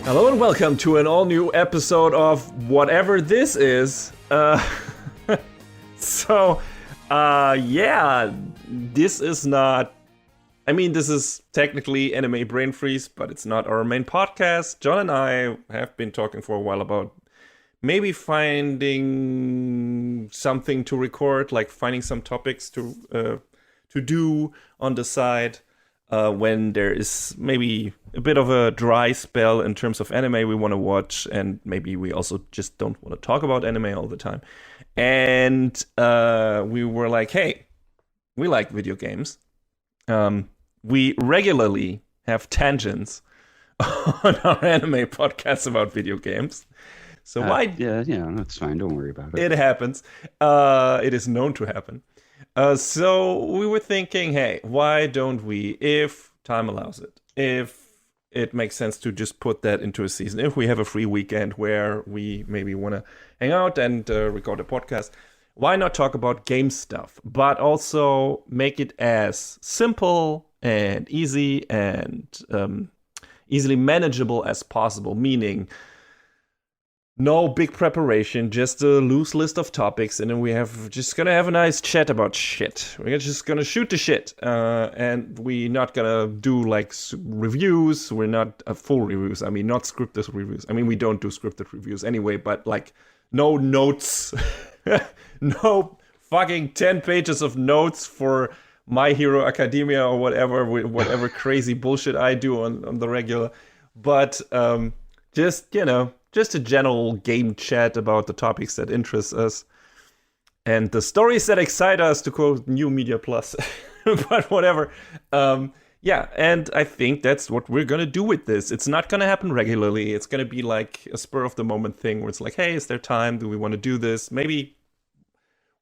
Hello and welcome to an all-new episode of whatever this is. This is not... I mean, this is technically Anime Brain Freeze, but it's not our main podcast. John and I have been talking for a while about maybe finding something to record, like finding some topics to do on the side. When there is maybe a bit of a dry spell in terms of anime we want to watch, and maybe we also just don't want to talk about anime all the time. And we were like, hey, we like video games. We regularly have tangents on our anime podcasts about video games. So why? Yeah, that's fine. Don't worry about it. It happens. It is known to happen. So we were thinking, hey, why don't we, if time allows it, if it makes sense to just put that into a season, if we have a free weekend where we maybe want to hang out and record a podcast, why not talk about game stuff, but also make it as simple and easy and easily manageable as possible, meaning no big preparation, just a loose list of topics, and then we have just gonna have a nice chat about shit. We're just gonna shoot the shit, and we're not gonna do like reviews. We're not full reviews. I mean, not scripted reviews. I mean, we don't do scripted reviews anyway. But like, no notes, no fucking 10 pages of notes for My Hero Academia or whatever crazy bullshit I do on the regular. But just a general game chat about the topics that interest us and the stories that excite us, to quote New Media Plus. But whatever. And I think that's what we're going to do with this. It's not going to happen regularly. It's going to be like a spur of the moment thing where it's like, hey, is there time? Do we want to do this? Maybe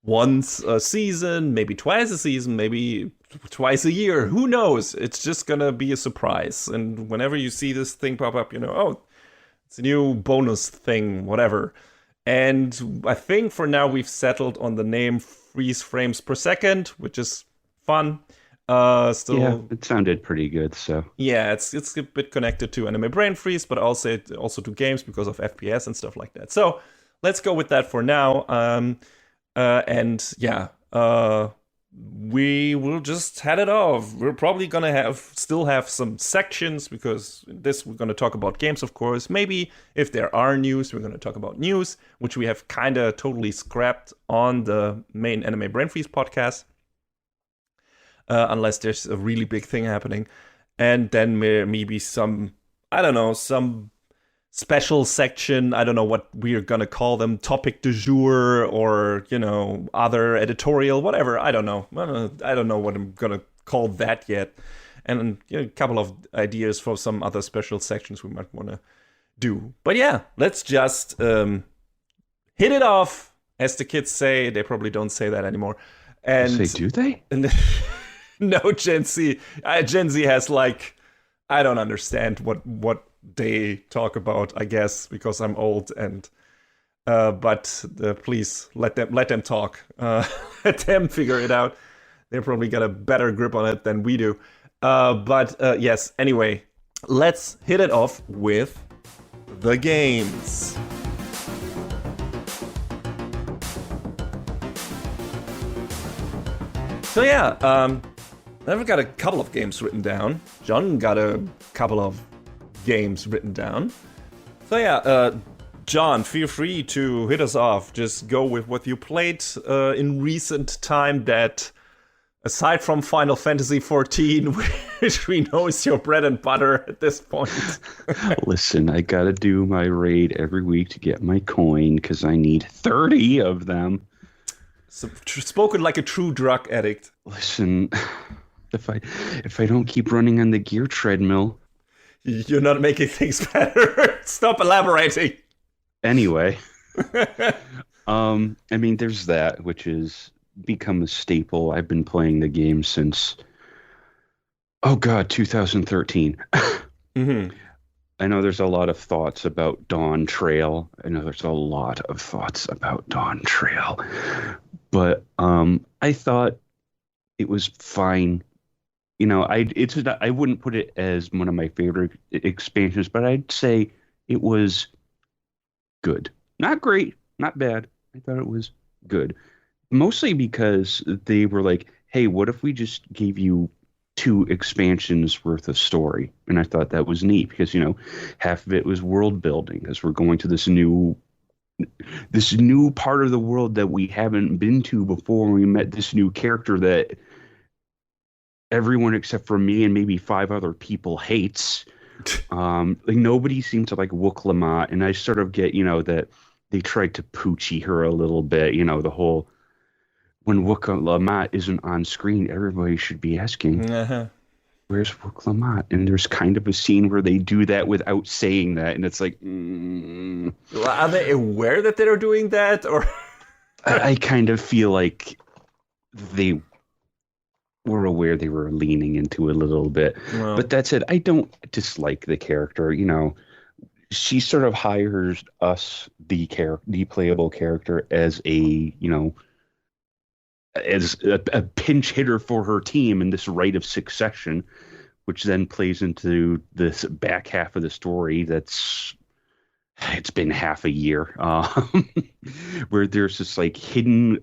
once a season, maybe twice a season, maybe twice a year. Who knows? It's just going to be a surprise. And whenever you see this thing pop up, it's a new bonus thing, whatever. And I think for now we've settled on the name FreezeFramesPerSecond, which is fun. Yeah, it sounded pretty good. So yeah, it's a bit connected to Anime Brain Freeze, but also to games because of FPS and stuff like that. So let's go with that for now. We will just head it off. We're probably gonna still have some sections, because this we're gonna talk about games, of course. Maybe if there are news, we're gonna talk about news, which we have kind of totally scrapped on the main Anime Brain Freeze podcast, unless there's a really big thing happening. And then maybe some special section, I don't know what we're gonna call them, topic du jour, or other editorial, whatever. I don't know what I'm gonna call that yet. And a couple of ideas for some other special sections we might want to do. But yeah, let's just hit it off, as the kids say. They probably don't say that anymore. And do they? No, Gen Z has like, I don't understand what they talk about, I guess, because I'm old, and but please let them talk. Let them figure it out. They probably got a better grip on it than we do. Yes, anyway, let's hit it off with the games. So yeah, I've got a couple of games written down. John got a couple of games written down. So yeah, John, feel free to hit us off. Just go with what you played in recent time that, aside from Final Fantasy XIV, which we know is your bread and butter at this point. Listen, I gotta do my raid every week to get my coin, because I need 30 of them. So, spoken like a true drug addict. Listen, if I don't keep running on the gear treadmill, you're not making things better. Stop elaborating. Anyway, I mean, there's that, which has become a staple. I've been playing the game since, 2013. Mm-hmm. I know there's a lot of thoughts about Dawn Trail. But I thought it was fine. I wouldn't put it as one of my favorite expansions, but I'd say it was good. Not great, not bad. I thought it was good. Mostly because they were like, hey, what if we just gave you 2 expansions worth of story? And I thought that was neat because, half of it was world building as we're going to this new part of the world that we haven't been to before. We met this new character that everyone except for me and maybe 5 other people hates. Like nobody seemed to like Wook Lamont, and I sort of get, that they tried to poochie her a little bit, the whole when Wook Lamont isn't on screen, everybody should be asking, where's Wook Lamont? And there's kind of a scene where they do that without saying that, and it's like, Well, are they aware that they're doing that, or? I kind of feel like they were aware they were leaning into it a little bit. Well, but that said, I don't dislike the character. She sort of hires us, the playable character, as a pinch hitter for her team in this rite of succession, which then plays into this back half of the story it's been half a year, where there's this like hidden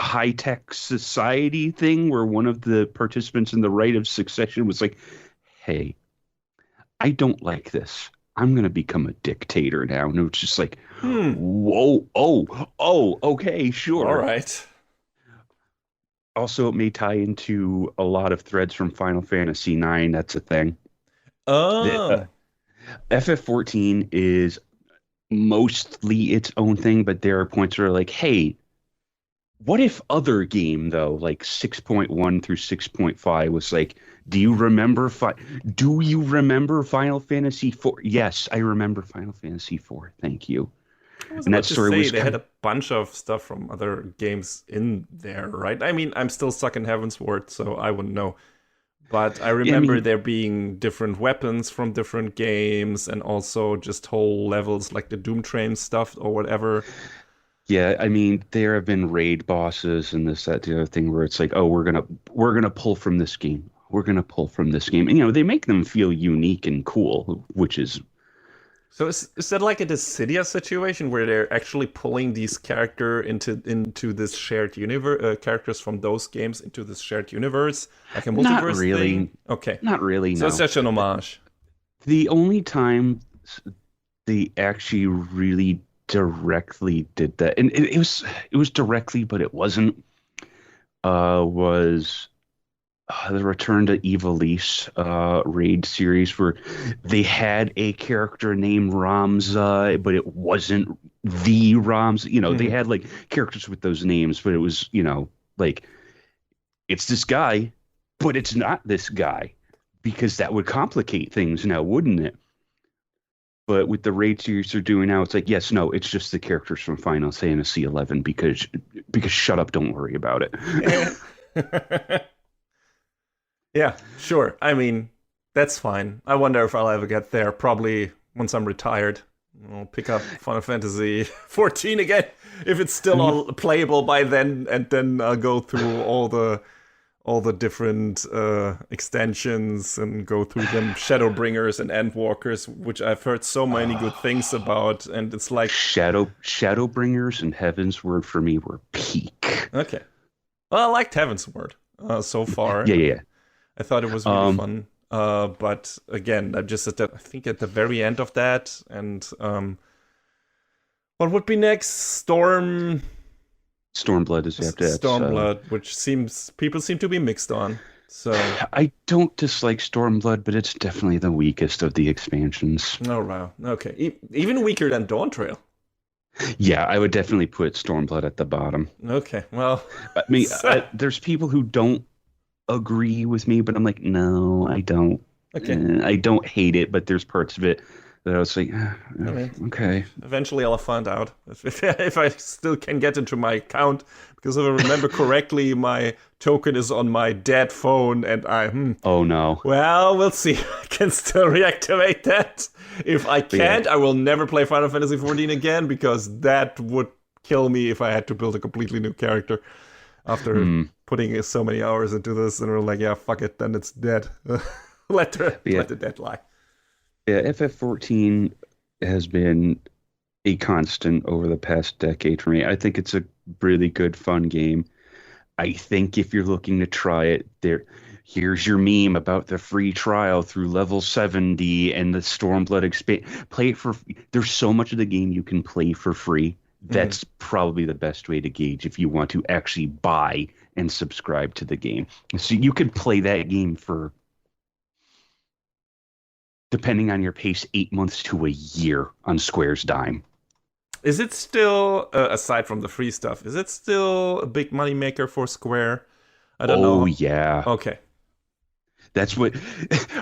high-tech society thing where one of the participants in the rite of succession was like, hey, I don't like this. I'm going to become a dictator now. And it was just like, whoa, okay, sure. All right. Also, it may tie into a lot of threads from Final Fantasy IX. That's a thing. Oh. FF14 is mostly its own thing, but there are points where like, hey, what if other game, though, like 6.1 through 6.5 was like, do you remember Final Fantasy IV? Yes, I remember Final Fantasy IV. Thank you. And that story was they had a bunch of stuff from other games in there, right? I mean, I'm still stuck in Heavensward, so I wouldn't know. But I remember there being different weapons from different games and also just whole levels like the Doom Train stuff or whatever. Yeah, I mean, there have been raid bosses and this, that, the other thing where it's like, oh, we're gonna pull from this game. We're gonna pull from this game. And they make them feel unique and cool, which is. So is that like a Dissidia situation where they're actually pulling these characters into this shared universe, characters from those games into this shared universe, like a multiverse Not really. thing? Okay, not really. So no. it's just an homage. The only time they actually really directly did that, and it was directly, but it wasn't. Was the Return to Ivalice raid series where they had a character named Ramza, but it wasn't the Ramza. They had like characters with those names, but it was like it's this guy, but it's not this guy, because that would complicate things now, wouldn't it? But with the raid series they're doing now, it's like, yes, no, it's just the characters from Final Fantasy XI because shut up, don't worry about it. Yeah, sure. I mean, that's fine. I wonder if I'll ever get there. Probably once I'm retired. I'll pick up Final Fantasy XIV again, if it's still all playable by then, and then I'll go through all the different extensions and go through them, Shadowbringers and Endwalkers, which I've heard so many good things about, and it's like Shadowbringers and Heavensward for me were peak. Okay, well, I liked Heavensward so far. Yeah. I thought it was really fun. But again, I'm just I think at the very end of that, and what would be next? Stormblood is after that. Stormblood, which people seem to be mixed on. So I don't dislike Stormblood, but it's definitely the weakest of the expansions. Oh wow, okay, even weaker than Dawntrail. Yeah, I would definitely put Stormblood at the bottom. Okay, well, I mean, there's people who don't agree with me, but I'm like, no, I don't. Okay. I don't hate it, but there's parts of it that I was like, okay. Eventually I'll find out if I still can get into my account, because if I remember correctly, my token is on my dead phone, and Oh no. Well, we'll see. I can still reactivate that. If I can't, I will never play Final Fantasy XIV again, because that would kill me if I had to build a completely new character after putting so many hours into this, and we're like, yeah, fuck it, then it's dead. Let the dead lie. Yeah, FF14 has been a constant over the past decade for me. I think it's a really good, fun game. I think if you're looking to try it, here's your meme about the free trial through level 70 and the Stormblood expand. Play it for. There's so much of the game you can play for free. Mhm. That's probably the best way to gauge if you want to actually buy and subscribe to the game. So you could play that game for, depending on your pace, 8 months to a year on Square's dime. Is it still, aside from the free stuff, is it still a big money maker for Square? I don't Oh know. yeah. Okay. That's what.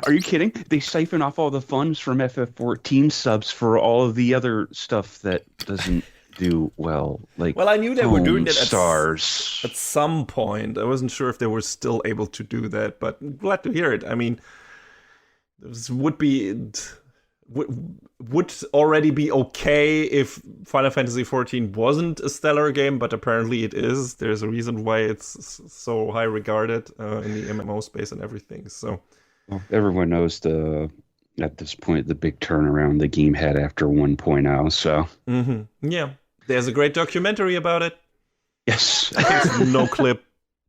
Are you kidding? They siphon off all the funds from FF14 subs for all of the other stuff that doesn't do well, like Well, I knew they were doing Home that Stars. at some point. I wasn't sure if they were still able to do that, but glad to hear it. I mean, this would already be okay if Final Fantasy XIV wasn't a stellar game, but apparently it is. There's a reason why it's so high regarded in the MMO space and everything. So, Well, everyone knows at this point the big turnaround the game had after 1.0. So yeah, there's a great documentary about it. yes. I think it's No Clip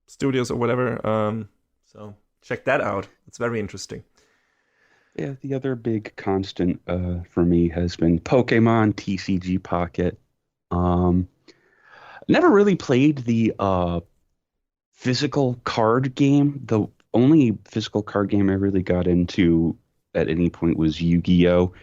Studios or whatever. So check that out. It's very interesting. Yeah, the other big constant for me has been Pokemon TCG Pocket. Um, Never really played the physical card game. The only physical card game I really got into at any point was Yu-Gi-Oh!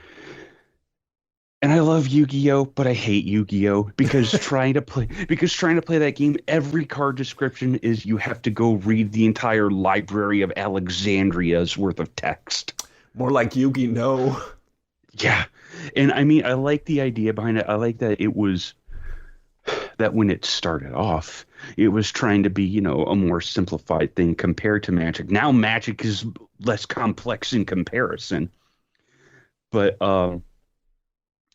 And I love Yu-Gi-Oh, but I hate Yu-Gi-Oh because trying to play that game, every card description is you have to go read the entire library of Alexandria's worth of text. More like Yugi No. Yeah. And I mean, I like the idea behind it. I like that it was that when it started off, it was trying to be, a more simplified thing compared to Magic. Now Magic is less complex in comparison. But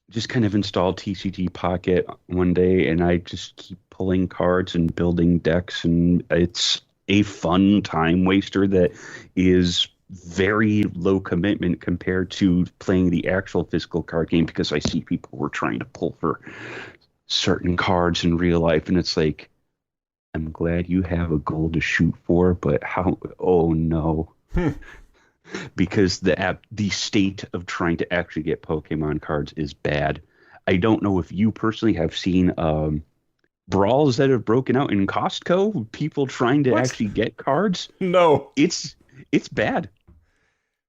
just kind of installed TCG Pocket one day and I just keep pulling cards and building decks, and it's a fun time waster that is very low commitment compared to playing the actual physical card game, because I see people were trying to pull for certain cards in real life, and it's like, I'm glad you have a goal to shoot for, but how? Oh no. Because the state of trying to actually get Pokemon cards is bad. I don't know if you personally have seen brawls that have broken out in Costco, people trying to What? actually get cards. No. It's bad.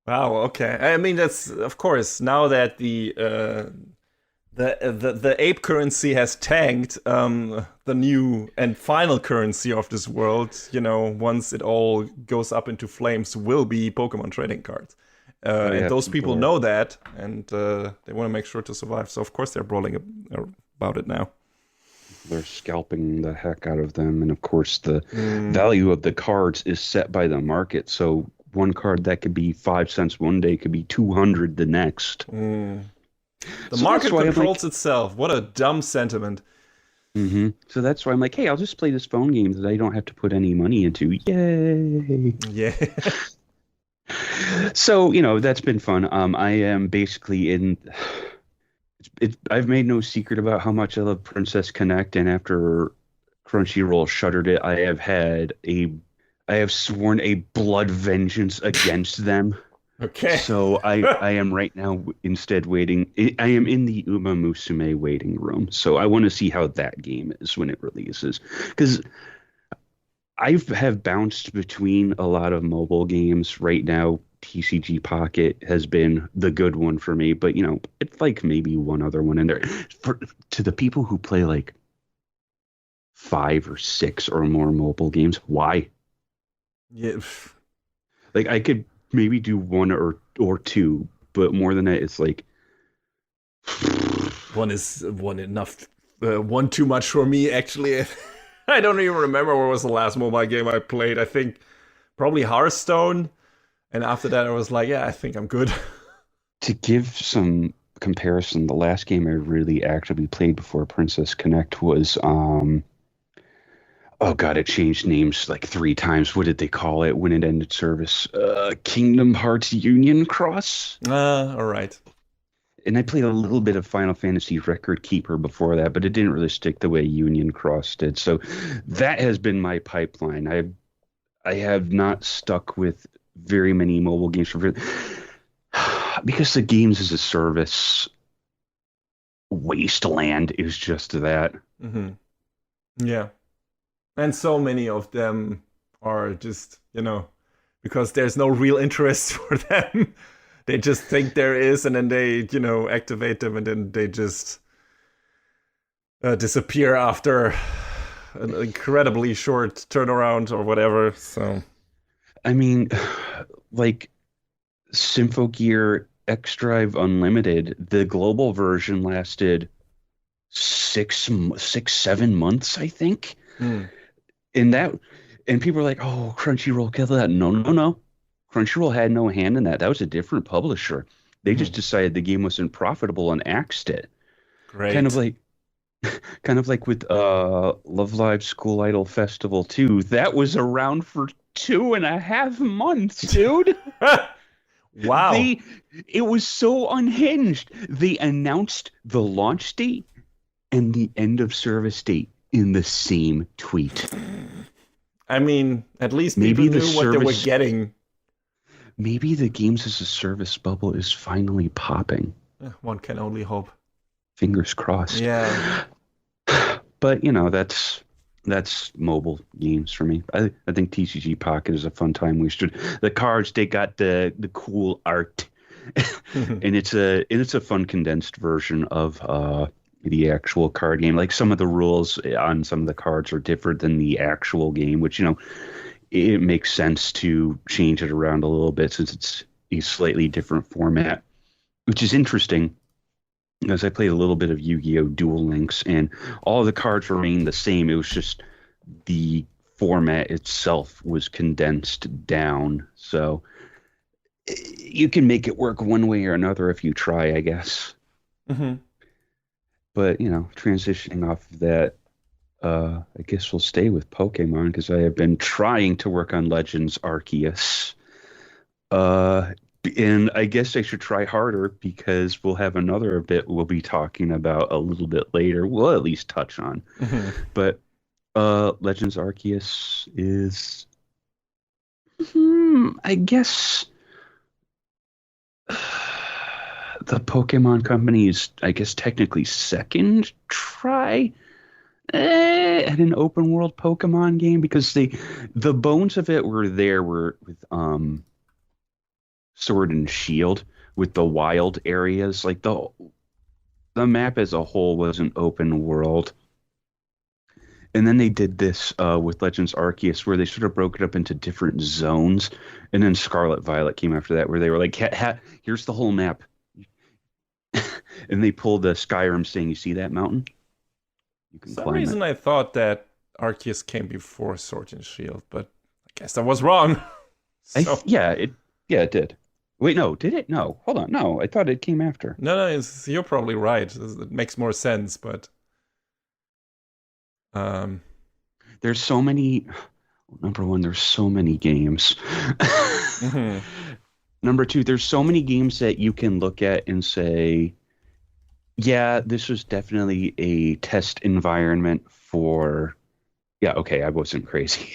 Wow. Okay. I mean, that's of course now that the ape currency has tanked. The new and final currency of this world, once it all goes up into flames, will be Pokemon trading cards. And those people know that, and they want to make sure to survive. So of course they're brawling about it now. They're scalping the heck out of them, and of course the value of the cards is set by the market. So one card that could be 5 cents one day could be 200 the next. The market controls itself. What a dumb sentiment. So that's why I'm like, hey, I'll just play this phone game that I don't have to put any money into. Yay! Yeah. So, that's been fun. I am basically in. I've made no secret about how much I love Princess Connect, and after Crunchyroll shuttered it, I have sworn a blood vengeance against them. Okay. So I am right now instead waiting. I am in the Uma Musume waiting room. So I want to see how that game is when it releases. Because I have bounced between a lot of mobile games. Right now, TCG Pocket has been the good one for me. But, it's like maybe one other one in there. To the people who play like 5 or 6 or more mobile games, why? Yeah. Like I could maybe do one or two, but more than that, it's like one enough. One too much for me, actually. I don't even remember what was the last mobile game I played. I think probably Hearthstone. And after that, I was like, yeah, I think I'm good. To give some comparison, the last game I really actively played before Princess Connect was Oh God, it changed names like 3 times. What did they call it when it ended service? Kingdom Hearts Union Cross. All right. And I played a little bit of Final Fantasy Record Keeper before that, but it didn't really stick the way Union Cross did. So that has been my pipeline. I have not stuck with very many mobile games for because the games as a service wasteland is just that. Mm-hmm. Yeah. And so many of them are just, because there's no real interest for them. They just think there is, and then they, activate them, and then they just disappear after an incredibly short turnaround or whatever. So, I mean, like Symphogear X-Drive Unlimited, the global version lasted 7 months, I think. And people are like, "Oh, Crunchyroll killed that." No. Crunchyroll had no hand in that. That was a different publisher. They just decided the game wasn't profitable and axed it. Great. Kind of like with Love Live School Idol Festival 2. That was around for 2.5 months, dude. Wow. It was so unhinged. They announced the launch date and the end of service date in the same tweet. I mean, at least people knew what they were getting. Maybe the games as a service bubble is finally popping. One can only hope. Fingers crossed. Yeah. But, that's mobile games for me. I think TCG Pocket is a fun time waster. The cards, they got the cool art. And it's a fun condensed version of the actual card game. Like some of the rules on some of the cards are different than the actual game, which, it makes sense to change it around a little bit since it's a slightly different format, which is interesting because I played a little bit of Yu-Gi-Oh! Duel Links and all the cards remained the same. It was just the format itself was condensed down. So you can make it work one way or another if you try, I guess. Mm-hmm. But, transitioning off of that, I guess we'll stay with Pokemon because I have been trying to work on Legends Arceus. And I guess I should try harder because we'll have another bit we'll be talking about a little bit later. We'll at least touch on. Mm-hmm. But Legends Arceus is, I guess, the Pokemon Company's, I guess, technically second try at an open world Pokemon game because the bones of it were with Sword and Shield with the wild areas. Like the map as a whole was an open world. And then they did this with Legends Arceus where they sort of broke it up into different zones. And then Scarlet Violet came after that where they were like, here's the whole map. And they pulled the Skyrim saying, you see that mountain? You can For some climb reason it. I thought that Arceus came before Sword and Shield, but I guess I was wrong. It did. Wait, no, did it? No, hold on. No, I thought it came after. No, you're probably right. It makes more sense, but There's so many. Number one, there's so many games. mm-hmm. Number two, there's so many games that you can look at and say, yeah, this was definitely a test environment for. Yeah, okay, I wasn't crazy.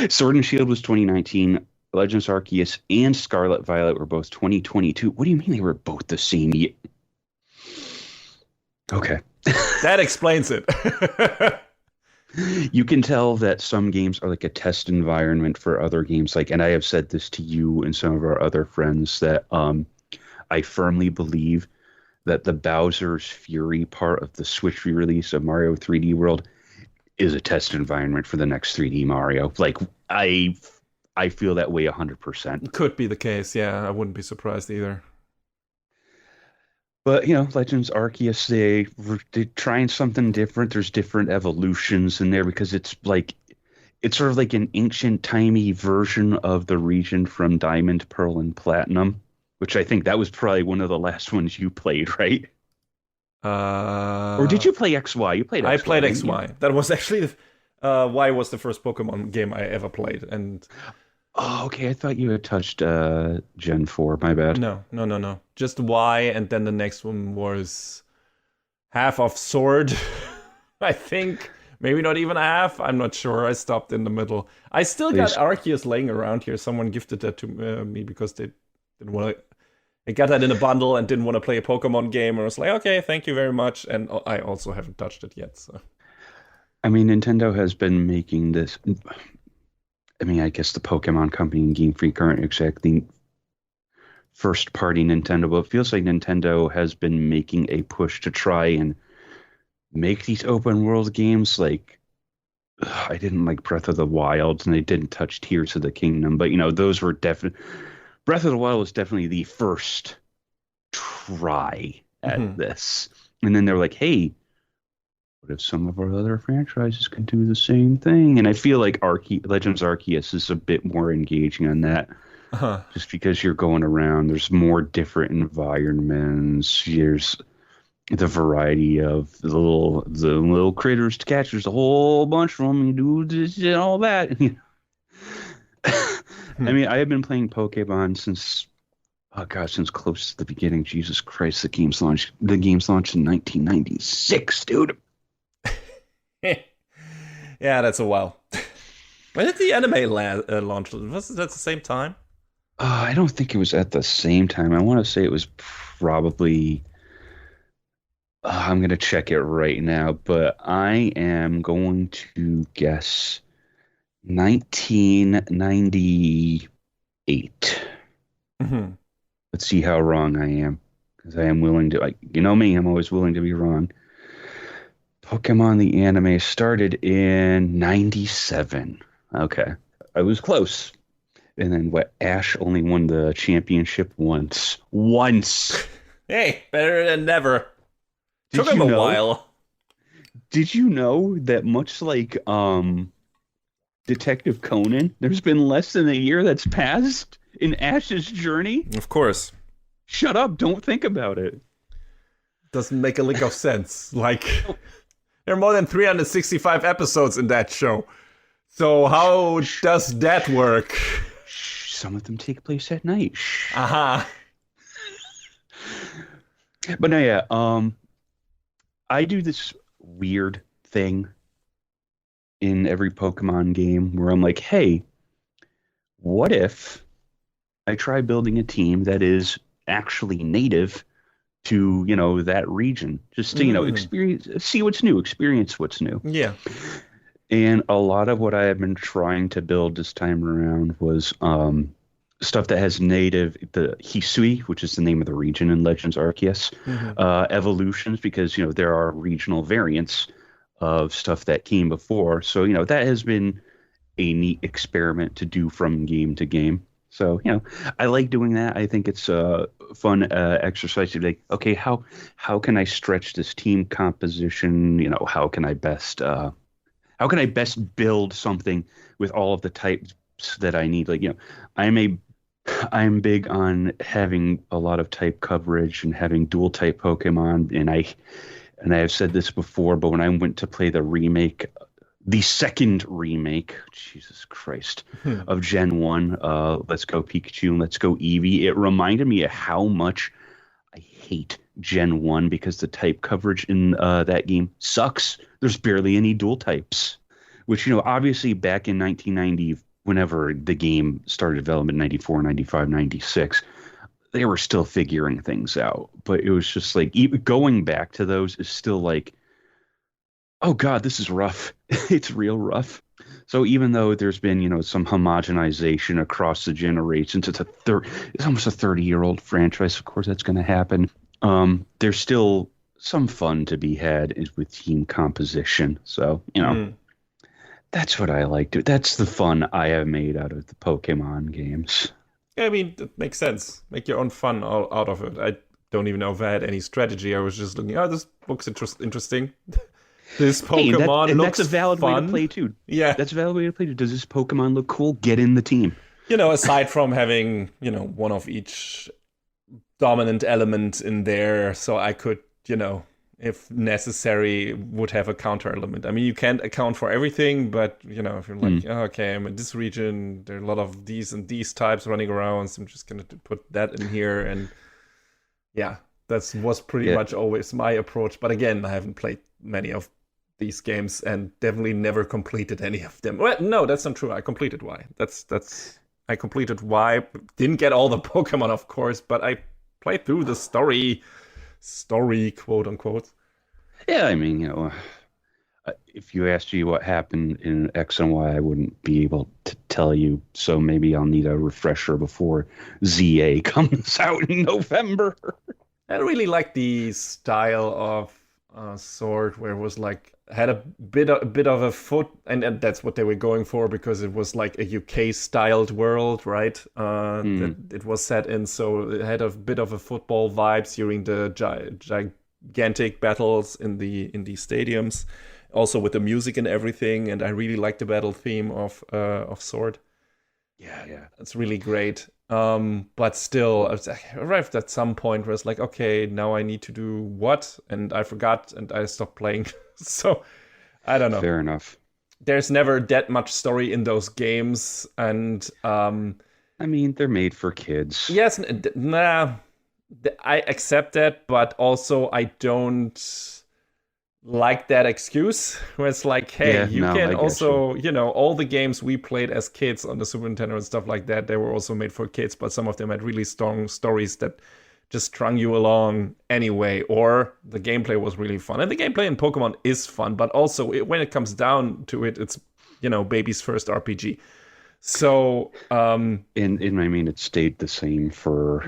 Sword and Shield was 2019. Legends Arceus and Scarlet Violet were both 2022. What do you mean they were both the same year? Okay. That explains it. You can tell that some games are like a test environment for other games. And I have said this to you and some of our other friends that I firmly believe that the Bowser's Fury part of the Switch re-release of Mario 3D World is a test environment for the next 3D Mario. Like, I feel that way 100%. Could be the case, yeah. I wouldn't be surprised either. But, Legends Arceus, they're trying something different. There's different evolutions in there because it's sort of like an ancient, timey version of the region from Diamond, Pearl, and Platinum, which I think that was probably one of the last ones you played, right? Or did you play XY? You played XY. I played XY. That was actually Y was the first Pokemon game I ever played, and Oh, okay. I thought you had touched Gen 4. My bad. no. Just Y, and then the next one was half of Sword, I think. Maybe not even a half. I'm not sure. I stopped in the middle. I still got There's Arceus laying around here. Someone gifted that to me because they didn't want to. I got that in a bundle and didn't want to play a Pokemon game. And I was like, okay, thank you very much. And I also haven't touched it yet. So. I mean, Nintendo has been making this. I mean, I guess the Pokemon Company and Game Freak aren't exactly first party Nintendo, but it feels like Nintendo has been making a push to try and make these open world games. Like, I didn't like Breath of the Wild, and they didn't touch Tears of the Kingdom, but those were definitely. Breath of the Wild was definitely the first try at this. And then they're like, hey, what if some of our other franchises could do the same thing? And I feel like Legends Arceus is a bit more engaging on that. Just because you're going around, there's more different environments. There's the variety of the little critters to catch. There's a whole bunch of them. And do this and all that. I mean, I have been playing Pokemon since close to the beginning. Jesus Christ, the game's launched in 1996, dude. Yeah, that's a while. When did the anime launch? Was it at the same time? I don't think it was at the same time. I want to say it was probably. I'm going to check it right now, but I am going to guess 1998. Let's see how wrong I am, because I am willing to. You know me, I'm always willing to be wrong. Pokemon the anime started in 97. Okay, I was close. And then Ash only won the championship once. Hey, better than never. Took him a while. Did you know that much like Detective Conan, there's been less than a year that's passed in Ash's journey? Of course. Shut up, don't think about it. Doesn't make a lick of sense. Like, there are more than 365 episodes in that show. So how does that work? Some of them take place at night. But no, yeah, I do this weird thing in every Pokemon game where I'm like, hey, what if I try building a team that is actually native to, that region, just to, experience, see what's new, experience what's new. Yeah. And a lot of what I have been trying to build this time around was stuff that has native, the Hisui, which is the name of the region in Legends Arceus, evolutions, because, there are regional variants of stuff that came before. So, that has been a neat experiment to do from game to game. So, I like doing that. I think it's a fun exercise to be like, okay, how can I stretch this team composition? How can I best build something with all of the types that I need? Like, I'm big on having a lot of type coverage and having dual type Pokemon. And I have said this before, but when I went to play the second remake, Jesus Christ, of Gen 1, Let's Go Pikachu and Let's Go Eevee, it reminded me of how much I hate Gen 1 because the type coverage in that game sucks. There's barely any dual types, which, obviously back in 1990, whenever the game started development, 94, 95, 96, they were still figuring things out. But it was just like, even going back to those is still like, oh God, this is rough. It's real rough. So even though there's been, some homogenization across the generations, it's almost a 30-year-old franchise. Of course, that's going to happen. There's still some fun to be had with team composition. So, that's what I like to. That's the fun I have made out of the Pokemon games. Yeah, I mean, it makes sense. Make your own fun out of it. I don't even know if I had any strategy. I was just looking, this book's interesting. This Pokemon looks that's a valid fun. way to play too. Yeah. That's a valid way to play too. Does this Pokemon look cool? Get in the team. Aside from having, one of each dominant element in there, so I could, if necessary, would have a counter element. I mean, you can't account for everything, but if you're like, oh, okay, I'm in this region, there are a lot of these and these types running around, so I'm just gonna put that in here, and yeah, that was pretty much always my approach. But again, I haven't played many of these games and definitely never completed any of them. Well, no, that's not true. I completed Y. I completed Y. Didn't get all the Pokemon, of course, but I played through the story, quote unquote. Yeah, I mean, if you asked me what happened in X and Y, I wouldn't be able to tell you. So maybe I'll need a refresher before ZA comes out in November. I really like the style of Sword, where it was like had a bit of a foot, and that's what they were going for, because it was like a UK styled world, right? That it was set in, so it had a bit of a football vibes during the gigantic battles in the stadiums, also with the music and everything. And I really like the battle theme of Sword. Yeah, it's really great. But still, I arrived at some point where it's like, okay, now I need to do what? And I forgot, and I stopped playing. So, I don't know. Fair enough. There's never that much story in those games, and I mean, they're made for kids. Yes, I accept that, but also I don't like that excuse where it's like, hey, can also, all the games we played as kids on the Super Nintendo and stuff like that, they were also made for kids, but some of them had really strong stories that just strung you along anyway, or the gameplay was really fun. And the gameplay in Pokemon is fun, but also when it comes down to it, it's, baby's first RPG. So, I mean, it stayed the same for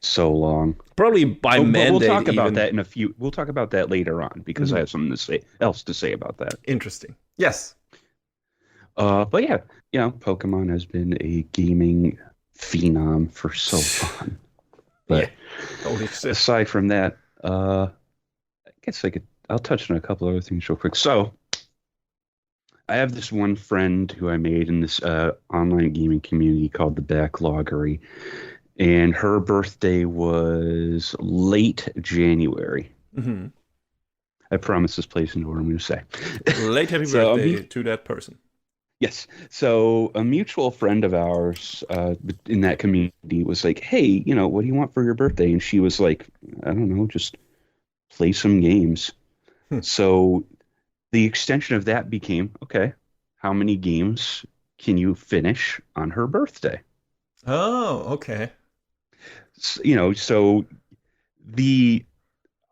so long. Probably by mandate. We'll talk about that in a few. We'll talk about that later on, because I have something else to say about that. Interesting. Yes. But yeah, Pokemon has been a gaming phenom for so long. But aside from that, I guess I'll touch on a couple other things real quick. So I have this one friend who I made in this online gaming community called the Backloggery, and her birthday was late January. Mm-hmm. I promise this plays into what I'm going to say. Late happy birthday to that person. Yes. So a mutual friend of ours in that community was like, hey, what do you want for your birthday? And she was like, I don't know, just play some games. So the extension of that became, okay, how many games can you finish on her birthday? Oh, okay. So the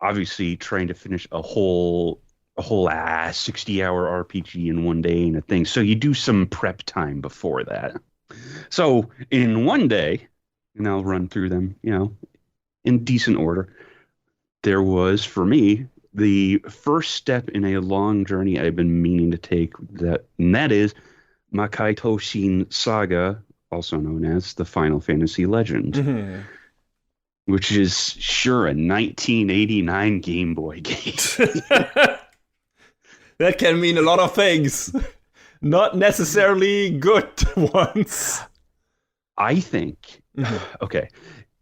obviously trying to finish a whole 60-hour RPG in one day and a thing. So you do some prep time before that. So in one day, and I'll run through them, in decent order, there was, for me, the first step in a long journey I've been meaning to take, and that is Makai Toshin Saga, also known as the Final Fantasy Legend, which is sure a 1989 Game Boy game. That can mean a lot of things. Not necessarily good ones. I think, okay,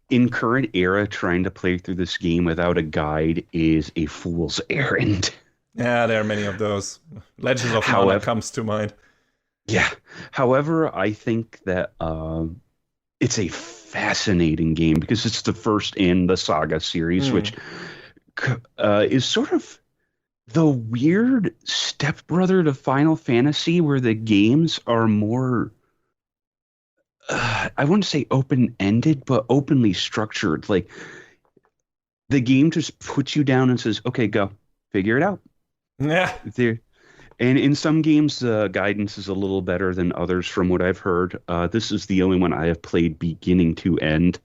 in current era, trying to play through this game without a guide is a fool's errand. Yeah, there are many of those. Legends of Mana comes to mind. Yeah. However, I think that it's a fascinating game because it's the first in the Saga series, which is sort of the weird stepbrother to Final Fantasy, where the games are more, I wouldn't say open-ended, but openly structured. Like, the game just puts you down and says, okay, go, figure it out. Yeah. And in some games, the guidance is a little better than others from what I've heard. This is the only one I have played beginning to end.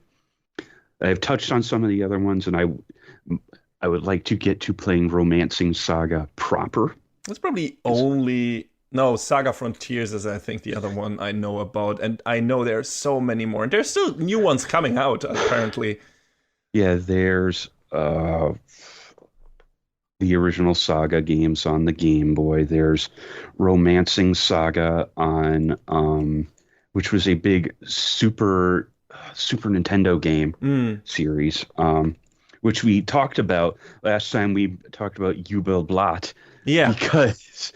I've touched on some of the other ones, and I would like to get to playing Romancing Saga proper. That's probably Saga Frontiers is, I think, the other one I know about. And I know there are so many more. And there's still new ones coming out, apparently. Yeah, there's the original Saga games on the Game Boy. There's Romancing Saga on, which was a big Super Nintendo game series. which we talked about last time we talked about You Build Blot, Yeah. because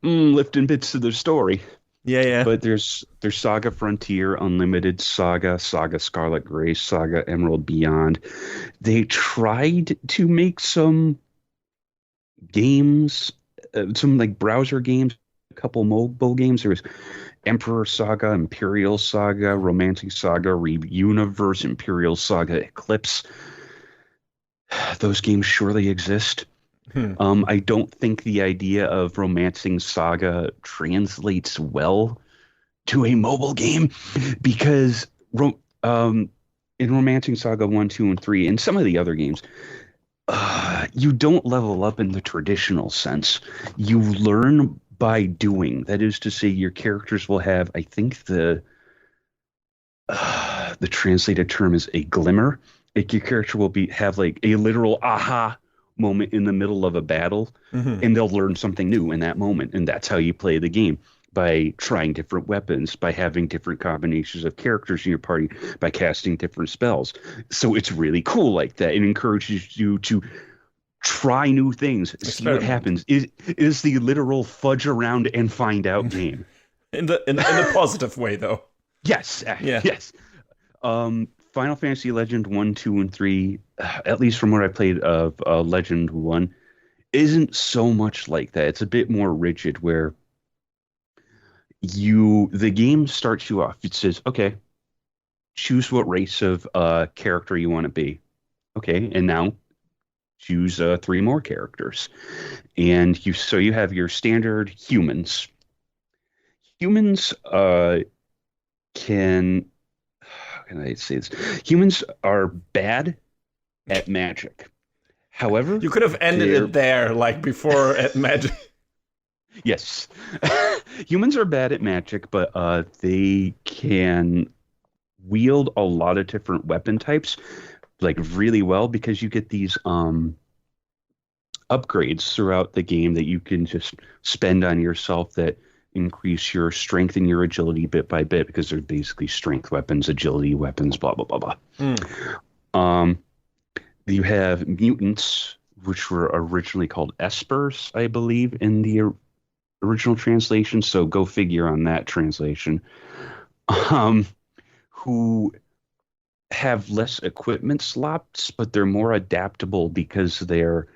lifting bits of the story. Yeah. But there's Saga Frontier, Unlimited, Saga Scarlet Grace, Saga Emerald Beyond. They tried to make some games, some like browser games, a couple mobile games. There was Emperor Saga, Imperial Saga, Romancing Saga, Universe, Imperial Saga, Eclipse. Those games surely exist. I don't think the idea of Romancing Saga translates well to a mobile game, because in Romancing Saga 1, 2, and 3, and some of the other games, you don't level up in the traditional sense. You learn by doing. That is to say, your characters will have, I think the translated term is a glimmer. Like your character will have like a literal aha moment in the middle of a battle, and they'll learn something new in that moment. And that's how you play the game, by trying different weapons, by having different combinations of characters in your party, by casting different spells. So it's really cool like that. It encourages you to try new things, see what happens. It is the literal fudge around and find out game. In the positive way, though. Yes. Yeah. Yes. Final Fantasy Legend 1, 2, and 3, at least from what I played of Legend 1, isn't so much like that. It's a bit more rigid, where the game starts you off. It says, okay, choose what race of character you want to be. Okay, and now choose 3 more characters. And you have your standard humans. Humans can I say this? Humans are bad at magic. However, you could have ended it there, like before at magic. Yes. Humans are bad at magic, but they can wield a lot of different weapon types, like really well, because you get these upgrades throughout the game that you can just spend on yourself that increase your strength and your agility bit by bit, because they're basically strength weapons, agility weapons, blah, blah, blah, blah. You have mutants, which were originally called espers, I believe, in the original translation. So go figure on that translation. Who have less equipment slots, but they're more adaptable because their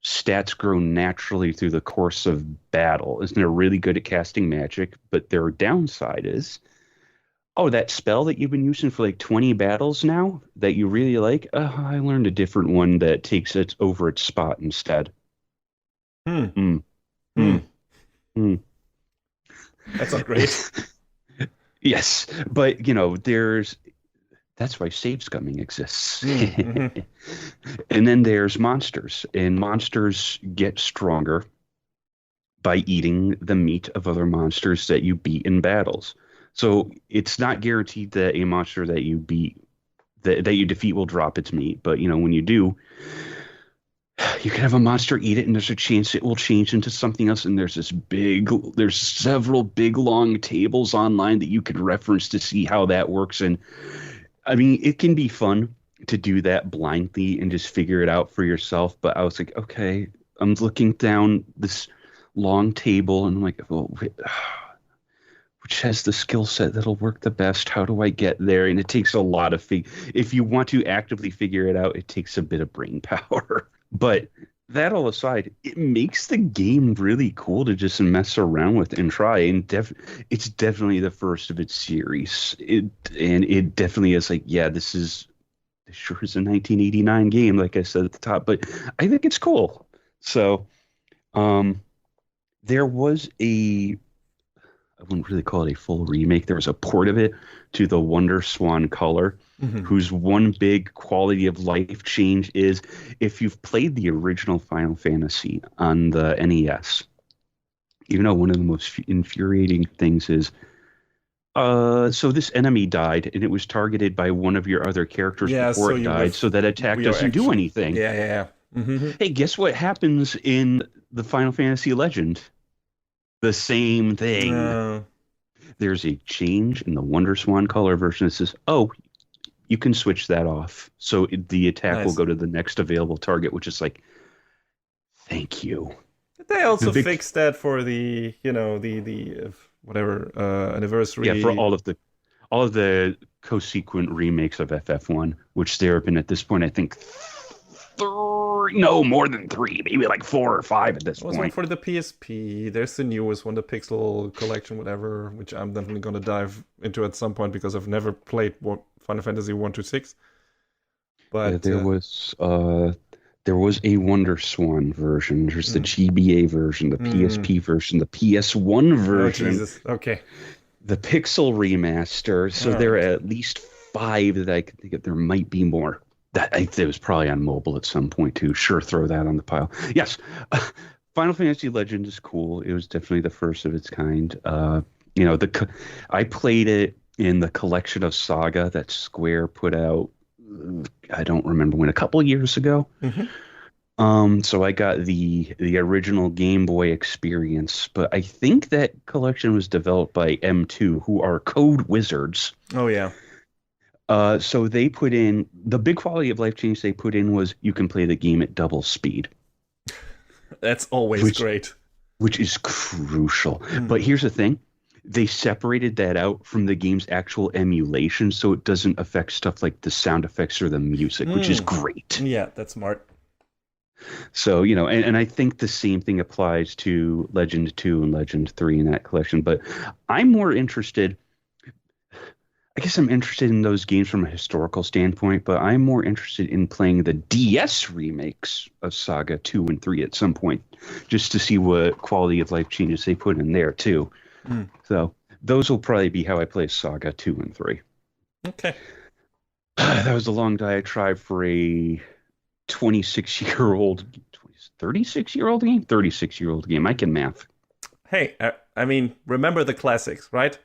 stats grow naturally through the course of battle. And they're really good at casting magic, but their downside is, that spell that you've been using for like 20 battles now that you really like, I learned a different one that takes it over its spot instead. That's not great. Yes, but that's why save scumming exists. And then there's monsters, and monsters get stronger by eating the meat of other monsters that you beat in battles. So it's not guaranteed that a monster that you beat, that you defeat, will drop its meat. But when you do, you can have a monster eat it, and there's a chance it will change into something else. And there's several big long tables online that you can reference to see how that works. And I mean, it can be fun to do that blindly and just figure it out for yourself. But I was like, okay, I'm looking down this long table, and I'm like, well, which has the skill set that'll work the best? How do I get there? And it takes a lot of if you want to actively figure it out, it takes a bit of brain power. But that all aside, it makes the game really cool to just mess around with and try. And it's definitely the first of its series. It definitely is like, yeah, this sure is a 1989 game, like I said at the top. But I think it's cool. So there was I wouldn't really call it a full remake. There was a port of it to the Wonder Swan Color, whose one big quality of life change is, if you've played the original Final Fantasy on the NES, one of the most infuriating things is, so this enemy died, and it was targeted by one of your other characters before it died, so that attack doesn't do anything. Yeah. Hey, guess what happens in the Final Fantasy Legend? The same thing. There's a change in the Wonder Swan Color version that says, you can switch that off. So the attack will Nice. go to the next available target, which is like, thank you. They also Vic- fixed that for the, whatever anniversary. Yeah, for all of the co-sequent remakes of FF1, which there have been at this point, I think three, no, more than three, maybe like 4 or 5 at this There was one point. for the PSP. There's the newest one, the Pixel Collection, whatever, which I'm definitely gonna dive into at some point because I've never played Final Fantasy 1 to 6. Yeah, But there was a Wonder Swan version. There's the GBA version, the PSP version, the PS1 oh version, Jesus, okay, the Pixel remaster. So all there are right. at least 5 that I can think of. There might be more. It was probably on mobile at some point too. Sure, throw that on the pile. Yes, Final Fantasy Legend is cool. It was definitely the first of its kind. I played it in the collection of Saga that Square put out. I don't remember when, a couple of years ago. So I got the original Game Boy experience, but I think that collection was developed by M2, who are code wizards. Oh yeah, So they put in the big quality of life change they put in was you can play the game at double speed, that's always which great. which is crucial. But here's the thing. They separated that out from the game's actual emulation so it doesn't affect stuff like the sound effects or the music, which is great. Yeah, that's smart. So, and I think the same thing applies to Legend 2 and Legend 3 in that collection. But I'm more interested, I guess I'm interested in those games from a historical standpoint, but I'm more interested in playing the DS remakes of Saga 2 and 3 at some point, just to see what quality of life changes they put in there too. So those will probably be how I play Saga 2 and 3. Okay. That was a long diatribe for a 36-year-old game? 36-year-old game. I can math. Hey, I mean, remember the classics, right?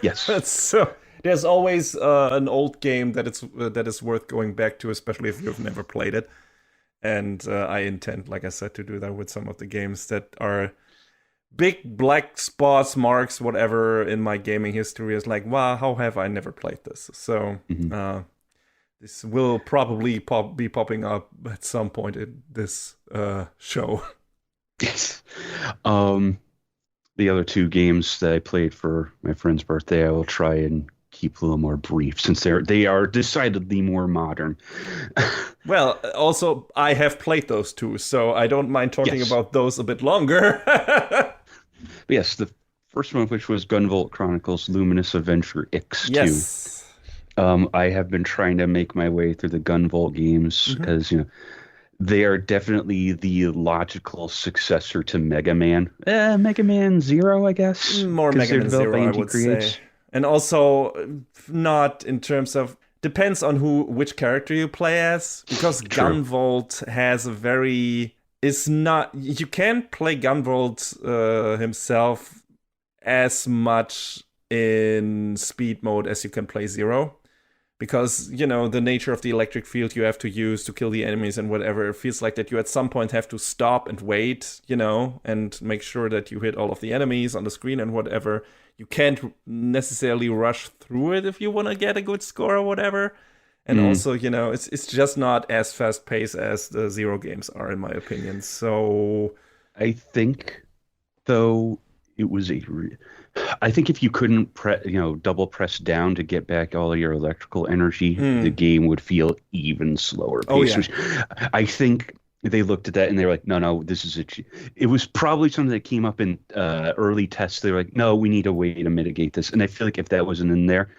Yes. So there's always an old game that is worth going back to, especially if you've never played it. And I intend, like I said, to do that with some of the games that are big black spots, marks, whatever in my gaming history. Is like, wow, how have I never played this? So this will probably be popping up at some point in this show. Yes. The other 2 games that I played for my friend's birthday, I will try and keep a little more brief since they are decidedly more modern. Well, also, I have played those 2, so I don't mind talking Yes. about those a bit longer. But yes, the first one, which was Gunvolt Chronicles Luminous Avenger X2. Yes. I have been trying to make my way through the Gunvolt games because, they are definitely the logical successor to Mega Man. Mega Man Zero, I guess. More 'cause Mega they're Man developed by Zero, I I&II would Creates. say. And also, not in terms of... Depends on which character you play as. Because True. Gunvolt has a very... It's not... You can't play Gunvolt himself as much in speed mode as you can play Zero. Because, the nature of the electric field you have to use to kill the enemies and whatever, it feels like that you at some point have to stop and wait, and make sure that you hit all of the enemies on the screen and whatever. You can't necessarily rush through it if you want to get a good score or whatever. And also, it's just not as fast-paced as the Zero games are, in my opinion. So... I think, though, it was I think if you couldn't double press down to get back all of your electrical energy, the game would feel even slower paced. Which I think they looked at that and they were like, no, this is it was probably something that came up in early tests. They were like, no, we need a way to mitigate this. And I feel like if that wasn't in there,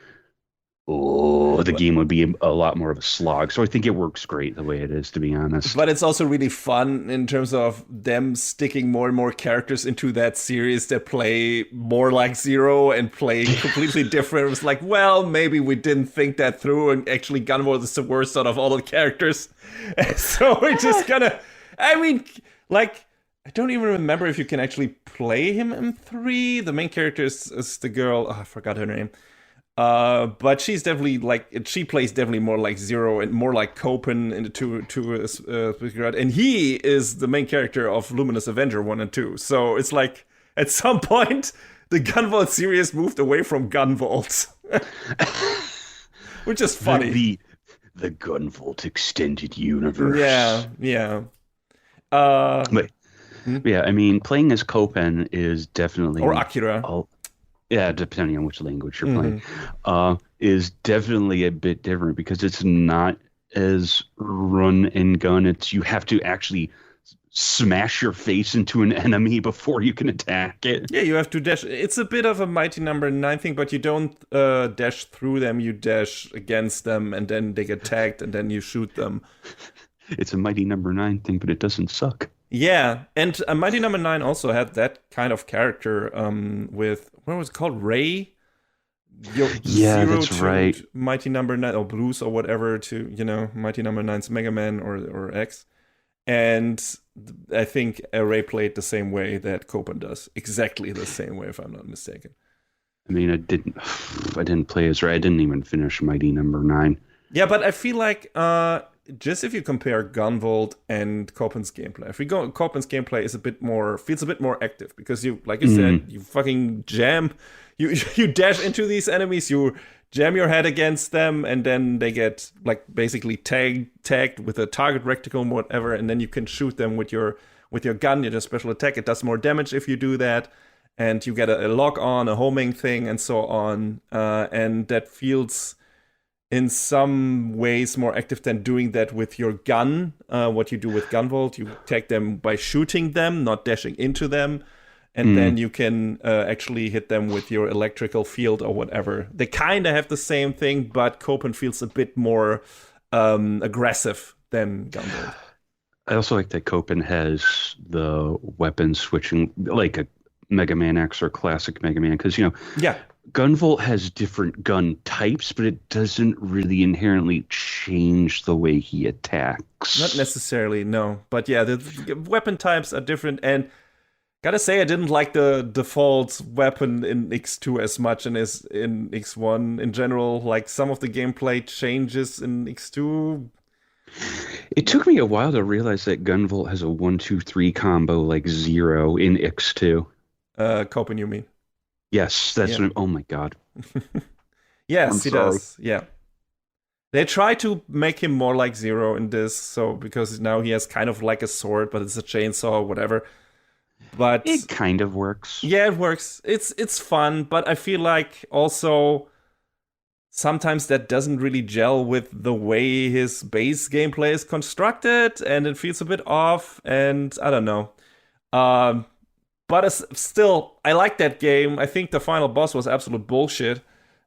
the game would be a lot more of a slog. So I think it works great the way it is, to be honest. But it's also really fun in terms of them sticking more and more characters into that series that play more like Zero and play completely different. It was like, well, maybe we didn't think that through, and actually Gunvolt is the worst out of all the characters. And so we're just gonna... I mean, like... I don't even remember if you can actually play him in 3. The main character is the girl... Oh, I forgot her name. But she's definitely she plays definitely more like Zero and more like Copen in the two and he is the main character of Luminous Avenger 1 and 2. So it's like at some point the Gunvolt series moved away from Gunvolt. which is funny. The Gunvolt extended universe. Yeah. But yeah, I mean, playing as Copen is definitely or Akira. Yeah, depending on which language you're playing, is definitely a bit different because it's not as run and gun. It's you have to actually smash your face into an enemy before you can attack it. Yeah, you have to dash. It's a bit of a Mighty Number 9 thing, but you don't dash through them. You dash against them, and then they get tagged, and then you shoot them. It's a Mighty Number 9 thing, but it doesn't suck. Yeah, and Mighty Number 9 also had that kind of character with, what was it called? Ray? Yeah, that's right. Mighty Number 9, or Blues, or whatever, to, Mighty Number 9's Mega Man or X. And I think Ray played the same way that Copen does. Exactly the same way, if I'm not mistaken. I mean, I didn't play as Ray. I didn't even finish Mighty Number 9. Yeah, but I feel like just if you compare Gunvolt and Copen's gameplay, Copen's gameplay feels a bit more active because you, like you said, you fucking jam, you dash into these enemies, you jam your head against them, and then they get like basically tagged with a target reticle, whatever, and then you can shoot them with your gun, your special attack. It does more damage if you do that, and you get a lock on, a homing thing, and so on, and that feels in some ways more active than doing that with your gun. What you do with Gunvolt, you tag them by shooting them, not dashing into them. And then you can actually hit them with your electrical field or whatever. They kind of have the same thing, but Copen feels a bit more aggressive than Gunvolt. I also like that Copen has the weapon switching, like a Mega Man X or classic Mega Man, because, Gunvolt has different gun types, but it doesn't really inherently change the way he attacks. Not necessarily, no. But yeah, the weapon types are different, and gotta say, I didn't like the default weapon in X2 as much as in X1 in general. Like, some of the gameplay changes in X2. It took me a while to realize that Gunvolt has a 1-2-3 combo like Zero in X2. Copen, you mean? Yes, that's oh my god. Yes, he does. Yeah. They try to make him more like Zero in this, because now he has kind of like a sword, but it's a chainsaw or whatever. But it kind of works. Yeah, it works. It's fun, but I feel like also sometimes that doesn't really gel with the way his base gameplay is constructed, and it feels a bit off, and I don't know. But still, I like that game. I think the final boss was absolute bullshit.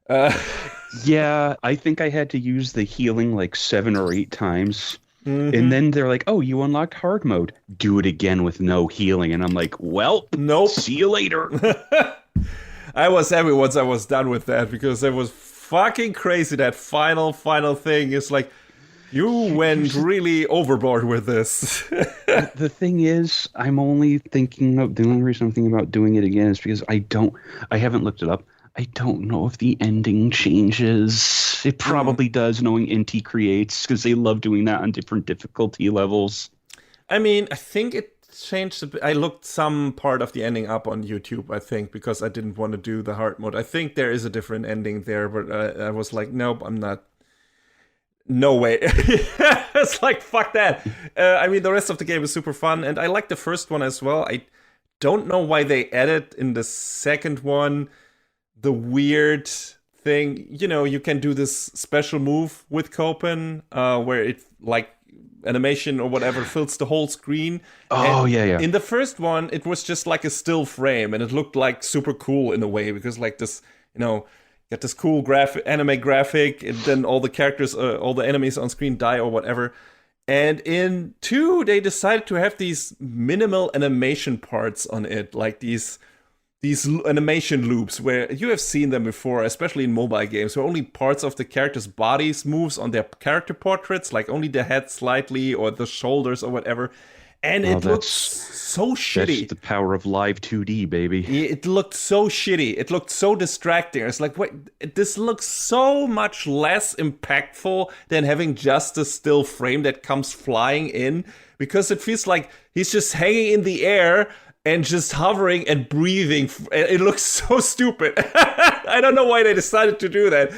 Yeah, I think I had to use the healing like 7 or 8 times. And then they're like, oh, you unlocked hard mode. Do it again with no healing. And I'm like, well, nope. See you later. I was happy once I was done with that, because it was fucking crazy. That final thing is like, you went really overboard with this. The thing is, the only reason I'm thinking about doing it again is because I haven't looked it up. I don't know if the ending changes. It probably does, knowing Inti Creates, because they love doing that on different difficulty levels. I mean, I think it changed a bit. I looked some part of the ending up on YouTube, I think, because I didn't want to do the hard mode. I think there is a different ending there, but I was like, nope, I'm not. No way. It's like, fuck that. I mean, the rest of the game is super fun, and I like the first one as well. I don't know why they added in the second one the weird thing. You can do this special move with Copen, where it, like, animation or whatever fills the whole screen. Oh, and yeah. In the first one, it was just like a still frame, and it looked like super cool in a way, because like this, get this cool anime graphic, and then all the characters, all the enemies on screen die or whatever. And in 2, they decided to have these minimal animation parts on it, like these animation loops, where you have seen them before, especially in mobile games, where only parts of the characters' bodies moves on their character portraits, like only the head slightly or the shoulders or whatever. And it looks so shitty. That's the power of live 2D, baby. It looked so shitty. It looked so distracting. It's like, wait, this looks so much less impactful than having just a still frame that comes flying in, because it feels like he's just hanging in the air, and just hovering and breathing. It looks so stupid. I don't know why they decided to do that.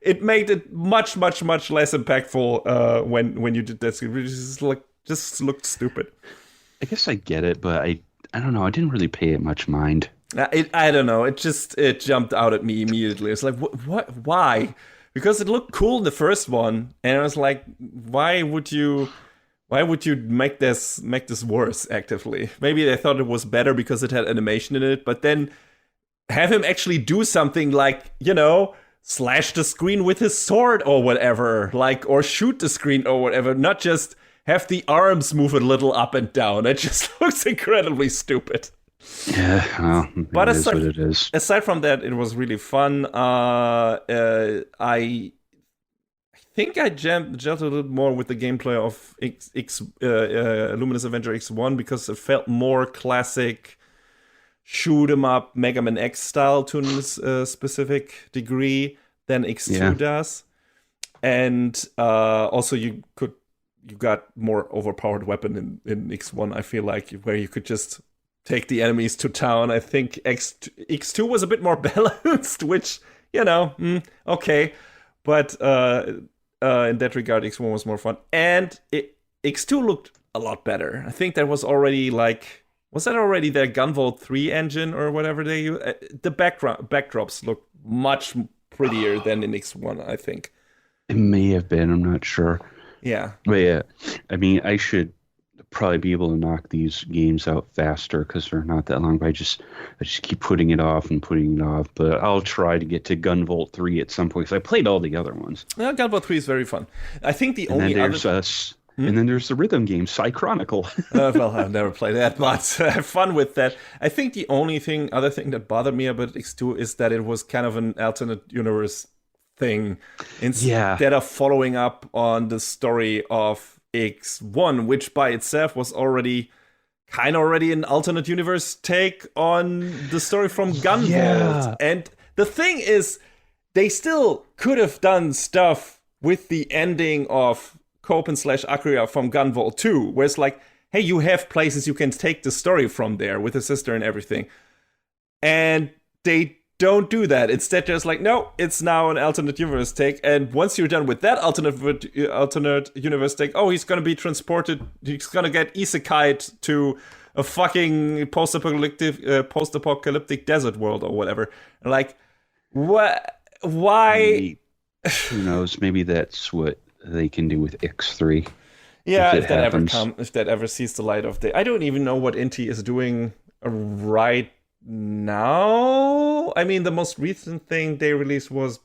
It made it much, much, much less impactful when you did that. It just looked stupid. I guess I get it, but I don't know. I didn't really pay it much mind. I don't know. It jumped out at me immediately. It's like, what? Why? Because it looked cool in the first one, and I was like, why would you make this worse actively? Maybe they thought it was better because it had animation in it, but then have him actually do something like, slash the screen with his sword or whatever, or shoot the screen or whatever, not just have the arms move a little up and down. It just looks incredibly stupid. Yeah, well, but it is what it is. Aside from that, it was really fun. I think I jammed a little more with the gameplay of Luminous Avenger X1 because it felt more classic shoot 'em up Mega Man X style to a specific degree than X2 does. And also you got more overpowered weapon in X1, I feel like, where you could just take the enemies to town. I think X2 was a bit more balanced, which, okay. But in that regard, X1 was more fun. And X2 looked a lot better. I think that was already was that already their Gunvolt 3 engine or whatever they use? The backdrops look much prettier than in X1, I think. It may have been, I'm not sure. Yeah. But yeah, I mean, I should probably be able to knock these games out faster because they're not that long, but I just keep putting it off. But I'll try to get to Gunvolt 3 at some point because I played all the other ones. Yeah, Gunvolt 3 is very fun. I think the only other... And then there's the rhythm game, Chronicle. Well, I've never played that, but I have fun with that. I think the only other thing that bothered me about X2 is that it was kind of an alternate universe thing instead of following up on the story of X1, which by itself was already an alternate universe take on the story from Gunvolt. Yeah. And the thing is, they still could have done stuff with the ending of Copen / Akria from Gunvolt 2, where it's like, hey, you have places you can take the story from there with the sister and everything. And they don't do that. Instead, they're just like, no, it's now an alternate universe take. And once you're done with that alternate universe take, he's going to be transported. He's going to get isekai'd to a fucking post-apocalyptic desert world or whatever. Like, what? Why? Who knows? Maybe that's what they can do with X3. Yeah, if that ever sees the light of day. I don't even know what Inti is doing right now. I mean, the most recent thing they released was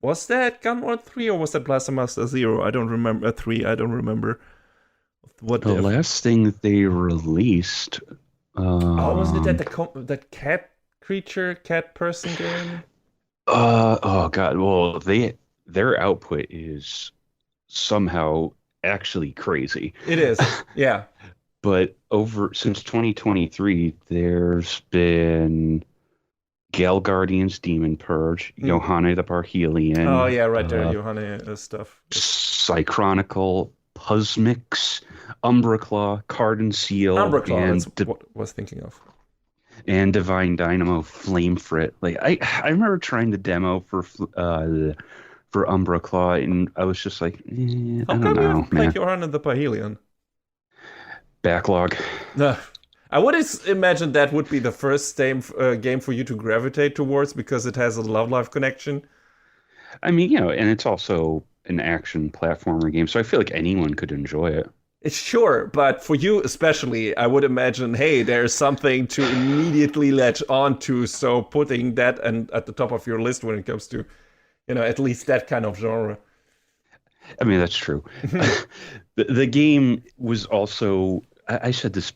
that Gunvolt 3 or was that Blaster Master 0? I don't remember. 3, I don't remember. What the last thing that they released. Wasn't it that cat person game? Oh god. Well, their output is somehow actually crazy. It is. Yeah. But since 2023, there's been Gal Guardians Demon Purge, Yohane the Parhelion. Oh yeah, right there, Yohane stuff. Chronicle, Puzzmix, Umbra Claw, Card and Seal. Umbra Claw is what I was thinking of. And Divine Dynamo Flame Frit. Like I remember trying the demo for Umbra Claw, and I was just like, I don't know, man. Yohane the Parhelion. Backlog. I would imagine that would be the first game for you to gravitate towards because it has a Love Life connection. I mean, and it's also an action platformer game, so I feel like anyone could enjoy it. Sure, but for you especially, I would imagine, hey, there's something to immediately latch onto, so putting that at the top of your list when it comes to, at least that kind of genre. I mean, that's true. The game was also, I said this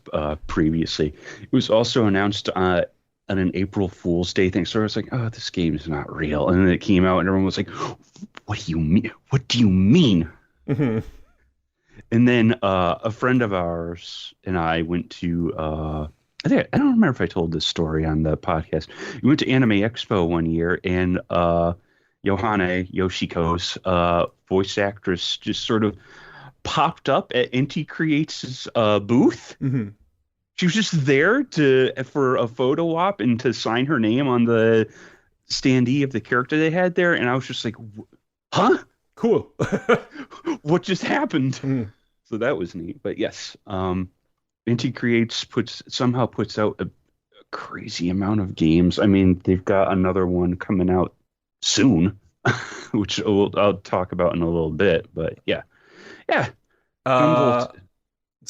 previously, it was also announced on an April Fool's Day thing. So I was like, oh, this game is not real. And then it came out and everyone was like, what do you mean? What do you mean? Mm-hmm. And then a friend of ours and I went to, I don't remember if I told this story on the podcast. We went to Anime Expo one year and Yohane Yoshiko's voice actress just sort of popped up at Inti Creates' booth. Mm-hmm. She was just there to for a photo op and to sign her name on the standee of the character they had there, and I was just like, "Huh? Cool. What just happened?" Mm. So that was neat. But yes, Inti Creates somehow puts out a crazy amount of games. I mean, they've got another one coming out soon, which I'll talk about in a little bit. But yeah, yeah, Uh, Gunvolt.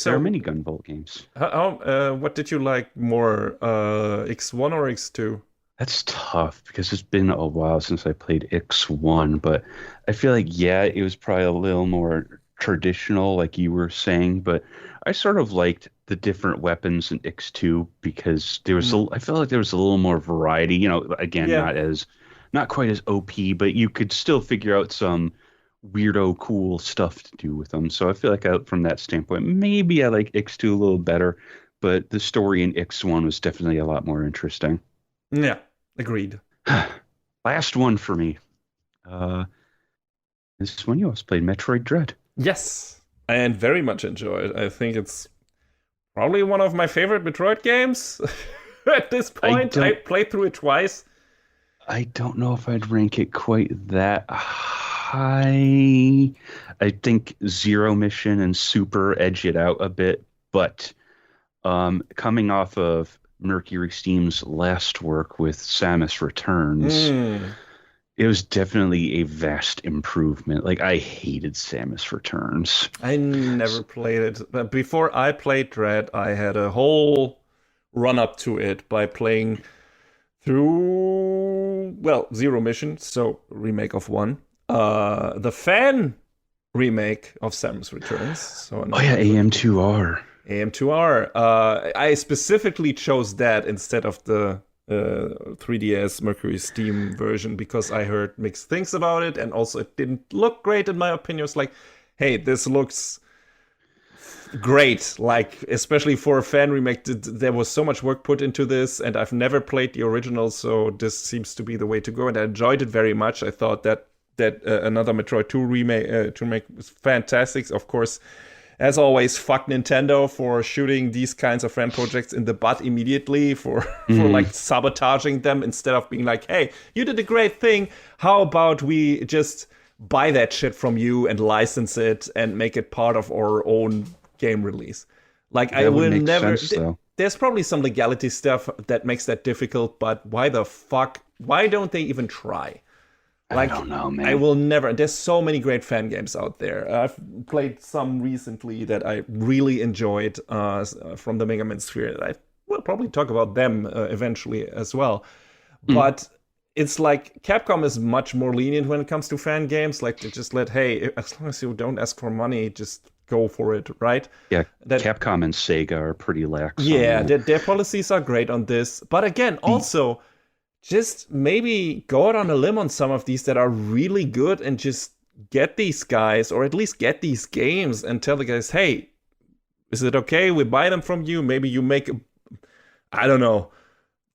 There are so many Gunvolt games. what did you like more, X1 or X2? That's tough because it's been a while since I played X1, but I feel like, yeah, it was probably a little more traditional, like you were saying, but I sort of liked the different weapons in X2 because I felt like there was a little more variety, again, Yeah. not quite as OP, but you could still figure out some weirdo cool stuff to do with them. So I feel like from that standpoint, maybe I like X2 a little better, but the story in X1 was definitely a lot more interesting. Yeah, agreed. Last one for me. Uh, this one you also played Metroid Dread. Yes, and very much enjoyed. I think it's probably one of my favorite Metroid games at this point. I played through it twice. I don't know if I'd rank it quite that high. I think Zero Mission and Super edge it out a bit, but coming off of Mercury Steam's last work with Samus Returns, it was definitely a vast improvement. Like, I hated Samus Returns. I never played it. But before I played Dread, I had a whole run up to it by playing through, well, Zero Mission, so remake of one. The fan remake of Samus Returns. So oh yeah, AM2R. AM2R. I specifically chose that instead of the 3DS Mercury Steam version because I heard mixed things about it, and also it didn't look great in my opinion. It's like, hey, this looks great, like especially for a fan remake. There was so much work put into this, and I've never played the original, so this seems to be the way to go, and I enjoyed it very much. I thought that another Metroid 2 remake was fantastic. Of course, as always, fuck Nintendo for shooting these kinds of fan projects in the butt immediately, for like sabotaging them instead of being like, hey, you did a great thing. How about we just buy that shit from you and license it and make it part of our own game release? Like, I will never. There's probably some legality stuff that makes that difficult, but why the fuck? Why don't they even try? Like, I don't know, man. I will never. There's so many great fan games out there. I've played some recently that I really enjoyed from the Mega Man sphere. I will probably talk about them eventually as well. But it's like Capcom is much more lenient when it comes to fan games. Like, they just hey, as long as you don't ask for money, just go for it, right? Yeah, Capcom and Sega are pretty lax. Yeah, their policies are great on this. But again, also, just maybe go out on a limb on some of these that are really good and just get these guys, or at least get these games, and tell the guys, hey, is it okay? We buy them from you. Maybe you make, I don't know,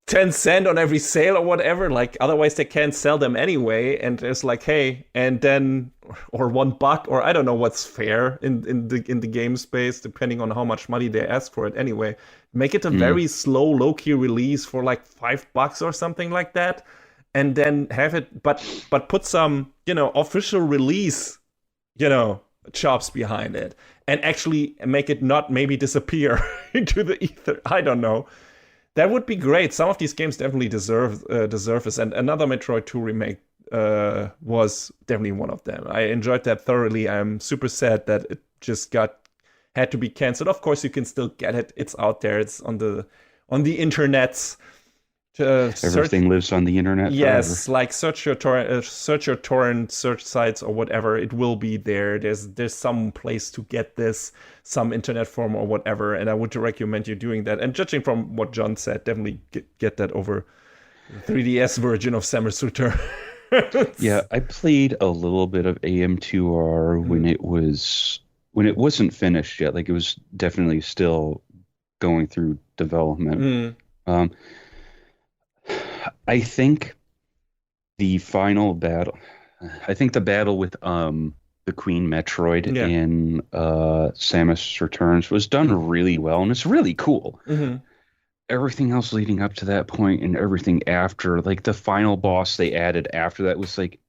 10 cents on every sale or whatever. Like, otherwise they can't sell them anyway. And it's like, hey, and then, or $1, or I don't know what's fair in the game space, depending on how much money they ask for it anyway. Make it a very slow, low-key release for like $5 or something like that, and then have it, but put some, official release, chops behind it, and actually make it not maybe disappear into the ether. I don't know. That would be great. Some of these games definitely deserve this, and another Metroid 2 remake was definitely one of them. I enjoyed that thoroughly. I'm super sad that it just had to be canceled. Of course, you can still get it. It's out there. It's on the internets. Everything lives on the internet. Yes, forever. Like search your torrent search sites or whatever. It will be there. There's some place to get this, some internet form or whatever. And I would recommend you doing that. And judging from what John said, definitely get that over the 3DS version of Samus Return. Yeah, I played a little bit of AM2R when it wasn't finished yet. Like, it was definitely still going through development. I think the final battle, the battle with the the Queen Metroid in Samus Returns was done really well, and it's really cool. Mm-hmm. Everything else leading up to that point and everything after, like the final boss they added after that was like,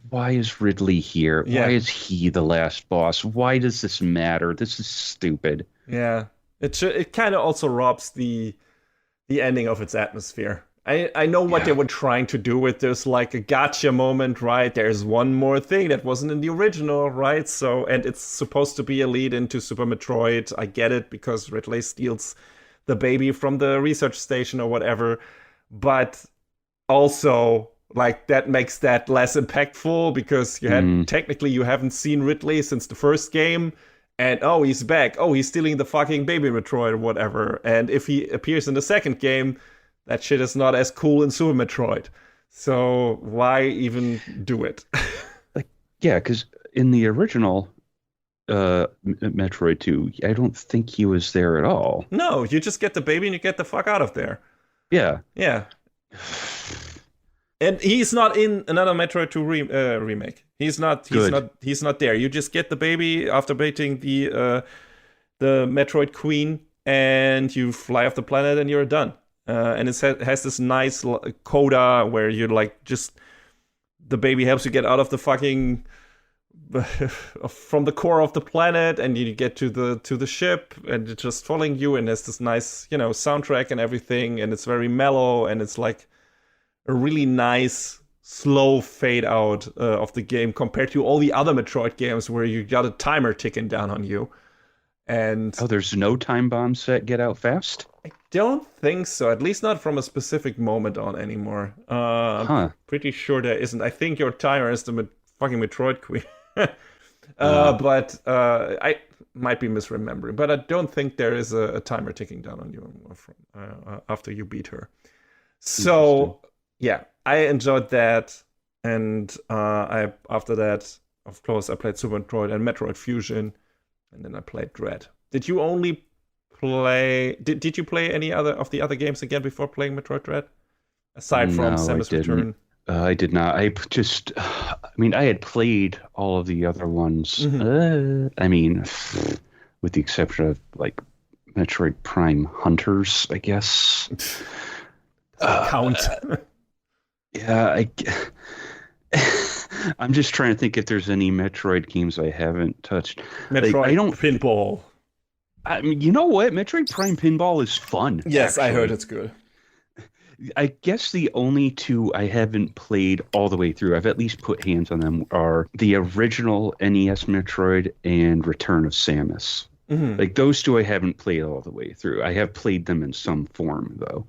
why is Ridley here? Yeah. Why is he the last boss? Why does this matter? This is stupid. Yeah, it kind of also robs the ending of its atmosphere. I know what they were trying to do with this, like a gotcha moment, right? There's one more thing that wasn't in the original, right? So, and it's supposed to be a lead into Super Metroid. I get it, because Ridley steals the baby from the research station or whatever. But also, like, that makes that less impactful, because technically you haven't seen Ridley since the first game. And oh, he's back. Oh, he's stealing the fucking baby Metroid or whatever. And if he appears in the second game, that shit is not as cool in Super Metroid. So why even do it? Because in the original Metroid 2, I don't think he was there at all. No, you just get the baby and you get the fuck out of there. Yeah. Yeah. And he's not in another Metroid 2 remake. He's not there. You just get the baby after beating the Metroid Queen, and you fly off the planet and you're done. And it has this nice coda where you're like, just the baby helps you get out of the fucking from the core of the planet, and you get to the ship, and it's just following you, and there's this nice, soundtrack and everything, and it's very mellow, and it's like a really nice slow fade out of the game compared to all the other Metroid games where you got a timer ticking down on you. And there's no time bomb set get out fast? I don't think so, at least not from a specific moment on anymore. I'm pretty sure there isn't. I think your timer is the fucking Metroid Queen. But I might be misremembering. But I don't think there is a timer ticking down on you after you beat her. So yeah, I enjoyed that. And after that, of course, I played Super Metroid and Metroid Fusion. And then I played Dread. Did you only play... Did you play any of the other games again before playing Metroid Dread? Aside from Samus Return? I did not. I had played all of the other ones. With the exception of, like, Metroid Prime Hunters, I guess. Count. Yeah, I'm just trying to think if there's any Metroid games I haven't touched. Metroid Pinball. I mean, you know what? Metroid Prime Pinball is fun. Yes, actually. I heard it's good. I guess the only two I haven't played all the way through, I've at least put hands on them, are the original NES Metroid and Return of Samus. Mm-hmm. Like, those two I haven't played all the way through. I have played them in some form, though.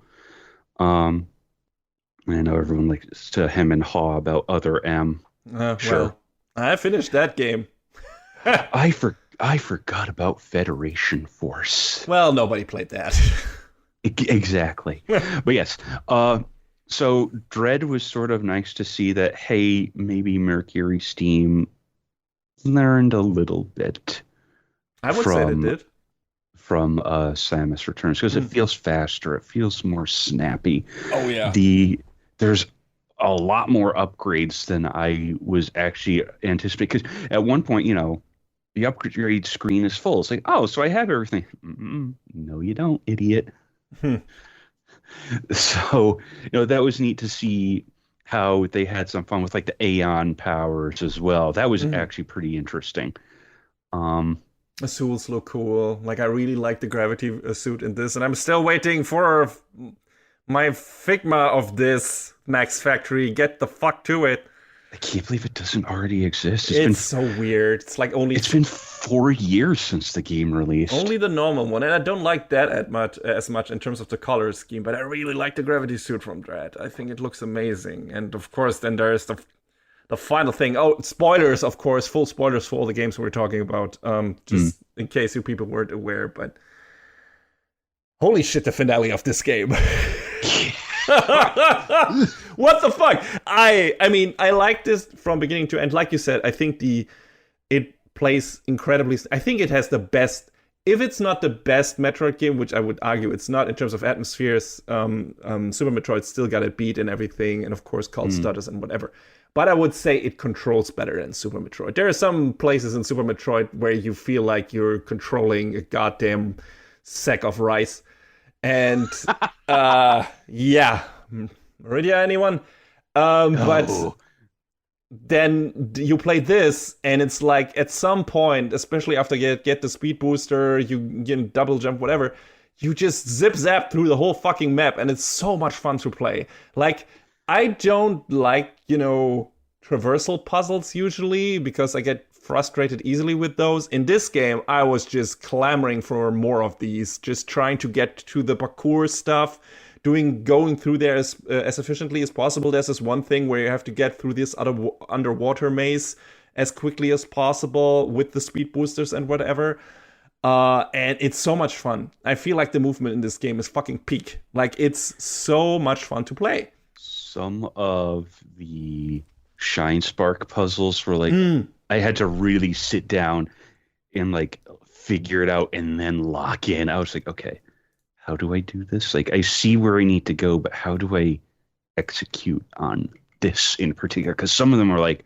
I know everyone likes to hem and haw about Other M. Sure. Well, I finished that game. I forgot about Federation Force. Well, nobody played that. Exactly. But yes. So Dread was sort of nice to see that, hey, maybe Mercury Steam learned a little bit. I would say they did. From Samus Returns, because it feels faster. It feels more snappy. Oh, yeah. There's a lot more upgrades than I was actually anticipating. Because at one point, the upgrade screen is full. It's like, oh, so I have everything. No, you don't, idiot. So, that was neat to see how they had some fun with, like, the Aeon powers as well. That was actually pretty interesting. The suits look cool. Like, I really like the gravity suit in this, and I'm still waiting for my Figma of this Max Factory. Get the fuck to it. I can't believe it doesn't already exist. It's so weird. It's like It's been 4 years since the game released. Only the normal one, and I don't like that as much in terms of the color scheme, but I really like the gravity suit from Dread. I think it looks amazing. And of course, then there's the final thing. Oh, spoilers, of course, full spoilers for all the games we're talking about. Just in case you people weren't aware, but holy shit, the finale of this game. What the fuck? I mean, I like this from beginning to end. Like you said, I think it plays incredibly. I think it has the best. If it's not the best Metroid game, which I would argue it's not in terms of atmospheres, Super Metroid still got it beat and everything, and of course cult status and whatever. but I would say it controls better than Super Metroid. There are some places in Super Metroid where you feel like you're controlling a goddamn sack of rice. And yeah, Meridia, anyone? But then you play this, and it's like at some point, especially after you get the speed booster, you double jump, whatever, you just zip zap through the whole fucking map, and it's so much fun to play. Like, I don't like, traversal puzzles usually because I get frustrated easily with those. In this game, I was just clamoring for more of these, just trying to get to the parkour stuff, going through there as efficiently as possible. There's this one thing where you have to get through this underwater maze as quickly as possible with the speed boosters and whatever. And it's so much fun. I feel like the movement in this game is fucking peak. Like, it's so much fun to play. Some of the Shine Spark puzzles were like, I had to really sit down and like figure it out and then lock in. I was like, okay, how do I do this? Like, I see where I need to go, but how do I execute on this in particular? Because some of them are like,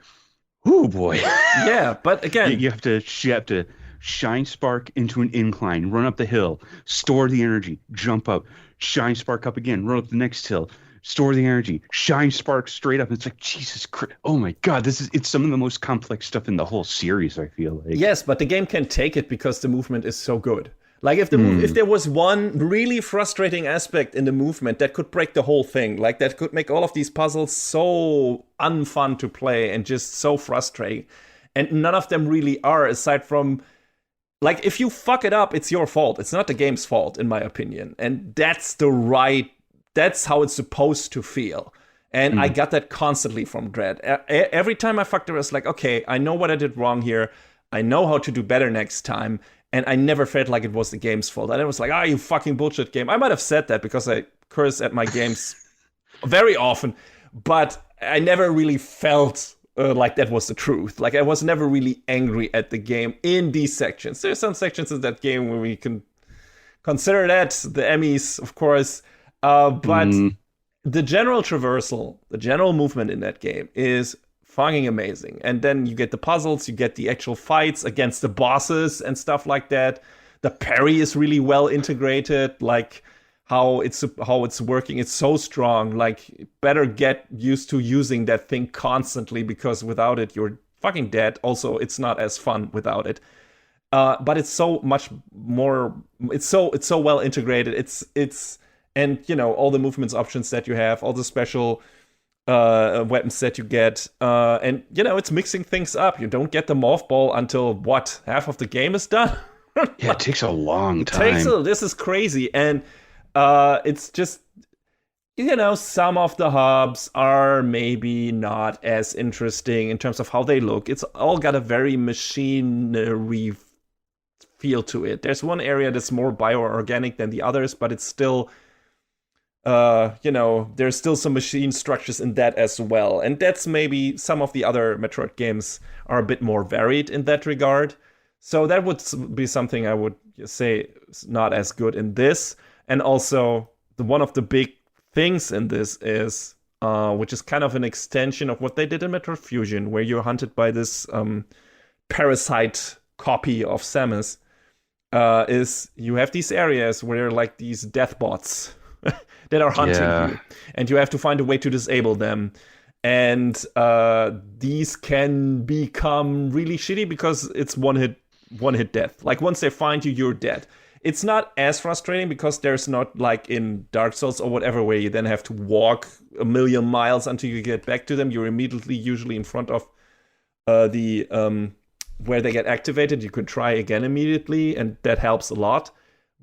oh boy. Yeah, but again, you have to Shine Spark into an incline, run up the hill, store the energy, jump up, Shine Spark up again, run up the next hill, store the energy, Shine Spark straight up. It's like, Jesus Christ. Oh my God, it's some of the most complex stuff in the whole series, I feel like. Yes, but the game can take it because the movement is so good. Like, if there was one really frustrating aspect in the movement that could break the whole thing, like that could make all of these puzzles so unfun to play and just so frustrating, and none of them really are, aside from, like, if you fuck it up, it's your fault. It's not the game's fault, in my opinion. And that's how it's supposed to feel. And I got that constantly from Dread. Every time I fucked it, I was like, okay, I know what I did wrong here. I know how to do better next time. And I never felt like it was the game's fault. And it was like, you fucking bullshit game. I might have said that because I curse at my games very often. But I never really felt like that was the truth. Like, I was never really angry at the game in these sections. There's some sections in that game where we can consider that the Emmys, of course. But the general traversal, the general movement in that game is fucking amazing. And then you get the puzzles, you get the actual fights against the bosses and stuff like that. The parry is really well integrated, like how it's working. It's so strong. Like, better get used to using that thing constantly, because without it, you're fucking dead. Also, it's not as fun without it. But it's so much more. It's so well integrated. It's and all the movements options that you have, all the special weapons that you get, and it's mixing things up. You don't get the morph ball until half of the game is done. Yeah, it takes a long time. This is crazy, and it's just some of the hubs are maybe not as interesting in terms of how they look. It's all got a very machinery feel to it. There's one area that's more bioorganic than the others, but it's still there's still some machine structures in that as well. And that's maybe some of the other Metroid games are a bit more varied in that regard. So that would be something I would say is not as good in this. And also, one of the big things in this is, which is kind of an extension of what they did in Metroid Fusion, where you're hunted by this parasite copy of Samus, is you have these areas where there are like these death bots that are hunting you, and you have to find a way to disable them. And these can become really shitty because it's one hit death. Like, once they find you, you're dead. It's not as frustrating because there's not, like in Dark Souls or whatever, where you then have to walk a million miles until you get back to them. You're immediately usually in front of the where they get activated. You can try again immediately, and that helps a lot.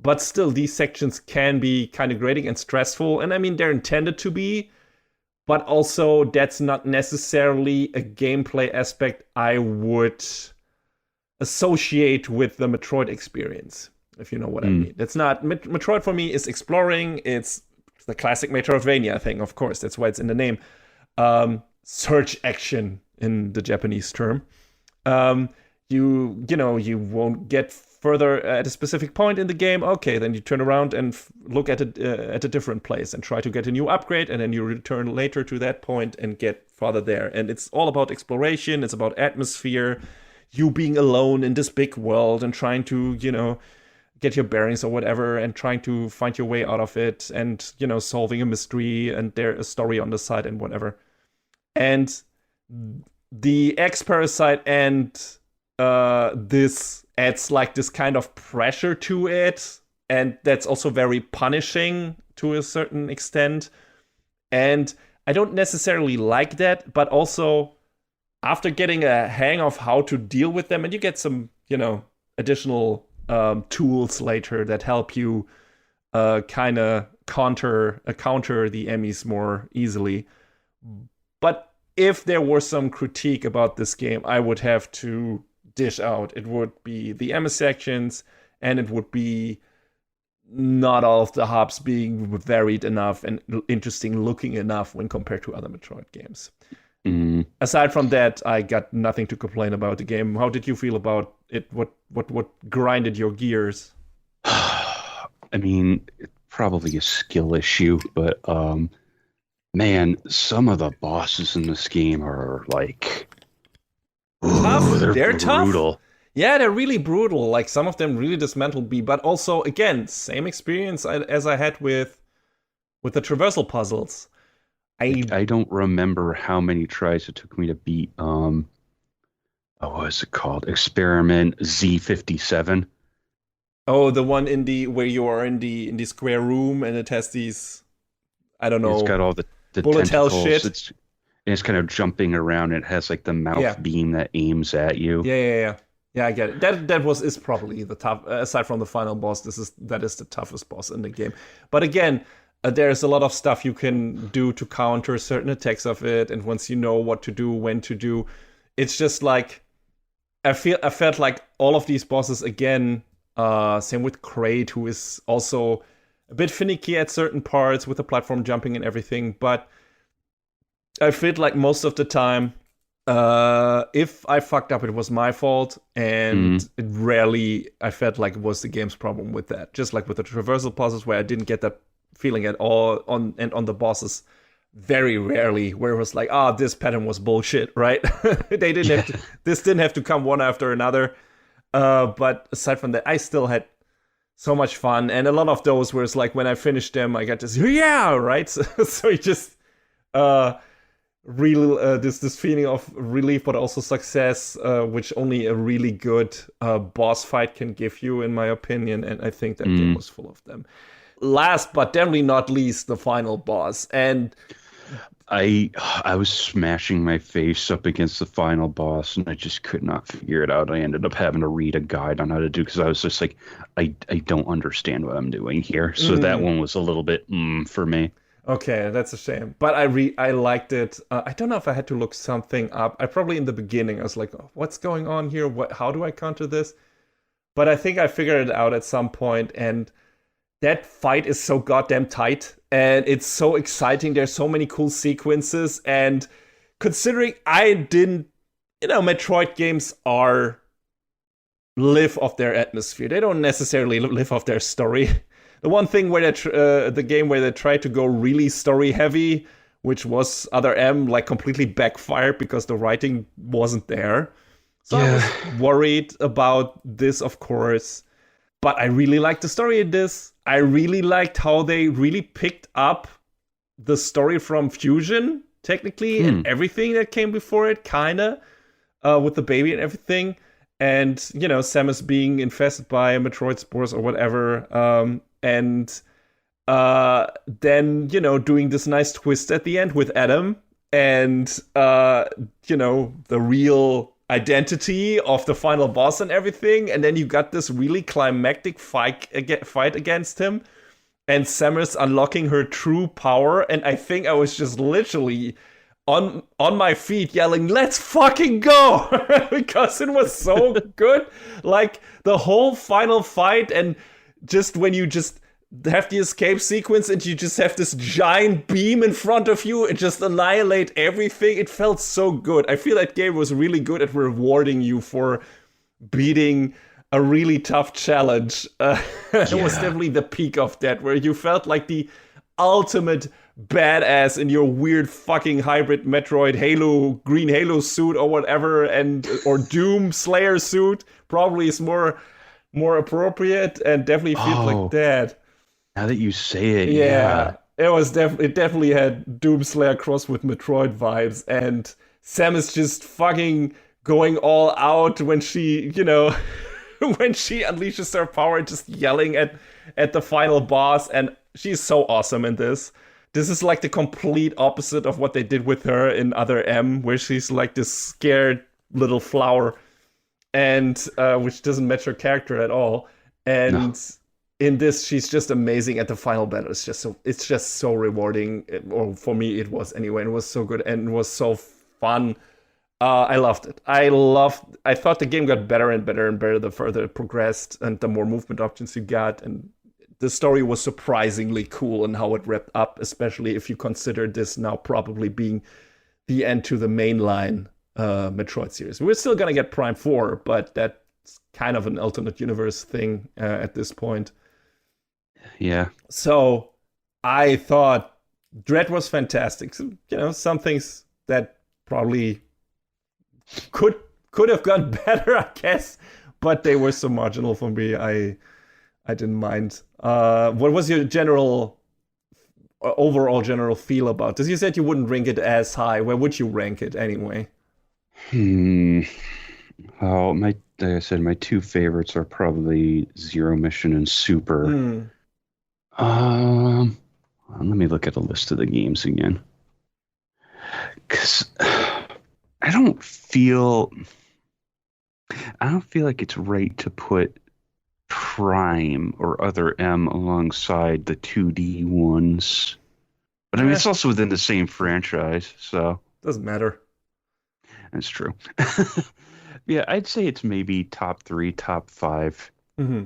But still, these sections can be kind of grating and stressful. And I mean, they're intended to be, but also that's not necessarily a gameplay aspect I would associate with the Metroid experience, if you know what I mean. That's not, Metroid for me is exploring. It's the classic Metroidvania thing, of course. That's why it's in the name. Search action in the Japanese term. You won't get further at a specific point in the game, okay, then you turn around and look at a different place and try to get a new upgrade, and then you return later to that point and get farther there. And it's all about exploration. It's about atmosphere, you being alone in this big world and trying to, get your bearings or whatever, and trying to find your way out of it, and, solving a mystery, and there's a story on the side and whatever. And the X-Parasite and this adds like this kind of pressure to it, and that's also very punishing to a certain extent. And I don't necessarily like that, but also after getting a hang of how to deal with them, and you get some, additional tools later that help you kind of counter the enemies more easily. But if there were some critique about this game, I would have to dish out. It would be the MS sections, and it would be not all of the hubs being varied enough and interesting looking enough when compared to other Metroid games. Aside from that, I got nothing to complain about the game. How did you feel about it? What grinded your gears? I mean, probably a skill issue, but man, some of the bosses in this game are like tough. They're brutal. Tough. Yeah, they're really brutal. Like, some of them really dismantle me, but also, again, same experience as I had with the traversal puzzles. I don't remember how many tries it took me to beat what was it called? Experiment Z57. Oh, the one where you are in the square room, and it has these, I don't know. It's got all the bullet hell shit. It's kind of jumping around. It has like the mouth beam that aims at you. Yeah, I get it. That is probably the tough. Aside from the final boss, that is the toughest boss in the game. But again, there's a lot of stuff you can do to counter certain attacks of it, and once you know what to do, when to do, it's just like I felt like all of these bosses again. Same with Kraid, who is also a bit finicky at certain parts with the platform jumping and everything. But I felt like most of the time, if I fucked up, it was my fault, and it rarely I felt like it was the game's problem with that. Just like with the traversal puzzles, where I didn't get that feeling at all on the bosses, very rarely, where it was like, this pattern was bullshit, right? They didn't have to. This didn't have to come one after another. But aside from that, I still had so much fun, and a lot of those where it's like when I finished them, I got this right. So you just really this feeling of relief, but also success, which only a really good boss fight can give you, in my opinion. And I think that game was full of them. Last but definitely not least, the final boss. And I was smashing my face up against the final boss, and I just could not figure it out. I ended up having to read a guide on how to do, because I was just like, I don't understand what I'm doing here. So that one was a little bit for me. Okay, that's a shame. But I liked it. I don't know if I had to look something up. I probably in the beginning I was like, what's going on here? How do I counter this? But I think I figured it out at some point, and that fight is so goddamn tight, and it's so exciting. There's so many cool sequences, and considering I didn't, Metroid games live off their atmosphere. They don't necessarily live off their story. The one thing where the game where they tried to go really story heavy, which was Other M, like completely backfired because the writing wasn't there. So I was worried about this, of course. But I really liked the story in this. I really liked how they really picked up the story from Fusion, technically, and everything that came before it, kinda, with the baby and everything. And, Samus being infested by Metroid spores or whatever. And then, doing this nice twist at the end with Adam. And, the real identity of the final boss and everything, and then you got this really climactic fight against him, and Samus unlocking her true power, and I think I was just literally on my feet yelling, "Let's fucking go!" because it was so good. Like, the whole final fight, and just when you just have the escape sequence and you just have this giant beam in front of you and just annihilate everything. It felt so good. I feel that game was really good at rewarding you for beating a really tough challenge. It was Yeah. definitely the peak of that, where you felt like the ultimate badass in your weird fucking hybrid Metroid Halo, green Halo suit or whatever, or Doom Slayer suit probably is more appropriate, and definitely feels like Oh, that. now that you say it, Yeah, yeah. it definitely had Doom Slayer crossed with Metroid vibes, and Sam is just fucking going all out when she, when she unleashes her power, just yelling at the final boss, and she's so awesome in this. This is like the complete opposite of what they did with her in Other M, where she's like this scared little flower, and which doesn't match her character at all. No. And in this, she's just amazing at the final battle. It's just so rewarding. Or for me, it was anyway. It was so good and it was so fun. I loved it. I thought the game got better and better and better the further it progressed, and the more movement options you got, and the story was surprisingly cool in how it wrapped up, especially if you consider this now probably being the end to the mainline Metroid series. We're still gonna get Prime 4, but that's kind of an alternate universe thing at this point. Yeah. So I thought Dread was fantastic. So, some things that probably could have gone better, I guess, but they were so marginal for me. I didn't mind. What was your overall general feel about this? You said you wouldn't rank it as high. Where would you rank it anyway? Hmm. Oh, like I said, my two favorites are probably Zero Mission and Super. Hmm. Let me look at a list of the games again. Because don't feel I don't feel like it's right to put Prime or Other M alongside the 2D ones. But I mean, it's also within the same franchise, so Doesn't matter. that's true. Yeah, I'd say it's maybe top three, top five. Mm-hmm.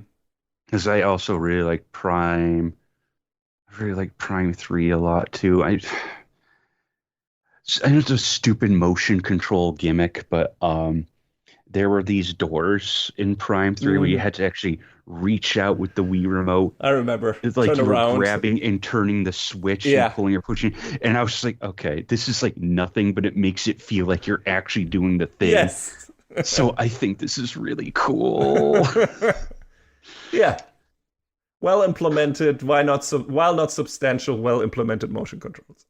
Because I also really like Prime. I really like Prime 3 a lot too. I know it's a stupid motion control gimmick, but there were these doors in Prime 3 where you had to actually reach out with the Wii remote. I remember. It's like Turn you were around. grabbing and turning the switch Yeah. and pulling or pushing. And I was just like, okay, this is like nothing, but it makes it feel like you're actually doing the thing. Yes. So I think this is really cool. Yeah. Well implemented. While not substantial, well implemented motion controls.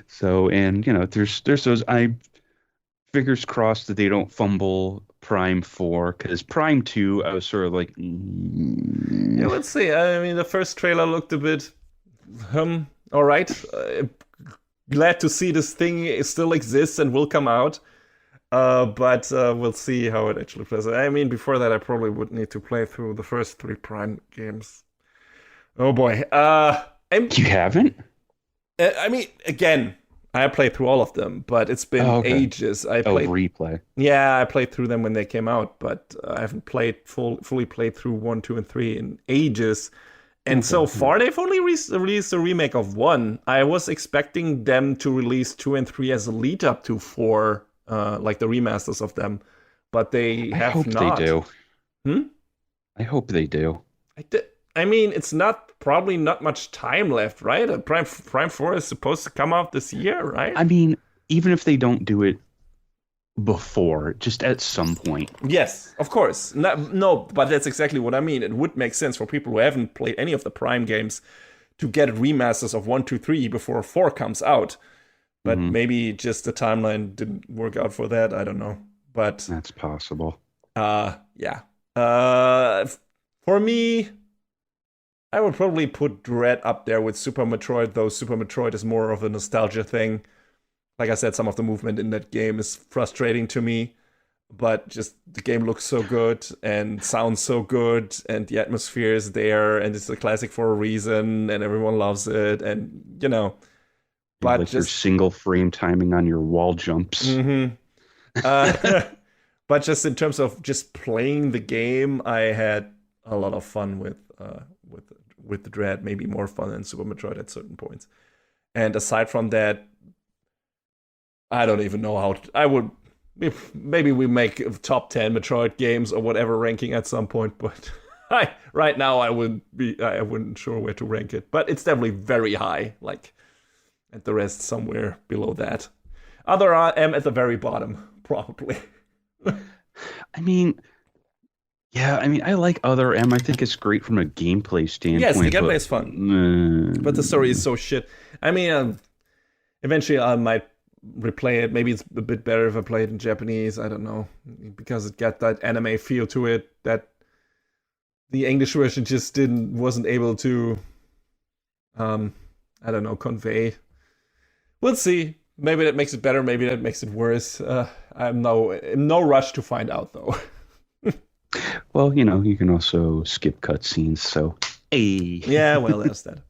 So, and there's those. Fingers crossed that they don't fumble Prime 4, because Prime 2, I was sort of like, Yeah, let's see. I mean, the first trailer looked a bit, all right. Glad to see this thing still exists and will come out. But we'll see how it actually plays. I mean, before that, I probably would need to play through the first 3 Prime games. Oh boy. you haven't? I mean, again, I played through all of them, but it's been ages. Replay. Yeah, I played through them when they came out, but I haven't fully played through 1, 2, and 3 in ages. And so far, they've only released a remake of 1. I was expecting them to release 2 and 3 as a lead up to 4, like the remasters of them, but they have not. They do. Hmm? I hope they do. I mean, it's probably not much time left, right? Prime 4 is supposed to come out this year, right? I mean, even if they don't do it before, just at some point. Yes, of course. No, but that's exactly what I mean. It would make sense for people who haven't played any of the Prime games to get remasters of 1, 2, 3 before 4 comes out. But maybe just the timeline didn't work out for that. I don't know. But that's possible. Yeah. For me, I would probably put Dread up there with Super Metroid, though Super Metroid is more of a nostalgia thing. Like I said, some of the movement in that game is frustrating to me, but just the game looks so good and sounds so good, and the atmosphere is there, and it's a classic for a reason, and everyone loves it, and but like your single frame timing on your wall jumps. But just in terms of just playing the game, I had a lot of fun with the Dread, maybe more fun than Super Metroid at certain points. And aside from that, I don't even know how I would maybe we make top 10 Metroid games or whatever ranking at some point, but right now I wouldn't sure where to rank it. But it's definitely very high, like, and the rest somewhere below that. Other M at the very bottom, probably. I mean, yeah, I like Other M. I think it's great from a gameplay standpoint. Yes, the gameplay is fun, but the story is so shit. I mean, eventually I might replay it. Maybe it's a bit better if I play it in Japanese. I don't know, because it got that anime feel to it that the English version just wasn't able to, I don't know, convey. We'll see. Maybe that makes it better. Maybe that makes it worse. I'm in no rush to find out, though. Well, you can also skip cutscenes, so hey. Yeah, well, there's that.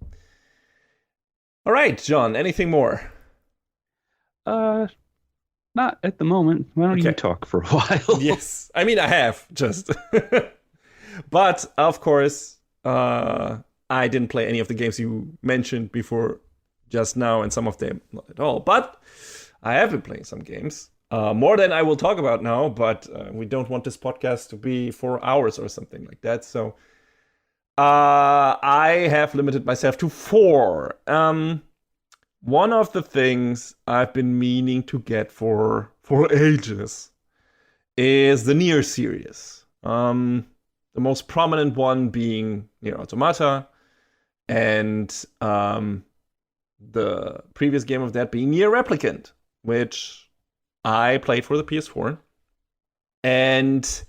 All right, John, anything more? Not at the moment. Why don't you talk for a while? Yes. I mean, I have, just. But, of course, I didn't play any of the games you mentioned before just now, and some of them not at all. But I have been playing some games. More than I will talk about now, but we don't want this podcast to be 4 hours or something like that. So I have limited myself to 4. One of the things I've been meaning to get for ages is the Nier series. The most prominent one being Nier Automata, and the previous game of that being Nier Replicant, which I played for the PS4. And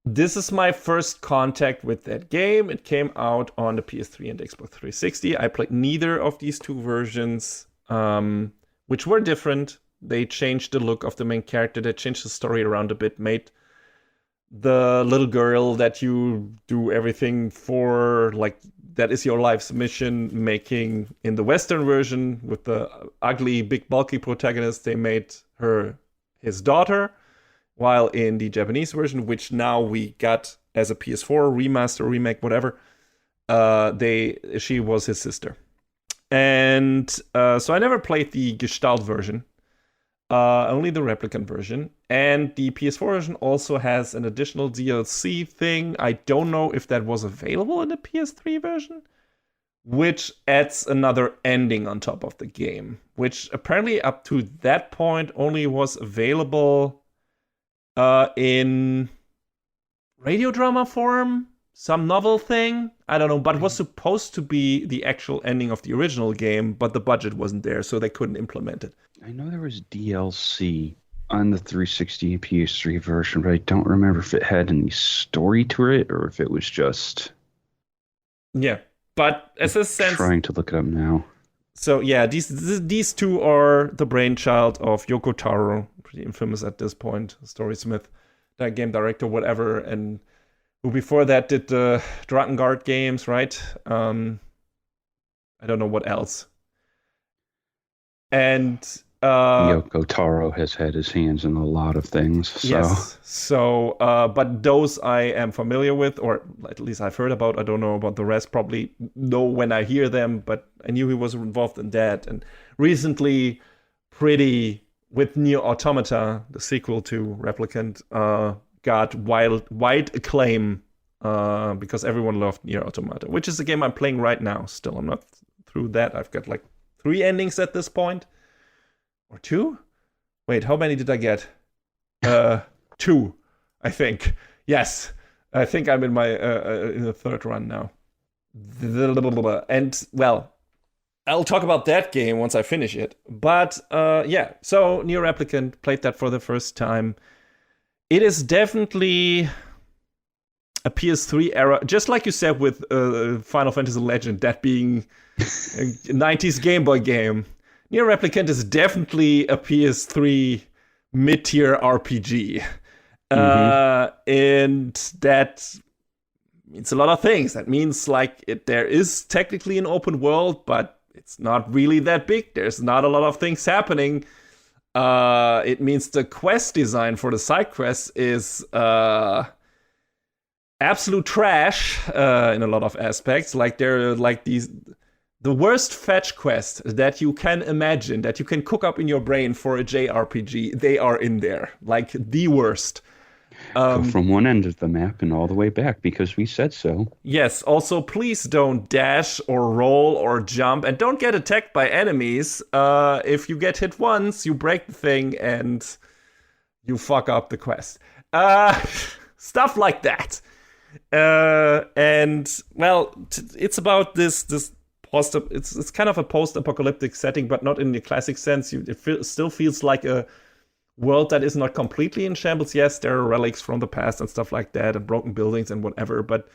this is my first contact with that game. It came out on the PS3 and Xbox 360. I played neither of these two versions, which were different. They changed the look of the main character. They changed the story around a bit, made the little girl that you do everything for, like, that is your life's mission, making in the Western version with the ugly, big, bulky protagonist, they made her his daughter, while in the Japanese version, which now we got as a PS4 remaster, remake, whatever, she was his sister. And so I never played the Gestalt version, only the Replicant version. And the PS4 version also has an additional DLC thing. I don't know if that was available in the PS3 version, which adds another ending on top of the game, which apparently up to that point only was available in radio drama form, some novel thing, I don't know, but it was supposed to be the actual ending of the original game, but the budget wasn't there, so they couldn't implement it. I know there was DLC on the 360 and PS3 version, but I don't remember if it had any story to it or if it was just... Yeah, but as a sense... Trying to look it up now. So yeah, these two are the brainchild of Yoko Taro, pretty infamous at this point, Storysmith, that game director, whatever, and who before that did the Drakengard games, right? I don't know what else. And Yoko Taro has had his hands in a lot of things. So. Yes. So, but those I am familiar with, or at least I've heard about. I don't know about the rest. Probably know when I hear them, but I knew he was involved in that. And recently, with Nier Automata, the sequel to Replicant, got wide acclaim because everyone loved Nier Automata, which is the game I'm playing right now. Still, I'm not through that. I've got like 3 endings at this point. Or 2? Wait, how many did I get? 2, I think. Yes, I think I'm in my in the 3rd run now. And well, I'll talk about that game once I finish it. But yeah, so Nier Replicant, played that for the first time. It is definitely a PS3 era, just like you said with Final Fantasy Legend, that being a 90s Game Boy game. Nier Replicant is definitely a PS3 mid-tier RPG. And that means a lot of things. That means like there is technically an open world, but it's not really that big. There's not a lot of things happening. It means the quest design for the side quests is absolute trash in a lot of aspects. Like there are like these the worst fetch quest that you can imagine, that you can cook up in your brain for a JRPG, they are in there. Like the worst. Go from one end of the map and all the way back because we said so. Yes, also please don't dash or roll or jump, and don't get attacked by enemies. If you get hit once, you break the thing and you fuck up the quest. Stuff like that. And well, it's about this it's kind of a post-apocalyptic setting, but not in the classic sense. It still feels like a world that is not completely in shambles. Yes, there are relics from the past and stuff like that, and broken buildings and whatever, but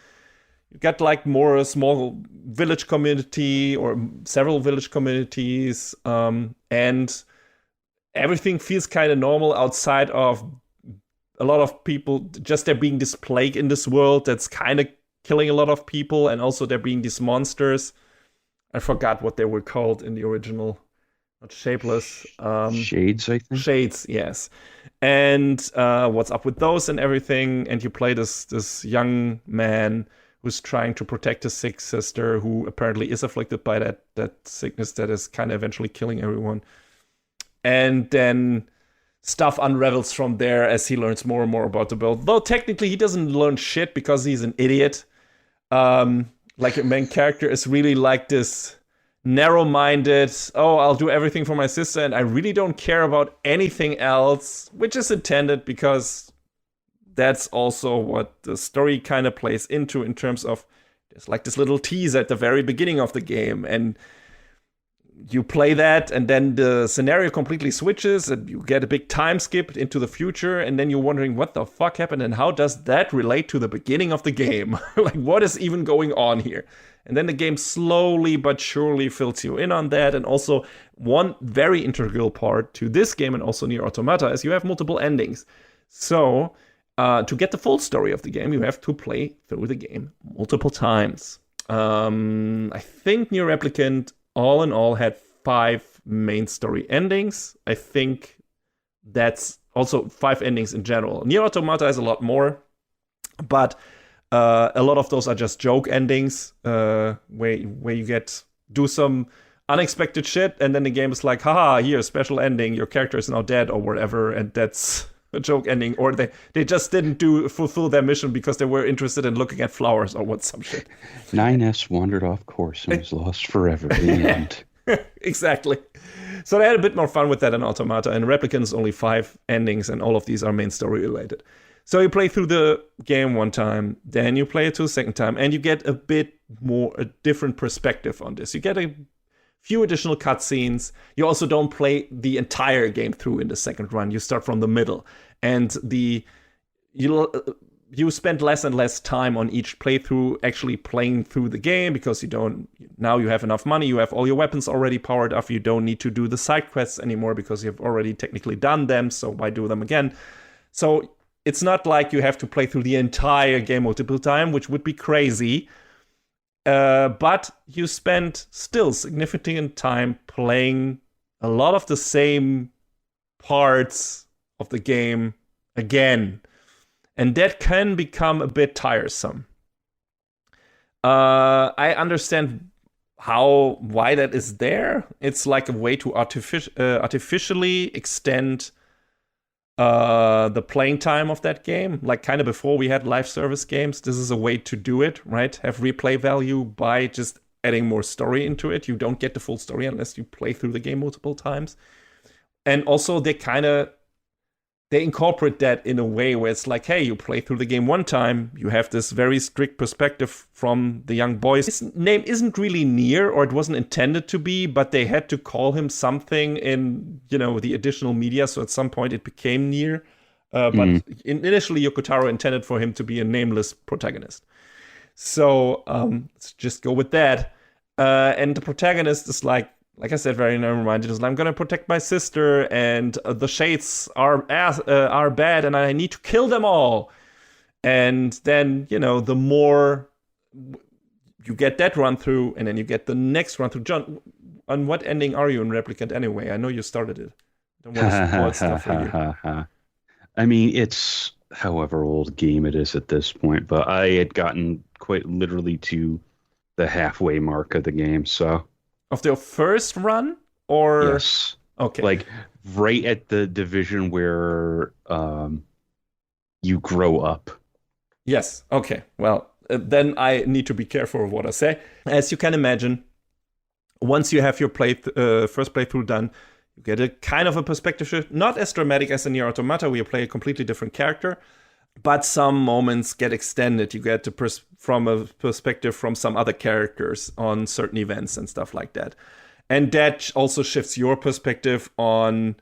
you got like more a small village community or several village communities, and everything feels kind of normal outside of a lot of people. Just there being this plague in this world that's kind of killing a lot of people, and also there being these monsters. I forgot what they were called in the original. Not shapeless. Shades, I think. Shades, yes. And what's up with those and everything? And you play this young man who's trying to protect his sick sister, who apparently is afflicted by that sickness that is kind of eventually killing everyone. And then stuff unravels from there as he learns more and more about the world. Though technically he doesn't learn shit because he's an idiot. Like a main character is really like this narrow-minded, oh, I'll do everything for my sister and I really don't care about anything else, which is intended because that's also what the story kind of plays into in terms of there's like this little tease at the very beginning of the game, and you play that and then the scenario completely switches and you get a big time skip into the future, and then you're wondering what the fuck happened and how does that relate to the beginning of the game? Like, what is even going on here? And then the game slowly but surely fills you in on that. And also, one very integral part to this game and also Nier Automata is you have multiple endings. So, to get the full story of the game, you have to play through the game multiple times. I think Nier Replicant, all in all, had 5 main story endings. I think that's also 5 endings in general. Nier Automata has a lot more, but a lot of those are just joke endings, where you do some unexpected shit, and then the game is like, haha, here, special ending, your character is now dead or whatever, and that's a joke ending. Or they just didn't fulfill their mission because they were interested in looking at flowers or some shit. 9S wandered off course and was lost forever in the end. Exactly. So they had a bit more fun with that in Automata, and Replicant is only 5 endings, and all of these are main story related. So you play through the game one time, then you play it a second time, and you get a different perspective on this. You get a few additional cutscenes. You also don't play the entire game through in the second run. You start from the middle, and you spend less and less time on each playthrough actually playing through the game because now you have enough money, you have all your weapons already powered up, you don't need to do the side quests anymore because you've already technically done them, so why do them again? So it's not like you have to play through the entire game multiple times, which would be crazy. But you spend still significant time playing a lot of the same parts of the game again. And that can become a bit tiresome. I understand why that is there. It's like a way to artificially extend the playing time of that game. Like kind of before we had live service games, this is a way to do it, right? Have replay value by just adding more story into it. You don't get the full story unless you play through the game multiple times. And also they incorporate that in a way where it's like, hey, you play through the game one time, you have this very strict perspective from the young boy. His name isn't really Nier, or it wasn't intended to be, but they had to call him something in, the additional media, so at some point it became Nier. But initially, Yokotaro intended for him to be a nameless protagonist. So let's just go with that. And the protagonist is like I said, very narrow-minded. Is like, I'm gonna protect my sister, and the shades are bad, and I need to kill them all. And then the more you get that run through, and then you get the next run through. John, on what ending are you in Replicant anyway? I know you started it. Don't want to spoil stuff for you. I mean, it's however old game it is at this point, but I had gotten quite literally to the halfway mark of the game, so. Of their first run? Or Yes. okay. Like right at the division where you grow up. Yes. Okay. Well, then I need to be careful of what I say. As you can imagine, once you have your first playthrough done, you get a kind of a perspective shift. Not as dramatic as in Nier Automata, where you play a completely different character, but some moments get extended. You get from a perspective from some other characters on certain events and stuff like that. And that also shifts your perspective on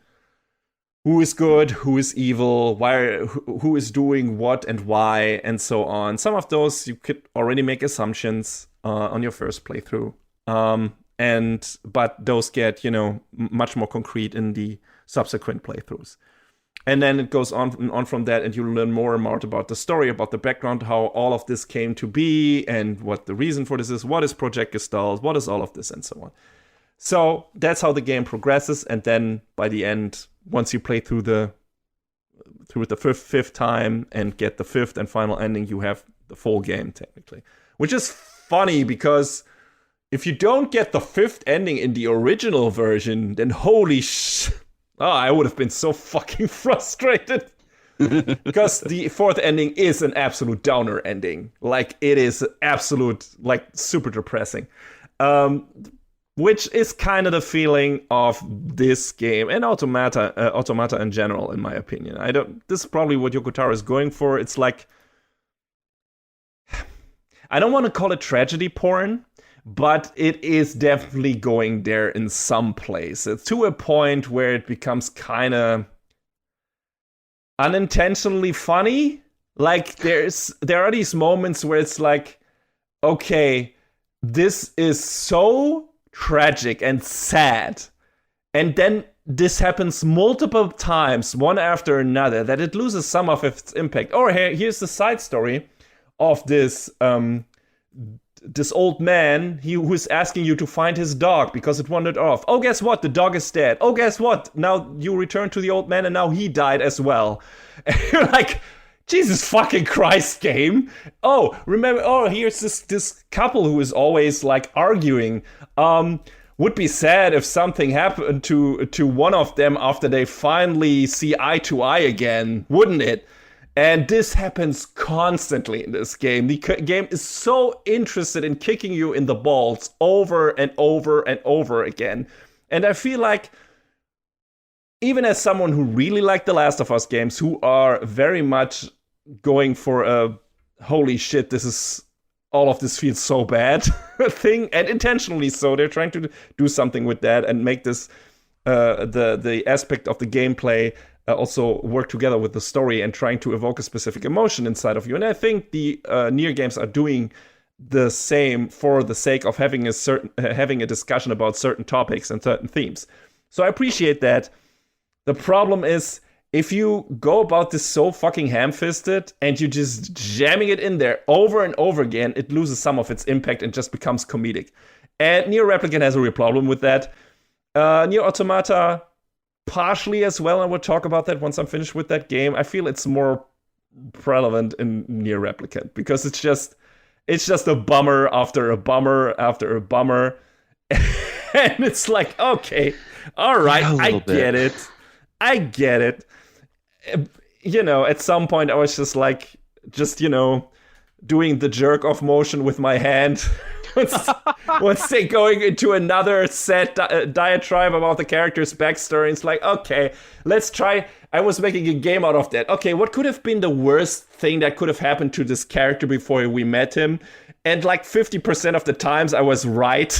who is good, who is evil, who is doing what and why, and so on. Some of those you could already make assumptions on your first playthrough. But those get, much more concrete in the subsequent playthroughs. And then it goes on from that, and you learn more and more about the story, about the background, how all of this came to be, and what the reason for this is, what is Project Gestalt, what is all of this, and so on. So that's how the game progresses, and then by the end, once you play through the fifth time and get the fifth and final ending, you have the full game technically. Which is funny because if you don't get the fifth ending in the original version, then I would have been so fucking frustrated. Because the fourth ending is an absolute downer ending. Like, it is absolute, like, super depressing. Which is kind of the feeling of this game and Automata in general, in my opinion. This is probably what Yoko Taro is going for. It's like, I don't want to call it tragedy porn, but it is definitely going there in some place. It's to a point where it becomes kind of unintentionally funny. Like, there are these moments where it's like, okay, this is so tragic and sad, and then this happens multiple times, one after another, that it loses some of its impact. Or here's the side story of this old man who is asking you to find his dog because it wandered off. Oh, guess what? The dog is dead. Oh, guess what? Now you return to the old man, and now he died as well. And you're like, Jesus fucking Christ, game. Oh, remember, here's this couple who is always like arguing. Would be sad if something happened to one of them after they finally see eye to eye again, wouldn't it? And this happens constantly in this game. The game is so interested in kicking you in the balls over and over and over again. And I feel like, even as someone who really liked the Last of Us games, who are very much going for a holy shit, all of this feels so bad thing, and intentionally so. They're trying to do something with that and make this the aspect of the gameplay also work together with the story and trying to evoke a specific emotion inside of you. And I think the Nier games are doing the same for the sake of having a discussion about certain topics and certain themes. So I appreciate that. The problem is, if you go about this so fucking ham-fisted and you just jamming it in there over and over again, it loses some of its impact and just becomes comedic. And Nier Replicant has a real problem with that. Nier Automata, partially as well, and we'll talk about that once I'm finished with that game. I feel it's more relevant in Nier Replicant because it's just a bummer after a bummer after a bummer. And it's like, okay, all right, I get it. At some point I was just like, doing the jerk off motion with my hand. Once they going into another sad diatribe about the character's backstory, it's like, okay, let's try. I was making a game out of that. Okay, what could have been the worst thing that could have happened to this character before we met him? And like 50% of the times I was right.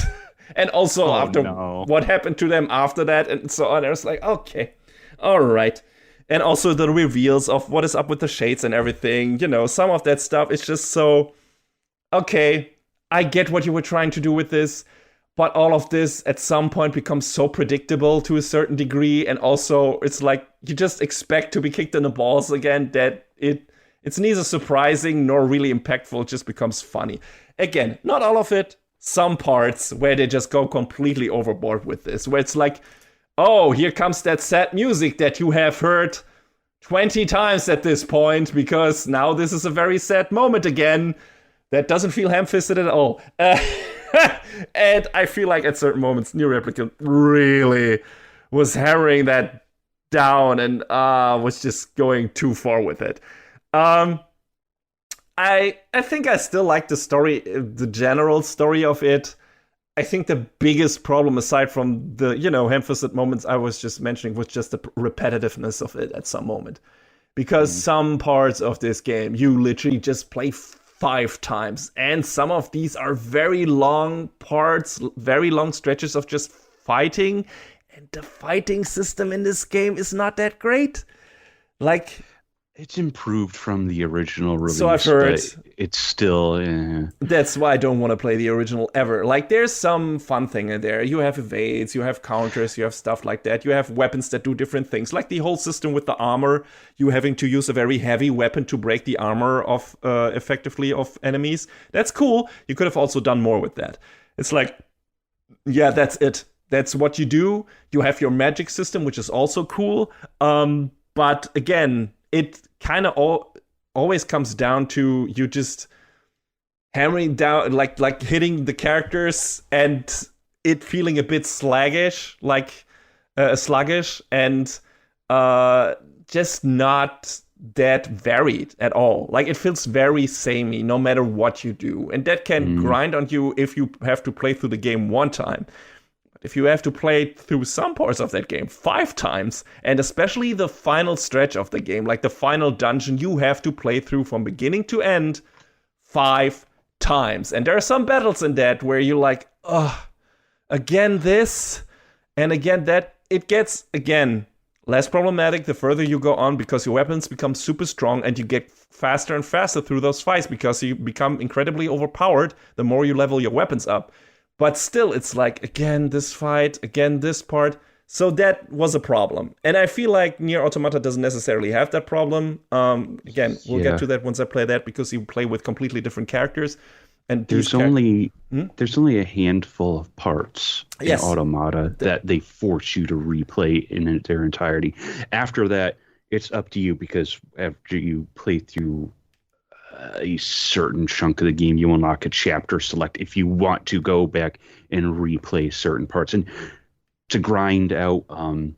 And also what happened to them after that and so on. I was like, okay, all right. And also the reveals of what is up with the shades and everything. Some of that stuff is just so, okay, I get what you were trying to do with this, but all of this at some point becomes so predictable to a certain degree. And also it's like you just expect to be kicked in the balls again, that it's neither surprising nor really impactful. It just becomes funny. Again, not all of it. Some parts where they just go completely overboard with this, where it's like, oh, here comes that sad music that you have heard 20 times at this point, because now this is a very sad moment again. That doesn't feel ham-fisted at all. And I feel like at certain moments, Nier Replicant really was hammering that down and was just going too far with it. I think I still like the story, the general story of it. I think the biggest problem, aside from the, ham-fisted moments I was just mentioning, was just the repetitiveness of it at some moment. Because some parts of this game, you literally just play 5 times. And some of these are very long parts, very long stretches of just fighting. And the fighting system in this game is not that great. Like, it's improved from the original release, so I've heard. but it's still... That's why I don't want to play the original ever. Like, there's some fun thing in there. You have evades, you have counters, you have stuff like that. You have weapons that do different things. Like the whole system with the armor, you having to use a very heavy weapon to break the armor of effectively of enemies. That's cool. You could have also done more with that. It's like, yeah, that's it. That's what you do. You have your magic system, which is also cool. But again, it kind of always comes down to you just hammering down, like hitting the characters and it feeling a bit sluggish, and just not that varied at all. Like, it feels very samey no matter what you do. And that can grind on you if you have to play through the game one time. If you have to play through some parts of that game 5 times, and especially the final stretch of the game, like the final dungeon, you have to play through from beginning to end 5 times. And there are some battles in that where you're like, again this, and again that. It gets, again, less problematic the further you go on, because your weapons become super strong and you get faster and faster through those fights because you become incredibly overpowered the more you level your weapons up. But still, it's like, again, this fight, again, this part. So that was a problem. And I feel like Nier Automata doesn't necessarily have that problem. Again, we'll get to that once I play that, because you play with completely different characters. And there's only a handful of parts in Automata that they force you to replay in their entirety. After that, it's up to you, because after you play through a certain chunk of the game, you unlock a chapter select if you want to go back and replay certain parts. And to grind out weapon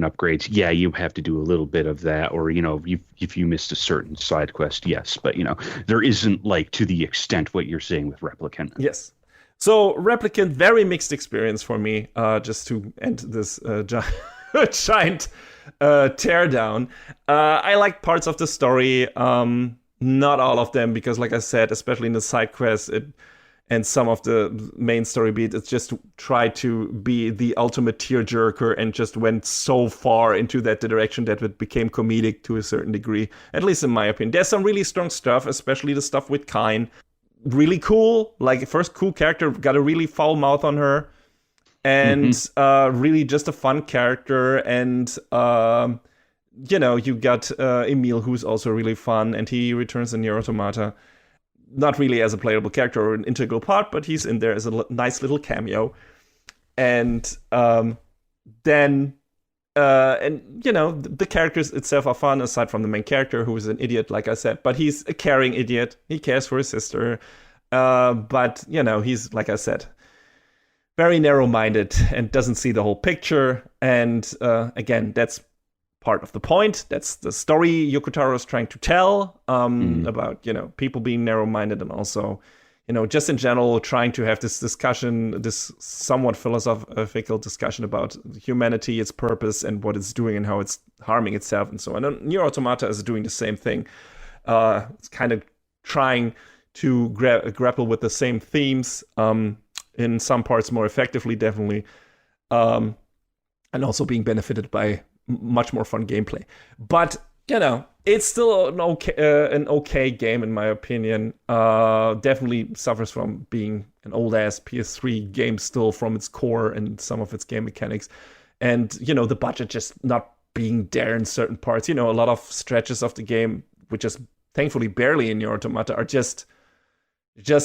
upgrades, you have to do a little bit of that, or if you missed a certain side quest, yes, but there isn't like to the extent what you're saying with Replicant. Yes. So Replicant, very mixed experience for me, just to end this giant teardown. I like parts of the story, not all of them, because like I said, especially in the side quests and some of the main story beats, it's just tried to be the ultimate tearjerker and just went so far into that direction that it became comedic to a certain degree, at least in my opinion. There's some really strong stuff, especially the stuff with Kain. Really cool, like first cool character, got a really foul mouth on her. And really just a fun character. And, you got Emil, who's also really fun. And he returns in Nier Automata. Not really as a playable character or an integral part, but he's in there as a nice little cameo. And then, the characters itself are fun, aside from the main character, who is an idiot, like I said. But he's a caring idiot. He cares for his sister. But, he's, like I said, very narrow-minded and doesn't see the whole picture. And again, that's part of the point. That's the story Yoko Taro is trying to tell about, people being narrow-minded, and also, just in general, trying to have this discussion, this somewhat philosophical discussion about humanity, its purpose, and what it's doing and how it's harming itself and so on. And Nier Automata is doing the same thing. It's kind of trying to grapple with the same themes, in some parts more effectively, definitely, and also being benefited by much more fun gameplay. But it's still an okay game in my opinion. Definitely suffers from being an old ass PS3 game still from its core and some of its game mechanics, and the budget just not being there in certain parts. A lot of stretches of the game, which is thankfully barely in Nier Automata, are just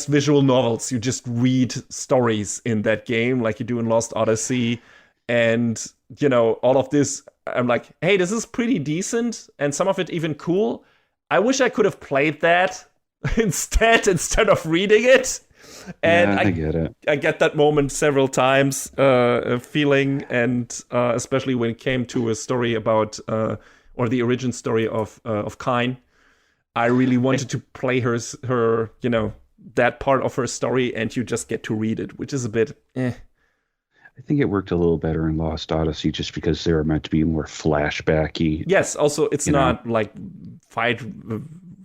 visual novels. You just read stories in that game like you do in Lost Odyssey. And, all of this, I'm like, hey, this is pretty decent. And some of it even cool. I wish I could have played that instead of reading it. And Yeah, I get it. I get that moment several times, feeling, and especially when it came to a story about, or the origin story of Kain. I really wanted to play her, that part of her story, and you just get to read it, which is a bit, eh. I think it worked a little better in Lost Odyssey just because they were meant to be more flashbacky. Yes, also it's You know? not like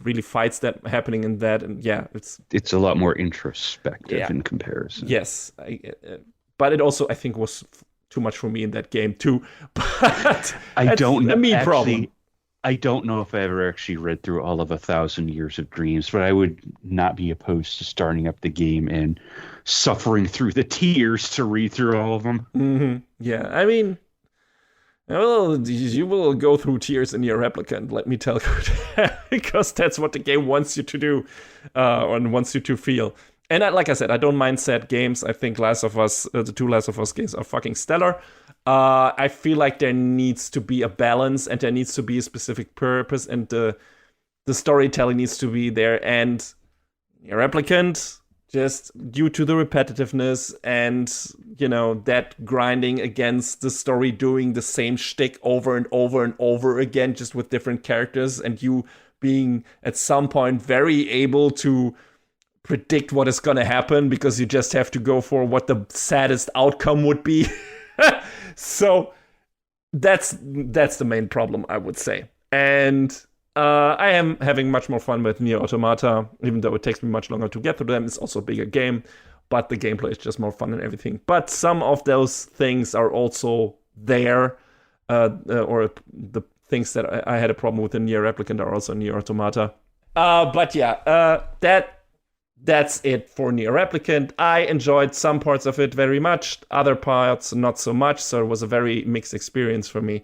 really fights that happening in that, and yeah, It's a lot more introspective Yeah. in comparison. yes, but it also I think was too much for me in that game too. But I don't know. a me Actually, problem. I don't know if I ever actually read through all of 1,000 Years of Dreams, but I would not be opposed to starting up the game and suffering through the tears to read through all of them. Yeah, I mean, well, you will go through tears in Nier Replicant, let me tell you, because that's what the game wants you to do, and wants you to feel. And like I said, I don't mind sad games. I think Last of Us, the two Last of Us games are fucking stellar. I feel like there needs to be a balance, and there needs to be a specific purpose, and the storytelling needs to be there. And Nier Replicant, just due to the repetitiveness and that grinding against the story, doing the same shtick over and over and over again, just with different characters, and you being at some point very able to predict what is going to happen because you just have to go for what the saddest outcome would be. So that's the main problem, I would say. And I am having much more fun with Nier Automata, even though it takes me much longer to get through them. It's also a bigger game, but the gameplay is just more fun and everything. But some of those things are also there, or the things that I had a problem with in Nier Replicant are also in Nier Automata. But yeah, that's it for Nier Replicant. I enjoyed some parts of it very much, other parts not so much, so it was a very mixed experience for me.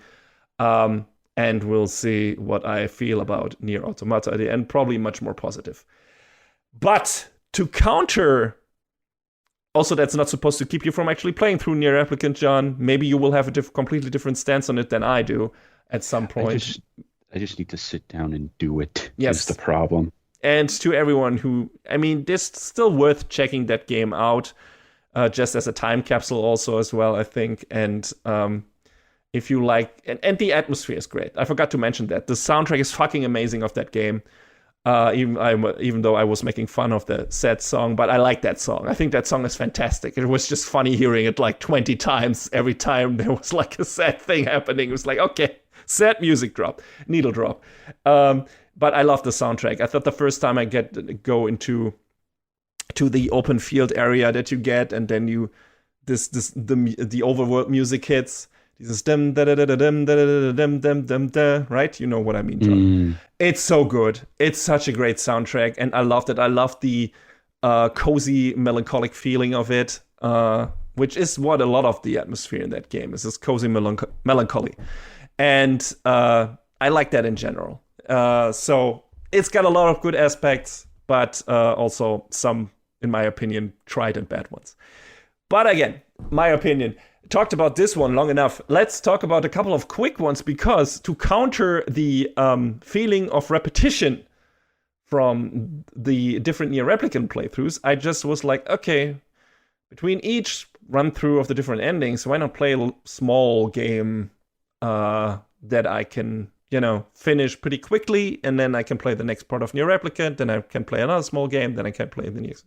And we'll see what I feel about Nier Automata at the end, probably much more positive. But to counter, also that's not supposed to keep you from actually playing through Nier Replicant, John. Maybe you will have a completely different stance on it than I do at some point. I just need to sit down and do it. Yes. Is the problem. And to everyone who, it's still worth checking that game out, just as a time capsule also as well, I think. And if you like, and the atmosphere is great. I forgot to mention that. The soundtrack is fucking amazing of that game. Even though I was making fun of the sad song, but I like that song. I think that song is fantastic. It was just funny hearing it like 20 times every time there was like a sad thing happening. It was like, okay, sad music drop, needle drop. But I love the soundtrack. I thought the first time I go into the open field area that you get, and then the overworld music hits. This dum da da da da dum da da da dum dum da, right? You know what I mean, John. It's so good. It's such a great soundtrack, and I loved it. I love the cozy, melancholic feeling of it, which is what a lot of the atmosphere in that game is. This cozy melancholy, and I like that in general. So it's got a lot of good aspects, but also some, in my opinion, tried and bad ones. But again, my opinion. Talked about this one long enough. Let's talk about a couple of quick ones, because to counter the feeling of repetition from the different Nier Replicant playthroughs, I just was like, okay, between each run through of the different endings, why not play a small game that I can finish pretty quickly, and then I can play the next part of Nier Replicant, then I can play another small game, then I can play the next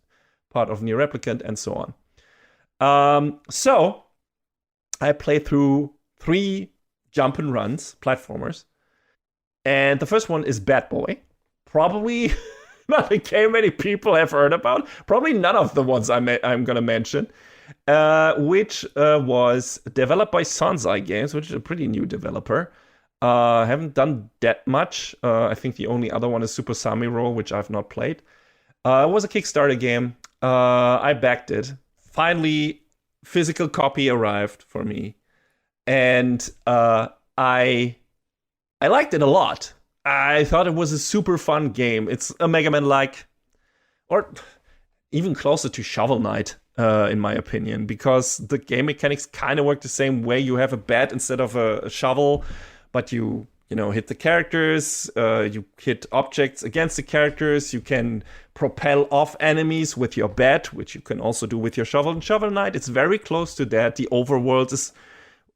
part of Nier Replicant, and so on. So I played through 3 jump and runs, platformers. And the first one is Batboy. Probably not a game many people have heard about. Probably none of the ones I'm going to mention. Which was developed by Sony Games, which is a pretty new developer. Haven't done that much. I think the only other one is Super Samuro, which I've not played. It was a Kickstarter game. I backed it. Finally, physical copy arrived for me, and I liked it a lot. I thought it was a super fun game. It's a Mega Man-like, or even closer to Shovel Knight, in my opinion, because the game mechanics kind of work the same way. You have a bat instead of a shovel, but you hit the characters, you hit objects against the characters, you can propel off enemies with your bat, which you can also do with your shovel and Shovel Knight. It's very close to that. The overworld is,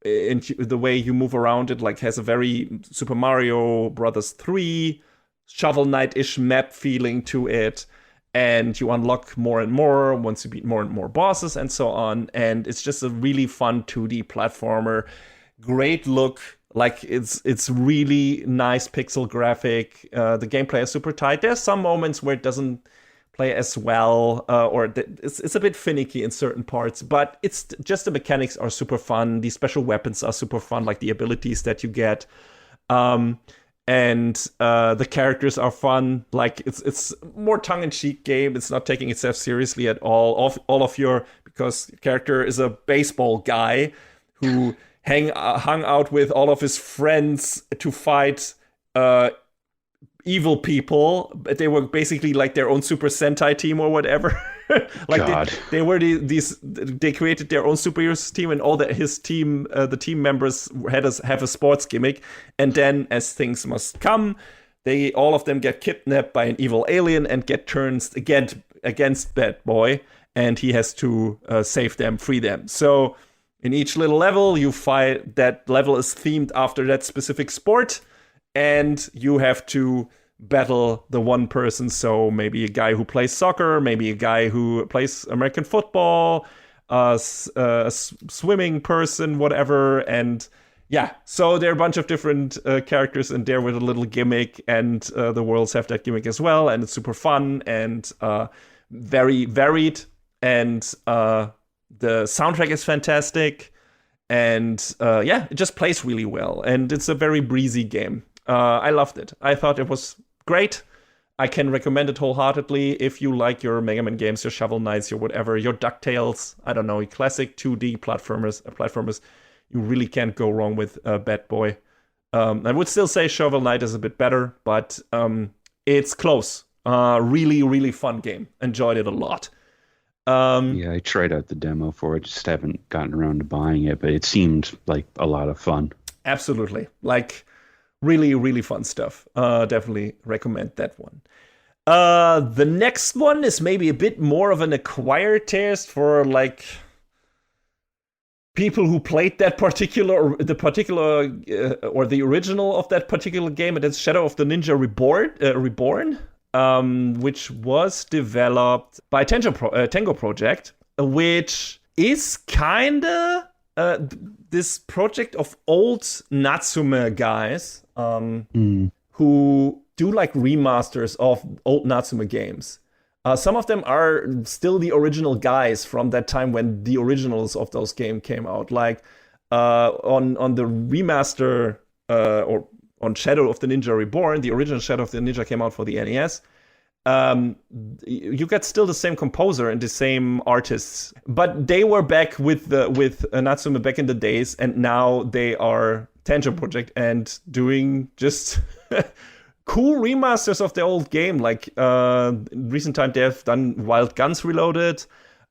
in the way you move around it, like has a very Super Mario Brothers 3 Shovel Knight-ish map feeling to it. And you unlock more and more once you beat more and more bosses and so on. And it's just a really fun 2D platformer. Great look. Like, it's really nice pixel graphic. The gameplay is super tight. There's some moments where it doesn't play as well, or it's a bit finicky in certain parts. But it's just the mechanics are super fun. The special weapons are super fun, like the abilities that you get. And the characters are fun. Like, it's more tongue-in-cheek game. It's not taking itself seriously at all. Because the character is a baseball guy who hung out with all of his friends to fight evil people. They were basically like their own Super Sentai team or whatever. Like they were they created their own superheroes team, and all that his team, the team members have a sports gimmick. And then, as things must come, all of them get kidnapped by an evil alien and get turned against Batboy, and he has to save them, free them. So in each little level, you fight. That level is themed after that specific sport, and you have to battle the one person. So maybe a guy who plays soccer, maybe a guy who plays American football, a swimming person, whatever. And yeah, so there are a bunch of different characters in there with a little gimmick, and the worlds have that gimmick as well. And it's super fun and very varied. And the soundtrack is fantastic. And it just plays really well. And it's a very breezy game. I loved it. I thought it was great. I can recommend it wholeheartedly if you like your Mega Man games, your Shovel Knights, your whatever, your DuckTales, I don't know, your classic 2D platformers. You really can't go wrong with Batboy. I would still say Shovel Knight is a bit better, but it's close. Really, really fun game. Enjoyed it a lot. I tried out the demo for it, just haven't gotten around to buying it, but it seemed like a lot of fun. Absolutely. Like, really, really fun stuff. Definitely recommend that one. The next one is maybe a bit more of an acquired taste for like people who played that particular or the original of that particular game, and it's Shadow of the Ninja Reborn, which was developed by Tango Project, which is kinda this project of old Natsume guys who do like remasters of old Natsume games. Some of them are still the original guys from that time when the originals of those games came out. Like on the remaster or on Shadow of the Ninja Reborn, the original Shadow of the Ninja came out for the NES. You get still the same composer and the same artists, but they were back with Natsume back in the days, and now they are Tango Project and doing just cool remasters of the old game. Like in recent time, they have done Wild Guns Reloaded,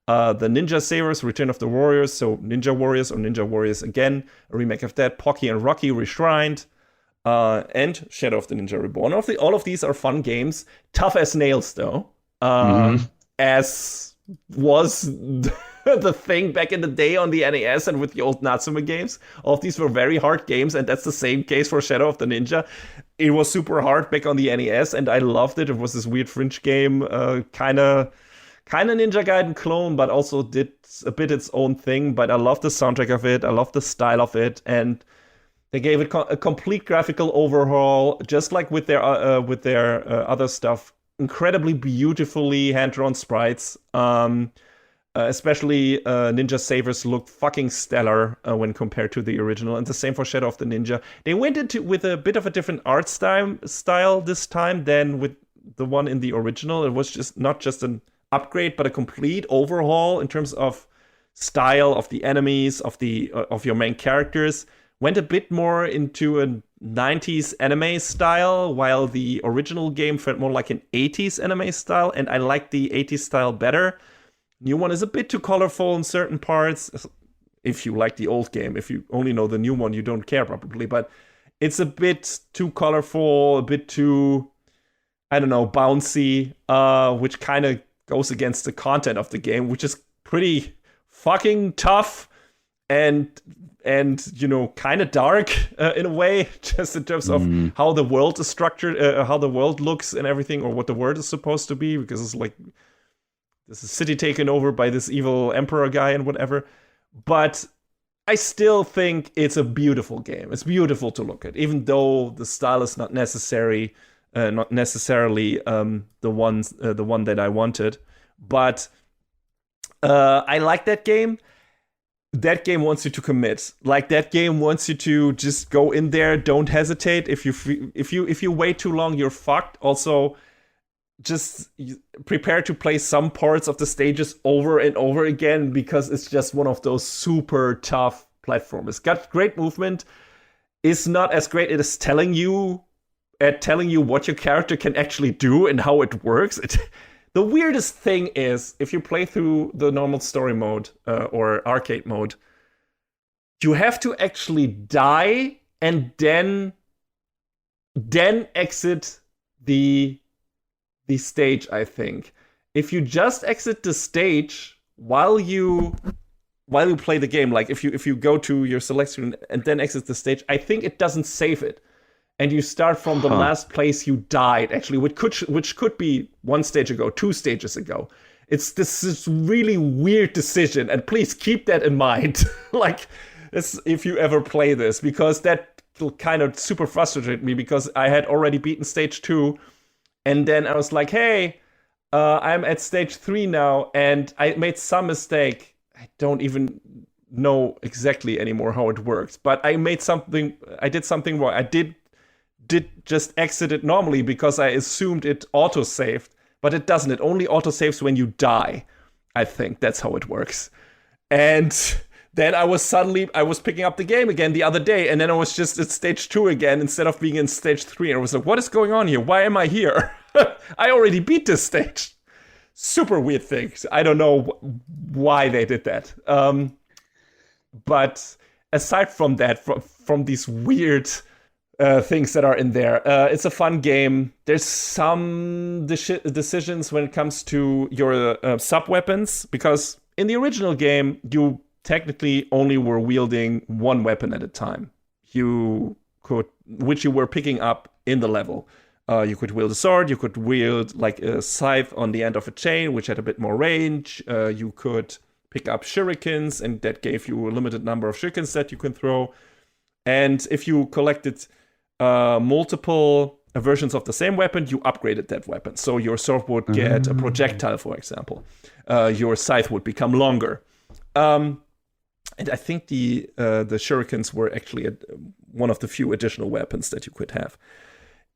the Ninja Savers, Return of the Warriors, so Ninja Warriors or Ninja Warriors again, a remake of that, Pocky and Rocky Reshrined. And Shadow of the Ninja Reborn. All of these are fun games. Tough as nails, though. As was the thing back in the day on the NES and with the old Natsume games. All of these were very hard games, and that's the same case for Shadow of the Ninja. It was super hard back on the NES, and I loved it. It was this weird fringe game, kind of Ninja Gaiden clone, but also did a bit its own thing. But I love the soundtrack of it. I love the style of it, and they gave it a complete graphical overhaul, just like with their other stuff. Incredibly beautifully hand-drawn sprites. Especially Ninja Savers look fucking stellar when compared to the original, and the same for Shadow of the Ninja. They went into with a bit of a different art style this time than with the one in the original. It was just not just an upgrade, but a complete overhaul in terms of style of the enemies, of your main characters. Went a bit more into a 90s anime style, while the original game felt more like an 80s anime style, and I like the 80s style better. New one is a bit too colorful in certain parts. If you like the old game, if you only know the new one, you don't care probably, but it's a bit too colorful, a bit too, I don't know, bouncy, which kind of goes against the content of the game, which is pretty fucking tough and kind of dark in a way, just in terms of how the world is structured, how the world looks and everything, or what the world is supposed to be, because it's like this is city taken over by this evil emperor guy and whatever. But I still think it's a beautiful game. It's beautiful to look at, even though the style is not necessarily the one that I wanted. But I like that game. That game wants you to commit. Like, that game wants you to just go in there, don't hesitate. If you wait too long, you're fucked. Also, just prepare to play some parts of the stages over and over again, because it's just one of those super tough platforms. It's got great movement. It's not as great as telling you what your character can actually do and how it works. The weirdest thing is, if you play through the normal story mode or arcade mode, you have to actually die and then exit the stage, I think. If you just exit the stage while you play the game, like if you go to your select screen and then exit the stage, I think it doesn't save it. And you start from the last place you died, actually, which could be 1 stage ago, 2 stages ago. It's this really weird decision, and please keep that in mind. Like, if you ever play this, because that kind of super frustrated me, because I had already beaten stage 2, and then I was like, hey, I'm at stage 3 now, and I made some mistake. I don't even know exactly anymore how it works, but I did something wrong. I did just exit it normally because I assumed it auto-saved, but it doesn't. It only auto-saves when you die. I think that's how it works. And then I was picking up the game again the other day, and then I was just at stage 2 again instead of being in stage 3. And I was like, what is going on here? Why am I here? I already beat this stage. Super weird things. I don't know why they did that. But aside from that, from these weird things that are in there, it's a fun game. There's some decisions when it comes to your sub-weapons, because in the original game, you technically only were wielding one weapon at a time. Which you were picking up in the level. You could wield a sword, you could wield like a scythe on the end of a chain, which had a bit more range. You could pick up shurikens, and that gave you a limited number of shurikens that you can throw. And if you collected multiple versions of the same weapon, you upgraded that weapon. So your sword would get a projectile, for example. Your scythe would become longer. And I think the shurikens were actually one of the few additional weapons that you could have.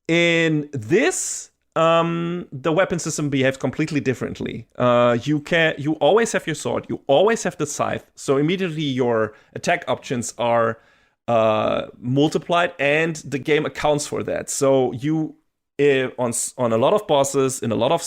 In this, the weapon system behaves completely differently. You always have your sword, you always have the scythe, so immediately your attack options are multiplied, and the game accounts for that. So you on a lot of bosses, in a lot of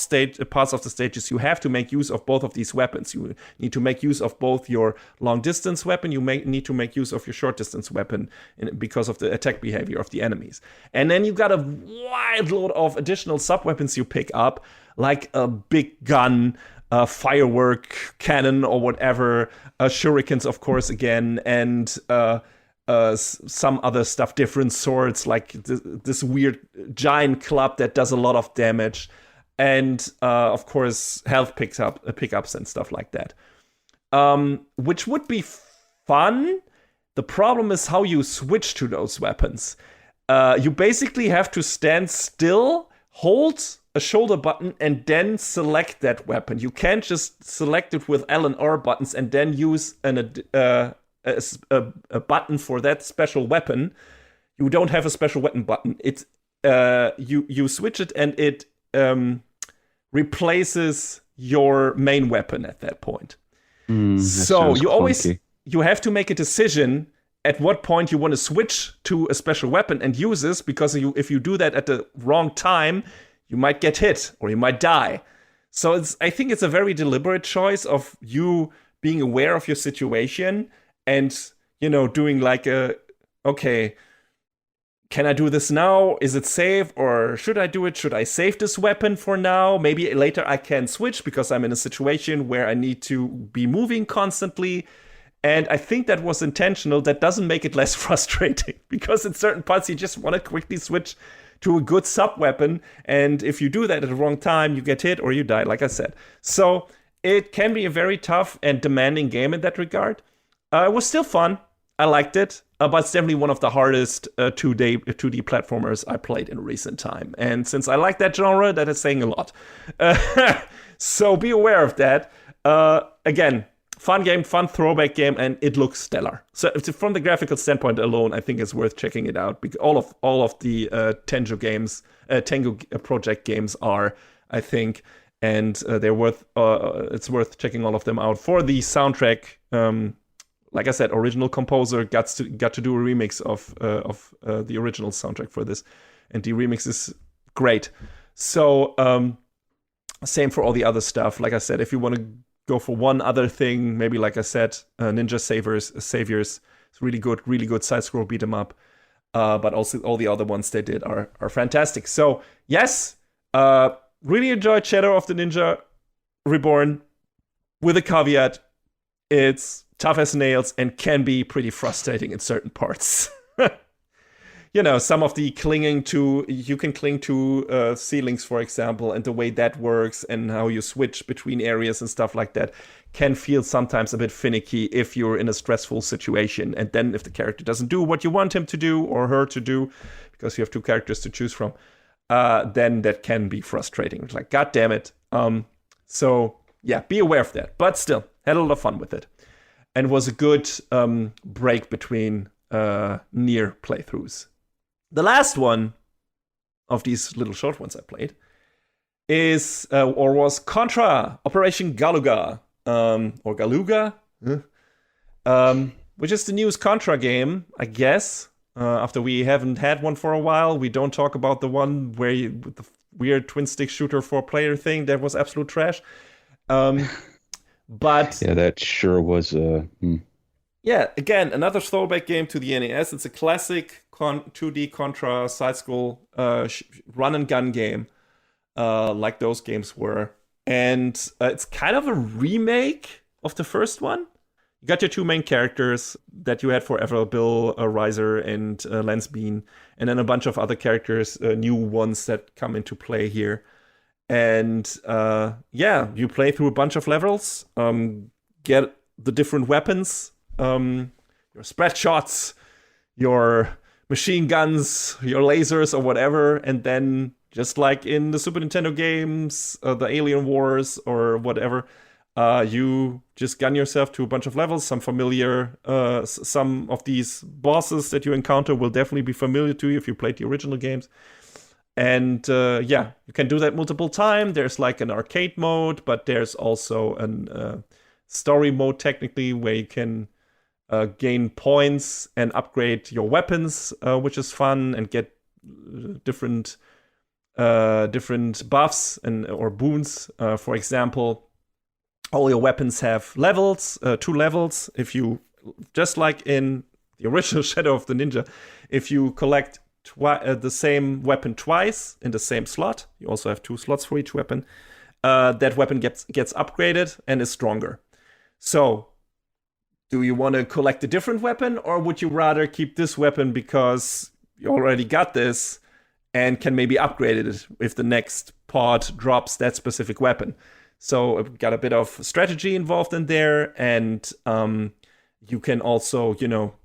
parts of the stages, you have to make use of both of these weapons. You need to make use of both your long distance weapon, you need to make use of your short distance weapon because of the attack behavior of the enemies. And then you got a wild load of additional sub weapons you pick up, like a big gun, a firework cannon or whatever, shurikens, of course, again, and some other stuff, different swords, like this weird giant club that does a lot of damage, and of course health pickups and stuff like that, which would be fun. The problem is how you switch to those weapons. You basically have to stand still, hold a shoulder button, and then select that weapon. You can't just select it with L and R buttons and then use a button for that special weapon. You don't have a special weapon button. It's you switch it, and it replaces your main weapon at that point. So you have to make a decision at what point you want to switch to a special weapon and use this, because if you do that at the wrong time, you might get hit or you might die. So I think it's a very deliberate choice of you being aware of your situation and, doing like okay, can I do this now? Is it safe, or should I do it? Should I save this weapon for now? Maybe later I can switch because I'm in a situation where I need to be moving constantly. And I think that was intentional. That doesn't make it less frustrating because in certain parts you just want to quickly switch to a good sub weapon. And if you do that at the wrong time, you get hit or you die, like I said. So it can be a very tough and demanding game in that regard. It was still fun. I liked it, but it's definitely one of the hardest 2D platformers I played in recent time. And since I like that genre, that is saying a lot. So be aware of that. Again, fun game, fun throwback game, and it looks stellar. So from the graphical standpoint alone, I think it's worth checking it out. Because all of the Tengu games, Tengu project games are, I think, and they're worth. It's worth checking all of them out for the soundtrack. Like I said, original composer got to do a remix of the original soundtrack for this, and the remix is great. So same for all the other stuff. Like I said, if you want to go for one other thing, maybe like I said, Ninja Saviors. It's really good side scroll beat 'em up. But also all the other ones they did are fantastic. So yes, really enjoyed Shadow of the Ninja Reborn, with a caveat: it's tough as nails and can be pretty frustrating in certain parts. You know, some of the you can cling to ceilings, for example, and the way that works and how you switch between areas and stuff like that can feel sometimes a bit finicky if you're in a stressful situation. And then if the character doesn't do what you want him to do or her to do, because you have two characters to choose from, then that can be frustrating. It's like, God damn it. So yeah, be aware of that. But still, had a lot of fun with it. And was a good break between Nier playthroughs. The last one of these little short ones I played was Contra, Operation Galuga, or Galuga, which is the newest Contra game, I guess. After we haven't had one for a while, we don't talk about the one with the weird twin stick shooter 4-player thing that was absolute trash. But yeah, that sure was. Yeah, again, another throwback game to the NES. It's a classic 2D Contra side-scroll run and gun game, like those games were. And it's kind of a remake of the first one. You got your two main characters that you had forever, Bill Reiser and Lance Bean, and then a bunch of other characters, new ones that come into play here. And yeah, you play through a bunch of levels, get the different weapons, your spread shots, your machine guns, your lasers, or whatever, and then just like in the Super Nintendo games, the Alien Wars or whatever, you just gun yourself to a bunch of levels. Some of these bosses that you encounter will definitely be familiar to you if you played the original games. And yeah, you can do that multiple times. There's like an arcade mode, but there's also a story mode technically where you can gain points and upgrade your weapons, which is fun, and get different buffs or boons. For example, all your weapons have levels, 2 levels. If you, just like in the original Shadow of the Ninja, if you collect the same weapon twice in the same slot, you also have 2 slots for each weapon, that weapon gets upgraded and is stronger. So, do you want to collect a different weapon, or would you rather keep this weapon because you already got this and can maybe upgrade it if the next pod drops that specific weapon? So it got a bit of strategy involved in there, and you can also,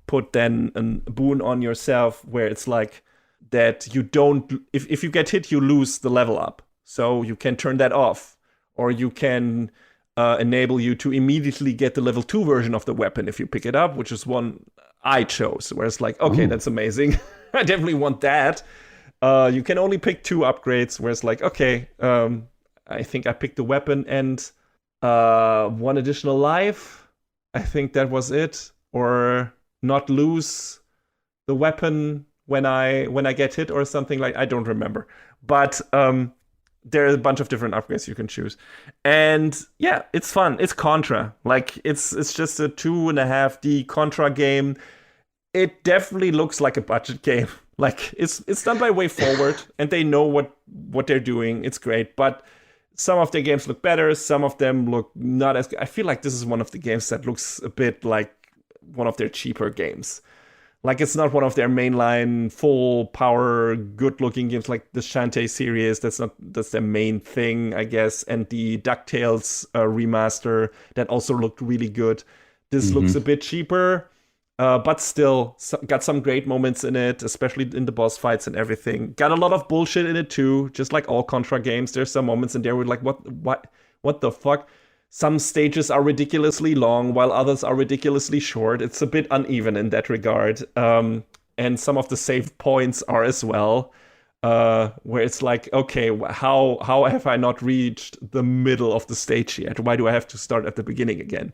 put then a boon on yourself where it's like that you don't, if you get hit, you lose the level up. So you can turn that off, or you can enable you to immediately get the level 2 version of the weapon if you pick it up, which is one I chose, where it's like, okay, that's amazing. I definitely want that. You can only pick 2 upgrades, where it's like, okay, I think I picked the weapon and 1 additional life. I think that was it. Or not lose the weapon when I get hit or something like, I don't remember. But there are a bunch of different upgrades you can choose. And yeah, it's fun. It's Contra. Like, it's just a 2.5D Contra game. It definitely looks like a budget game. Like it's done by Way Forward, and they know what they're doing. It's great, but some of their games look better. Some of them look not as. I feel like this is one of the games that looks a bit like one of their cheaper games. Like it's not one of their mainline, full power, good-looking games like the Shantae series. That's their main thing, I guess. And the DuckTales remaster that also looked really good. This looks a bit cheaper. But still, got some great moments in it, especially in the boss fights and everything. Got a lot of bullshit in it too, just like all Contra games. There's some moments in there where like, what the fuck? Some stages are ridiculously long, while others are ridiculously short. It's a bit uneven in that regard. And some of the save points are as well, where it's like, okay, how have I not reached the middle of the stage yet? Why do I have to start at the beginning again?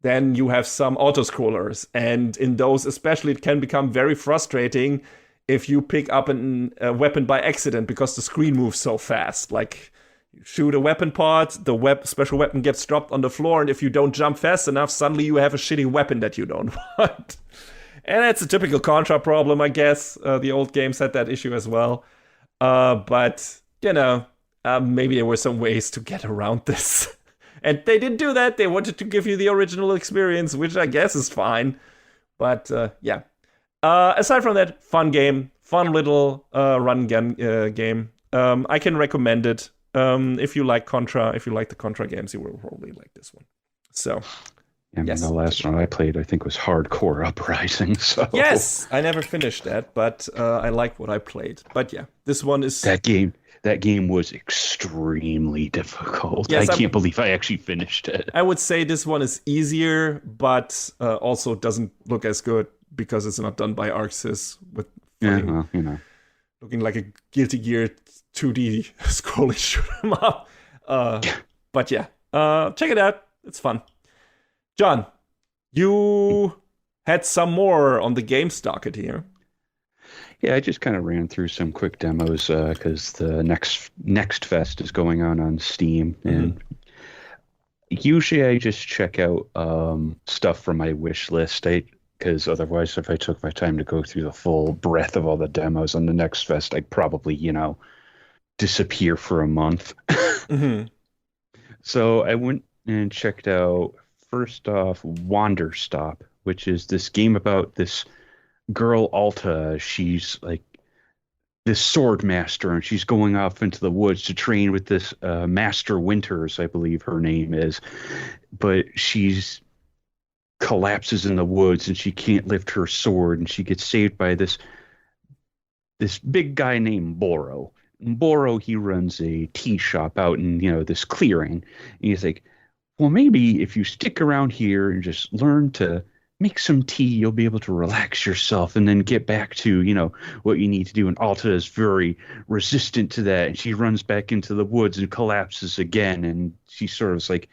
Then you have some auto-scrollers, and in those especially it can become very frustrating if you pick up a weapon by accident because the screen moves so fast. Like, you shoot a weapon pod, the special weapon gets dropped on the floor, and if you don't jump fast enough, suddenly you have a shitty weapon that you don't want. And that's a typical Contra problem, I guess. The old games had that issue as well. But, maybe there were some ways to get around this. And they didn't do that. They wanted to give you the original experience, which I guess is fine. But yeah. Aside from that, fun game. Fun little run game. I can recommend it. If you like Contra, if you like the Contra games, you will probably like this one. So, and yes. The last one I played, I think, was Hardcore Uprising. So yes, I never finished that, but I liked what I played. But yeah, this one is... That game was extremely difficult. Yes, I can't believe I actually finished it. I would say this one is easier, but also doesn't look as good because it's not done by Arceus with looking like a Guilty Gear 2D scrolling shoot 'em up. But yeah, check it out. It's fun. John, you had some more on the games docket here. Yeah, I just kind of ran through some quick demos because the next fest is going on Steam, and usually I just check out stuff from my wish list. Because otherwise, if I took my time to go through the full breadth of all the demos on the next fest, I'd probably disappear for a month. So I went and checked out first off Wanderstop, which is this game about this girl Alta. She's like this sword master, and she's going off into the woods to train with this Master Winters, I believe her name is, but she's collapses in the woods and she can't lift her sword, and she gets saved by this big guy named Boro. And Boro, he runs a tea shop out in this clearing, and he's like, well, maybe if you stick around here and just learn to make some tea, you'll be able to relax yourself and then get back to, what you need to do. And Alta is very resistant to that. And she runs back into the woods and collapses again. And she sort of is like,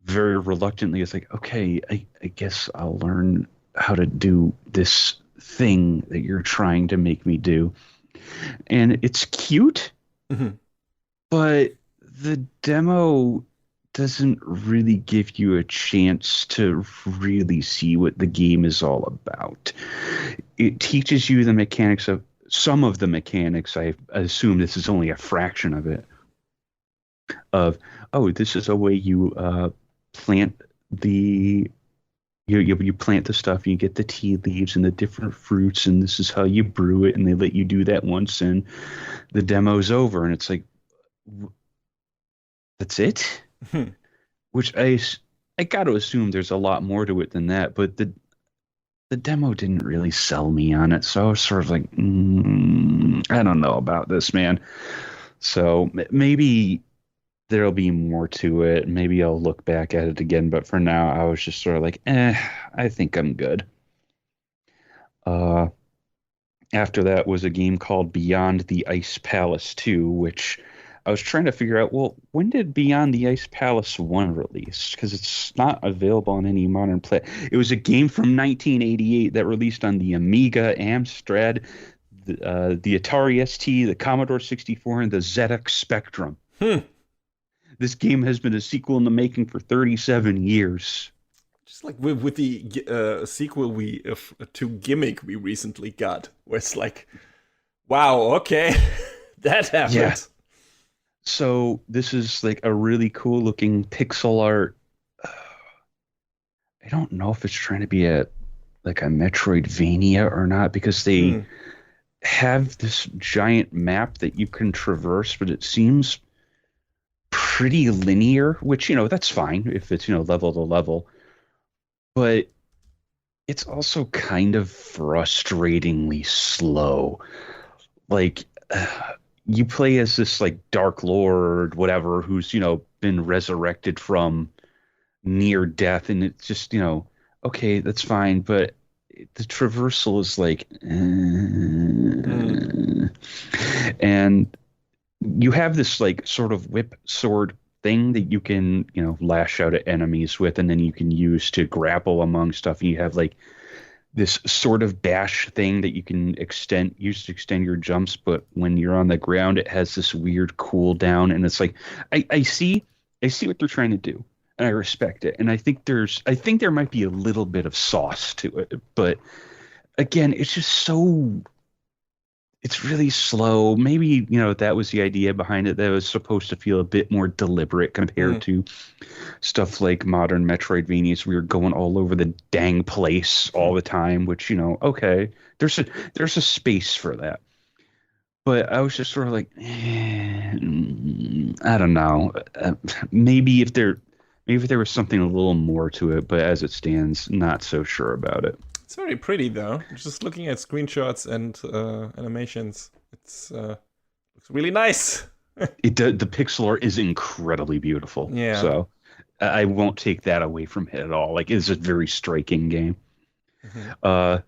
very reluctantly, is like, okay, I guess I'll learn how to do this thing that you're trying to make me do. And it's cute, but the demo doesn't really give you a chance to really see what the game is all about. It teaches you the mechanics of some of the mechanics. I assume this is only a fraction of it. This is a way you plant the you plant the stuff, you get the tea leaves and the different fruits, and this is how you brew it, and they let you do that once, and the demo's over, and it's like, that's it. Which I got to assume there's a lot more to it than that, but the demo didn't really sell me on it, so I was sort of like, I don't know about this, man. So maybe there'll be more to it. Maybe I'll look back at it again, but for now, I was just sort of like, I think I'm good. After that was a game called Beyond the Ice Palace 2, which I was trying to figure out, well, when did Beyond the Ice Palace 1 release? Because it's not available on any modern play. It was a game from 1988 that released on the Amiga, Amstrad, the Atari ST, the Commodore 64, and the ZX Spectrum. This game has been a sequel in the making for 37 years. just like with the sequel to Gimmick we recently got, where it's like, wow, okay, that happened. Yeah. So this is like a really cool looking pixel art. I don't know if it's trying to be like a Metroidvania or not, because they have this giant map that you can traverse, but it seems pretty linear, which, that's fine if it's, level to level. But it's also kind of frustratingly slow. Like, you play as this like Dark Lord, whatever, who's, been resurrected from near death, and it's just, okay, that's fine, but the traversal is like, and you have this like sort of whip sword thing that you can, lash out at enemies with, and then you can use to grapple among stuff. And you have like this sort of dash thing that you can use to extend your jumps, but when you're on the ground, it has this weird cooldown, and it's like, I see what they're trying to do, and I respect it, and I think there might be a little bit of sauce to it, but again, it's just it's really slow. Maybe, that was the idea behind it, that it was supposed to feel a bit more deliberate compared to stuff like modern Metroidvanias. We were going all over the dang place all the time, which, okay, there's a space for that. But I was just sort of like, I don't know. Maybe if there was something a little more to it, but as it stands, not so sure about it. It's very pretty, though. Just looking at screenshots and animations, it's looks really nice. The pixel art is incredibly beautiful. Yeah. So I won't take that away from it at all. Like, it's a very striking game. The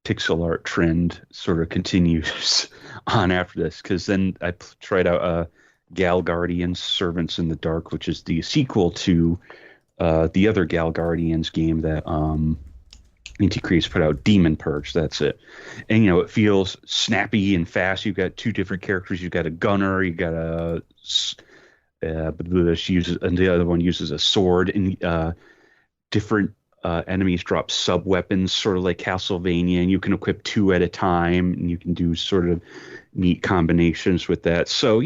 pixel art trend sort of continues on after this, because then I tried out Gal Guardians Servants in the Dark, which is the sequel to the other Gal Guardians game that I&II Creates put out, Demon Purge. That's it. And it feels snappy and fast. You've got two different characters. You've got a gunner. You got and the other one uses a sword, and different enemies drop sub weapons, sort of like Castlevania, and you can equip two at a time, and you can do sort of neat combinations with that. So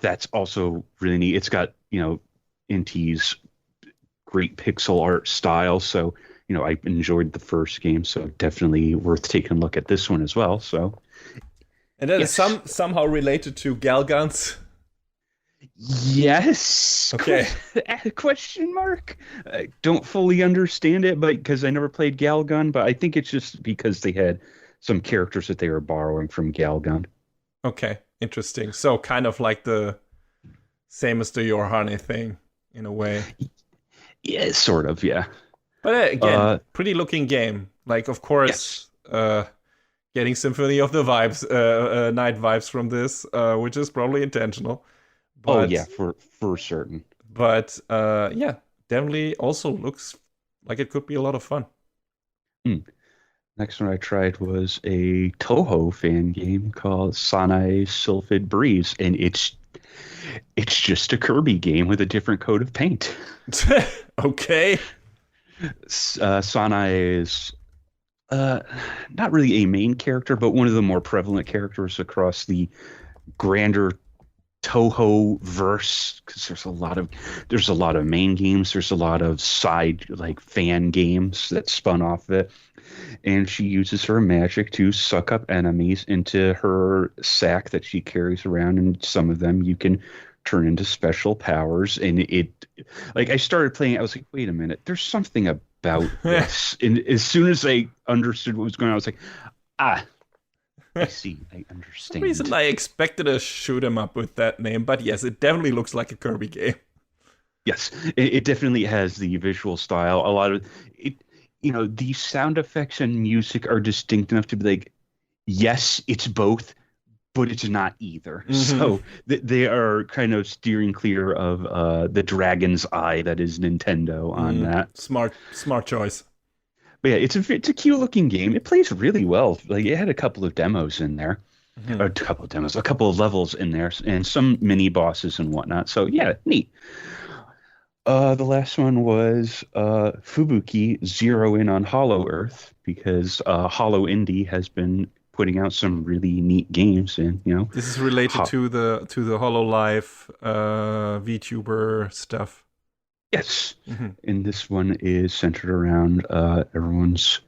that's also really neat. It's got I&T's great pixel art style, so I enjoyed the first game, so definitely worth taking a look at this one as well. So, and that is somehow related to Galguns. Yes. Okay. Question mark. I don't fully understand it, but because I never played Galgun, but I think it's just because they had some characters that they were borrowing from Galgun. Okay, interesting. So kind of like the same as the Yorhane thing in a way. Yeah, sort of. Yeah. But again, pretty looking game. Like, of course, getting Symphony of the Night vibes from this, which is probably intentional. But, for certain. But definitely also looks like it could be a lot of fun. Next one I tried was a Toho fan game called Sanae Sylphid Breeze, and it's just a Kirby game with a different coat of paint. Okay. Sanae is not really a main character, but one of the more prevalent characters across the grander Toho verse, because there's a lot of main games, there's a lot of side like fan games that spun off of it, and she uses her magic to suck up enemies into her sack that she carries around, and some of them you can turn into special powers. And I started playing, I was like, wait a minute, there's something about this. And as soon as I understood what was going on, I was like, I see, I understand. For some reason I expected a shoot 'em up with that name, but yes, it definitely looks like a Kirby game. Yes, it definitely has the visual style. A lot of it, the sound effects and music are distinct enough to be like, yes, it's both, but it's not either. So they are kind of steering clear of the dragon's eye that is Nintendo on that. Smart choice. But yeah, it's a cute looking game. It plays really well. Like, it had a couple of demos in there, a couple of levels in there, and some mini bosses and whatnot. So yeah, neat. The last one was Fubuki Zero In on Holoearth because Hollow Indie has been putting out some really neat games, and This is related to the HoloLive VTuber stuff. Yes, and this one is centered around everyone's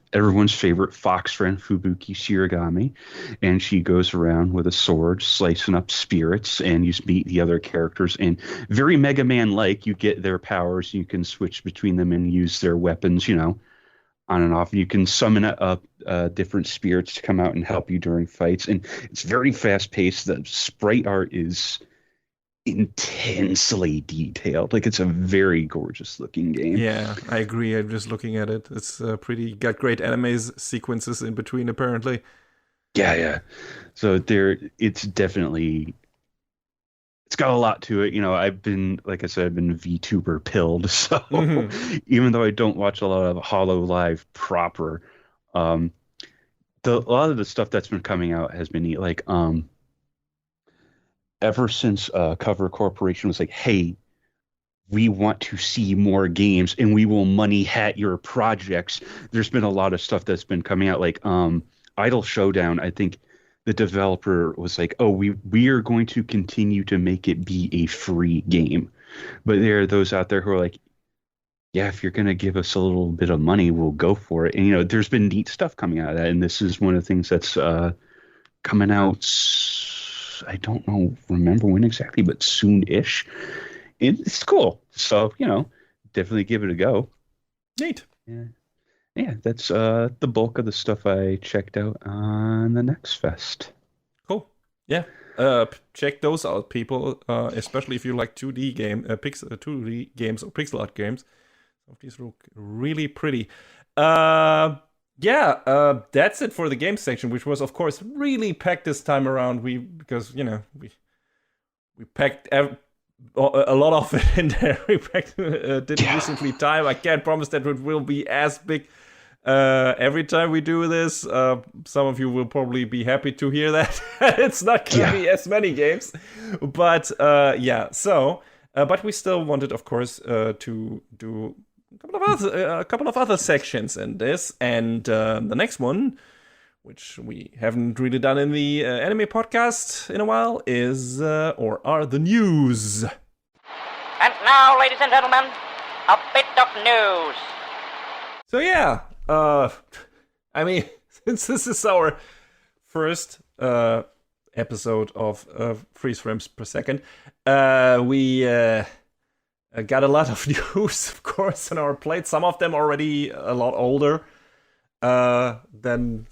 favorite fox friend Fubuki Shiragami, and she goes around with a sword slicing up spirits, and you meet the other characters, and very Mega Man-like, you get their powers, you can switch between them and use their weapons, on and off. You can summon up different spirits to come out and help you during fights, and it's very fast-paced. The sprite art is intensely detailed. Like, it's a very gorgeous looking game. Yeah, I agree. I'm just looking at it. It's got great anime sequences in between, apparently. Yeah. So it's got a lot to it. I've been, like I said, I've been VTuber pilled. So even though I don't watch a lot of Holo Live proper, a lot of the stuff that's been coming out has been neat. Like, ever since Cover Corporation was like, hey, we want to see more games and we will money hat your projects, there's been a lot of stuff that's been coming out. Like Idle Showdown, I think the developer was like, oh, we are going to continue to make it be a free game. But there are those out there who are like, yeah, if you're going to give us a little bit of money, we'll go for it. And, there's been neat stuff coming out of that. And this is one of the things that's coming out, I don't remember when exactly, but soon-ish. It's cool. So, definitely give it a go. Neat. Yeah, that's the bulk of the stuff I checked out on the Next Fest. Cool. Yeah. Check those out, people. Especially if you like 2D games or pixel art games. Some of these look really pretty. That's it for the game section, which was, of course, really packed this time around. Because we packed a lot of it in there. We packed didn't recently time. I can't promise that it will be as big every time we do this. Some of you will probably be happy to hear that it's not going to be as many games, but but we still wanted, of course, to do a couple of other sections in this, and the next one, which we haven't really done in the anime podcast in a while, are the news. And now, ladies and gentlemen, a bit of news. So since this is our first episode of Freeze Frames Per Second, we got a lot of news, of course, on our plate. Some of them already a lot older than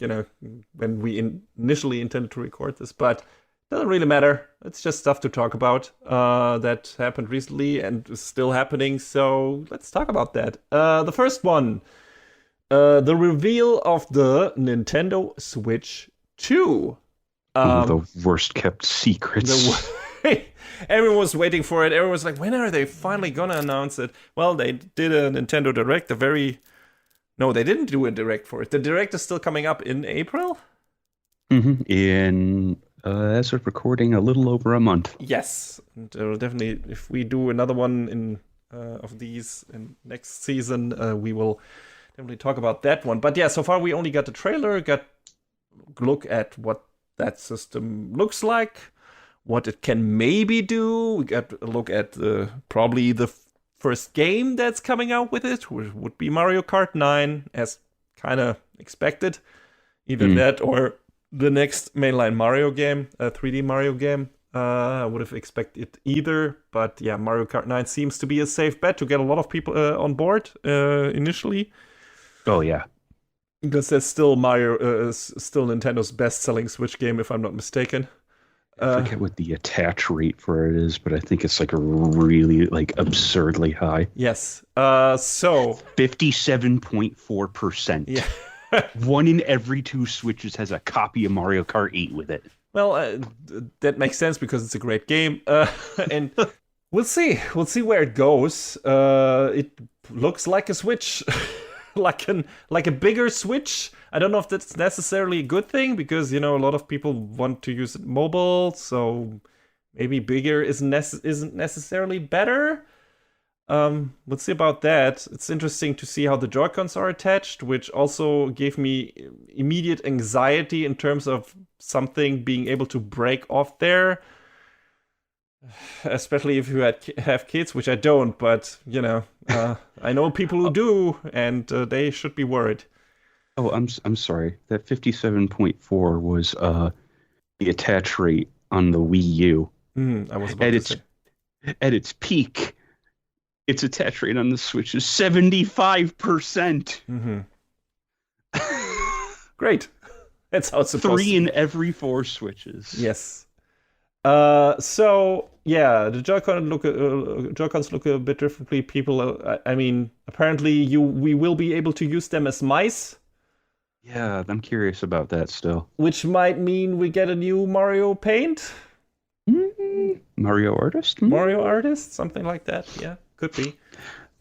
when we initially intended to record this, but doesn't really matter. It's just stuff to talk about that happened recently and is still happening. So let's talk about that. The first one, the reveal of the Nintendo Switch 2. The worst kept secrets. Everyone was waiting for it. Everyone was like, when are they finally gonna announce it? Well, they did a Nintendo Direct. No, they didn't do a Direct for it. The Direct is still coming up in April? In, as of recording, a little over a month. Yes. And definitely, if we do another one of these in next season, we will definitely talk about that one. But yeah, so far we only got the trailer, got a look at what that system looks like, what it can maybe do. We got a look at probably the first game that's coming out with it, which would be Mario Kart 9, as kind of expected. Either that or the next mainline Mario game, a 3D Mario game. I would have expected either, but yeah, Mario Kart 9 seems to be a safe bet to get a lot of people on board initially. Oh yeah, because that's still still Nintendo's best-selling Switch game, if I'm not mistaken. I forget what the attach rate for it is, but I think it's like a really absurdly high. Yes. So 57.4%. Yeah. 1 in every 2 Switches has a copy of Mario Kart 8 with it. Well, that makes sense because it's a great game, and we'll see. We'll see where it goes. It looks like a Switch, like a bigger Switch. I don't know if that's necessarily a good thing because a lot of people want to use it mobile, so maybe bigger isn't necessarily better. Let's see about that. It's interesting to see how the Joy-Cons are attached, which also gave me immediate anxiety in terms of something being able to break off there. Especially if you have kids, which I don't, but, I know people who do, and they should be worried. Oh, I'm sorry. That 57.4 was the attach rate on the Wii U. I was about to say. At its peak, its attach rate on the Switch is 75%. Great. That's how it's supposed to be. 3 in every 4 Switches. Yes. So yeah, the Joy-Cons look a bit differently. People, apparently we will be able to use them as mice. Yeah, I'm curious about that still. Which might mean we get a new Mario Paint. Mario Artist? Mario Artist, something like that. Yeah, could be.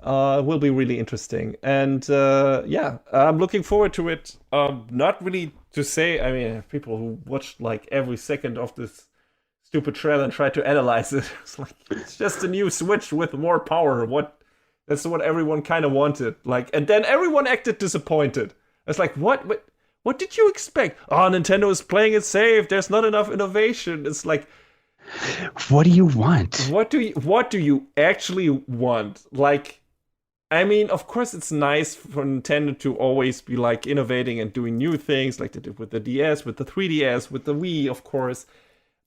Will be really interesting. And I'm looking forward to it. Not really to say, people who watched like every second of this stupid trailer and tried to analyze it. It's just a new Switch with more power. That's what everyone kind of wanted. And then everyone acted disappointed. It's like, what did you expect? Oh, Nintendo is playing it safe. There's not enough innovation. It's like, what do you want? What do you actually want? Of course it's nice for Nintendo to always be innovating and doing new things, like they did with the DS, with the 3DS, with the Wii, of course.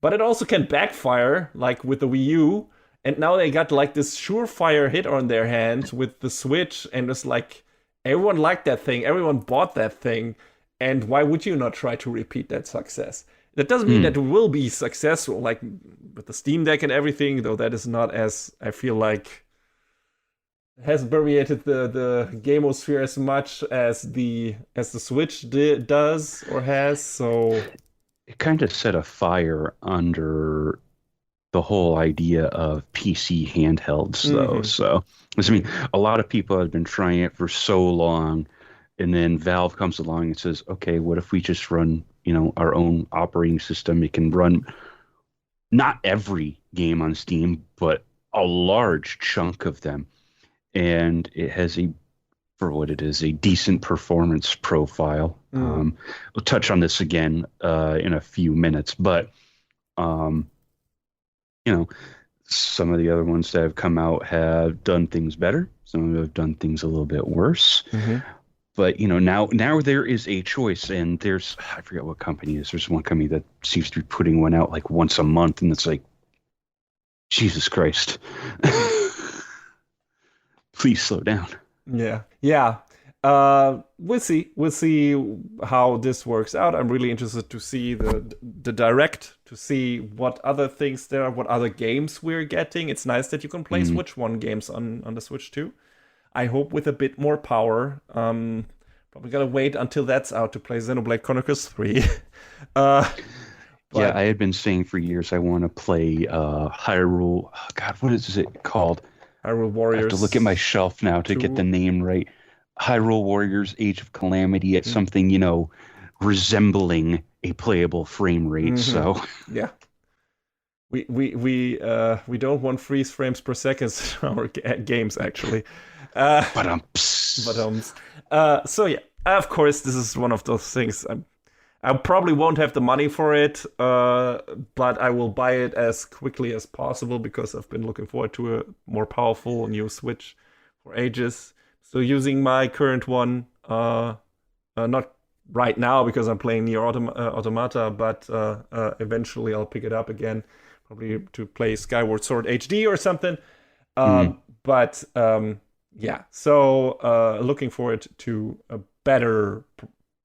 But it also can backfire, like with the Wii U. And now they got this surefire hit on their hands with the Switch, and it's like everyone liked that thing, everyone bought that thing, and why would you not try to repeat that success? That doesn't mean that it will be successful, like with the Steam Deck and everything, though that is not as, I feel like, hasn't permeated the gamosphere as much as the Switch does or has, so... It kind of set a fire under the whole idea of PC handhelds, though. So, a lot of people have been trying it for so long, and then Valve comes along and says, okay, what if we just run, our own operating system? It can run not every game on Steam, but a large chunk of them. And it has for what it is, a decent performance profile. We'll touch on this again in a few minutes, but some of the other ones that have come out have done things better. Some of them have done things a little bit worse. But now there is a choice, and I forget what company it is. There's one company that seems to be putting one out like once a month, and it's like, Jesus Christ. Please slow down. Yeah. We'll see how this works out. I'm really interested to see the direct, to see what other things there are, what other games we're getting. It's nice that you can play Switch 1 games on the Switch 2. I hope with a bit more power. Probably gotta wait until that's out to play Xenoblade Chronicles 3. Yeah, I had been saying for years I want to play Hyrule. Oh, God, what is it called? Hyrule Warriors. I have to look at my shelf now to get the name right. Hyrule Warriors Age of Calamity at something, resembling a playable frame rate. So yeah. We don't want freeze frames per second in our games, actually. So yeah, of course, this is one of those things. I probably won't have the money for it, but I will buy it as quickly as possible because I've been looking forward to a more powerful new Switch for ages. So using my current one, not right now because I'm playing Nier Automata, but eventually I'll pick it up again, probably to play Skyward Sword HD or something. Yeah, so looking forward to a better,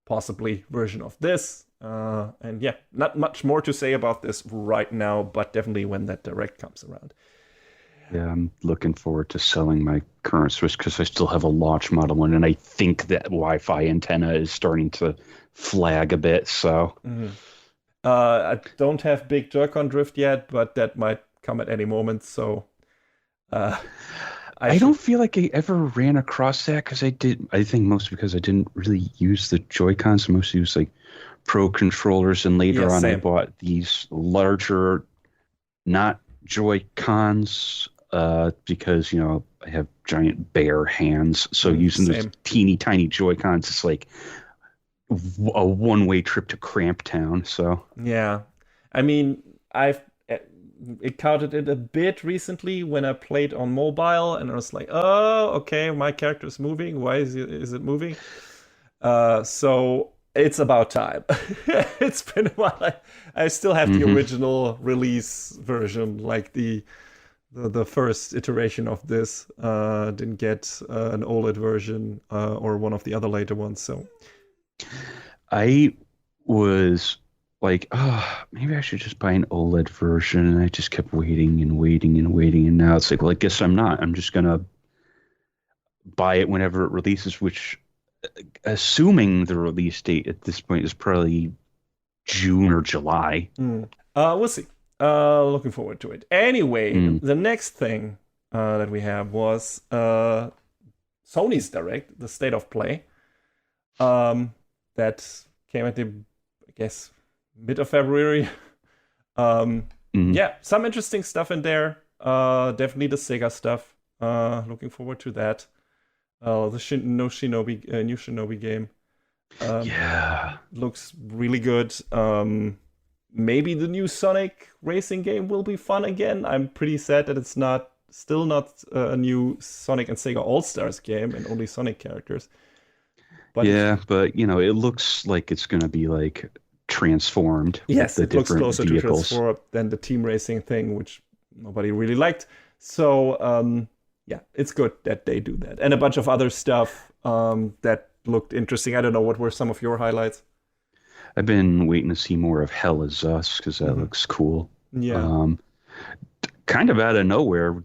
possibly, version of this. And yeah, not much more to say about this right now, but definitely when that direct comes around. Yeah, I'm looking forward to selling my current Switch because I still have a launch model one, and I think that Wi-Fi antenna is starting to flag a bit, so... I don't have big Joy-Con drift yet, but that might come at any moment, so... I don't feel like I ever ran across that because I think mostly because I didn't really use the Joy-Cons. I mostly used like Pro controllers, and later on I bought these larger, not Joy-Cons, because I have giant bare hands, so using those Same. teeny tiny Joy-Cons is like a one-way trip to Cramp Town. So Yeah. I mean, I've encountered it a bit recently when I played on mobile, and I was like, oh, okay, my character's moving. Why is it moving? So it's about time. It's been a while. I still have the original release version, like the first iteration of this. Didn't get an OLED version or one of the other later ones. So I was like, oh, maybe I should just buy an OLED version. And I just kept waiting and waiting and waiting. And now it's like, well, I guess I'm not. I'm just going to buy it whenever it releases, which, assuming the release date at this point is probably June or July. We'll see. Looking forward to it. Anyway, the next thing that we have was Sony's Direct, the State of Play. That came at the, I guess, mid of February. Yeah, some interesting stuff in there. Definitely the Sega stuff. Looking forward to that. The new Shinobi game. Looks really good. Maybe the new Sonic racing game will be fun again. I'm pretty sad that it's still not a new Sonic and Sega All-Stars game and only Sonic characters. But but it looks like it's going to be like transformed. Yes, with the it looks different closer vehicles. to transform than the team racing thing, which nobody really liked. So yeah, it's good that they do that, and a bunch of other stuff that looked interesting. I don't know, what were some of your highlights? I've been waiting to see more of Hell Is Us because that looks cool. Yeah. Kind of out of nowhere,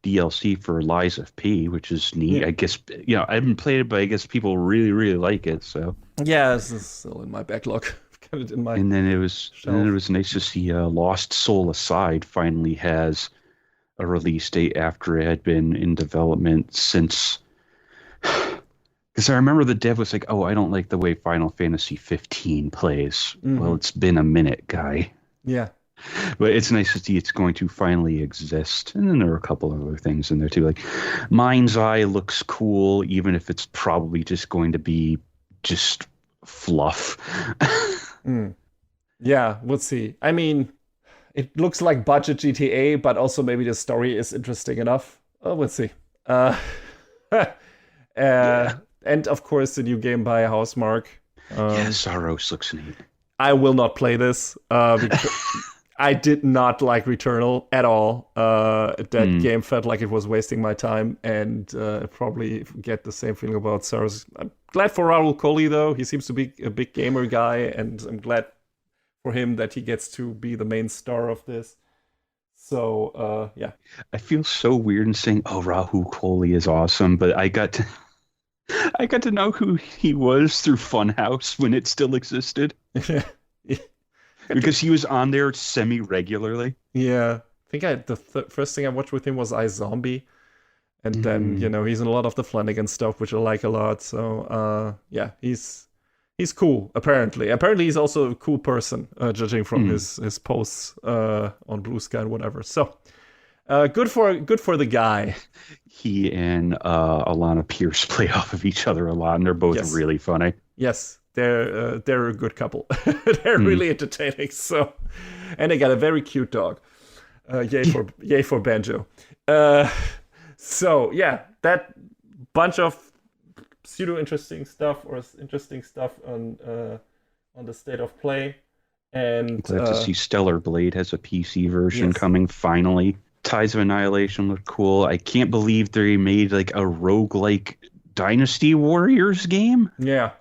DLC for Lies of P, which is neat. Yeah. I guess I haven't played it, but I guess people really, really like it. So Yeah, this is still in my backlog. Got it in my and then it was nice to see Lost Soul Aside finally has a release date after it had been in development since. Because I remember the dev was like, "Oh, I don't like the way Final Fantasy 15 plays." Well, it's been a minute, guy. Yeah. But it's nice to see it's going to finally exist. And then there are a couple of other things in there too. Like Mind's Eye looks cool, even if it's probably just going to be just fluff. Yeah, we'll see. I mean, it looks like budget GTA, but also maybe the story is interesting enough. Oh, we'll see. And of course, the new game by Housemarque. Zaros looks neat. I will not play this because I did not like Returnal at all. That game felt like it was wasting my time, and probably get the same feeling about Zaros. I'm glad for Raul Coley, though. He seems to be a big gamer guy, and I'm glad for him that he gets to be the main star of this. So, yeah. I feel so weird in saying, "Oh, Rahul Kohli is awesome," but I got to know who he was through Funhouse when it still existed. Because he was on there semi-regularly. Yeah. I think the first thing I watched with him was iZombie. And then, he's in a lot of the Flanagan stuff, which I like a lot. So, yeah, he's cool, apparently. Apparently, he's also a cool person, judging from his posts on Blue Sky and whatever. So, good for the guy. He and Alana Pierce play off of each other a lot, and they're both really funny. Yes, they're a good couple. They're really entertaining. So, and they got a very cute dog. Yay for Banjo. So yeah, that bunch of pseudo interesting stuff on the State of Play, and glad to see Stellar Blade has a PC version coming finally. Tides of Annihilation look cool. I can't believe they made like a roguelike Dynasty Warriors game. Yeah,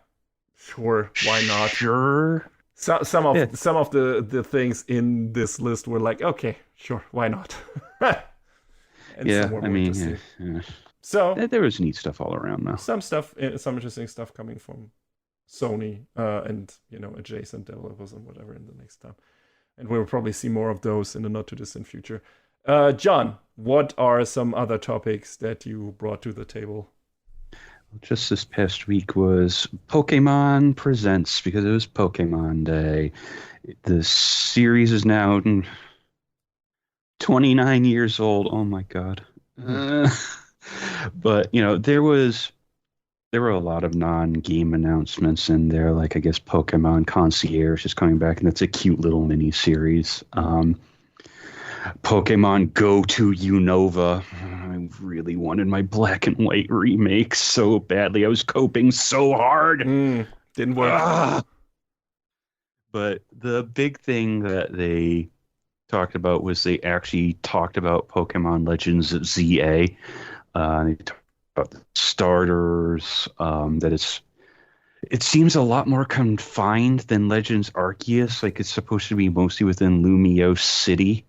sure. Why not? Sure. Some of the things in this list were like, okay, sure, why not? So there was neat stuff all around though. Some interesting stuff coming from Sony and adjacent developers and whatever in the next time, and we'll probably see more of those in the not too distant future. John, what are some other topics that you brought to the table? Just this past week was Pokémon Presents, because it was Pokémon Day. The series is now 29 years old. Oh my God. But there were a lot of non-game announcements in there, like I guess Pokemon Concierge is coming back, and that's a cute little mini series. Pokemon Go to Unova. I really wanted my black and white remake so badly. I was coping so hard. Didn't work. But the big thing that they talked about was they actually talked about Pokemon Legends ZA. They talked about the starters, that it seems a lot more confined than Legends Arceus. Like it's supposed to be mostly within Lumiose City,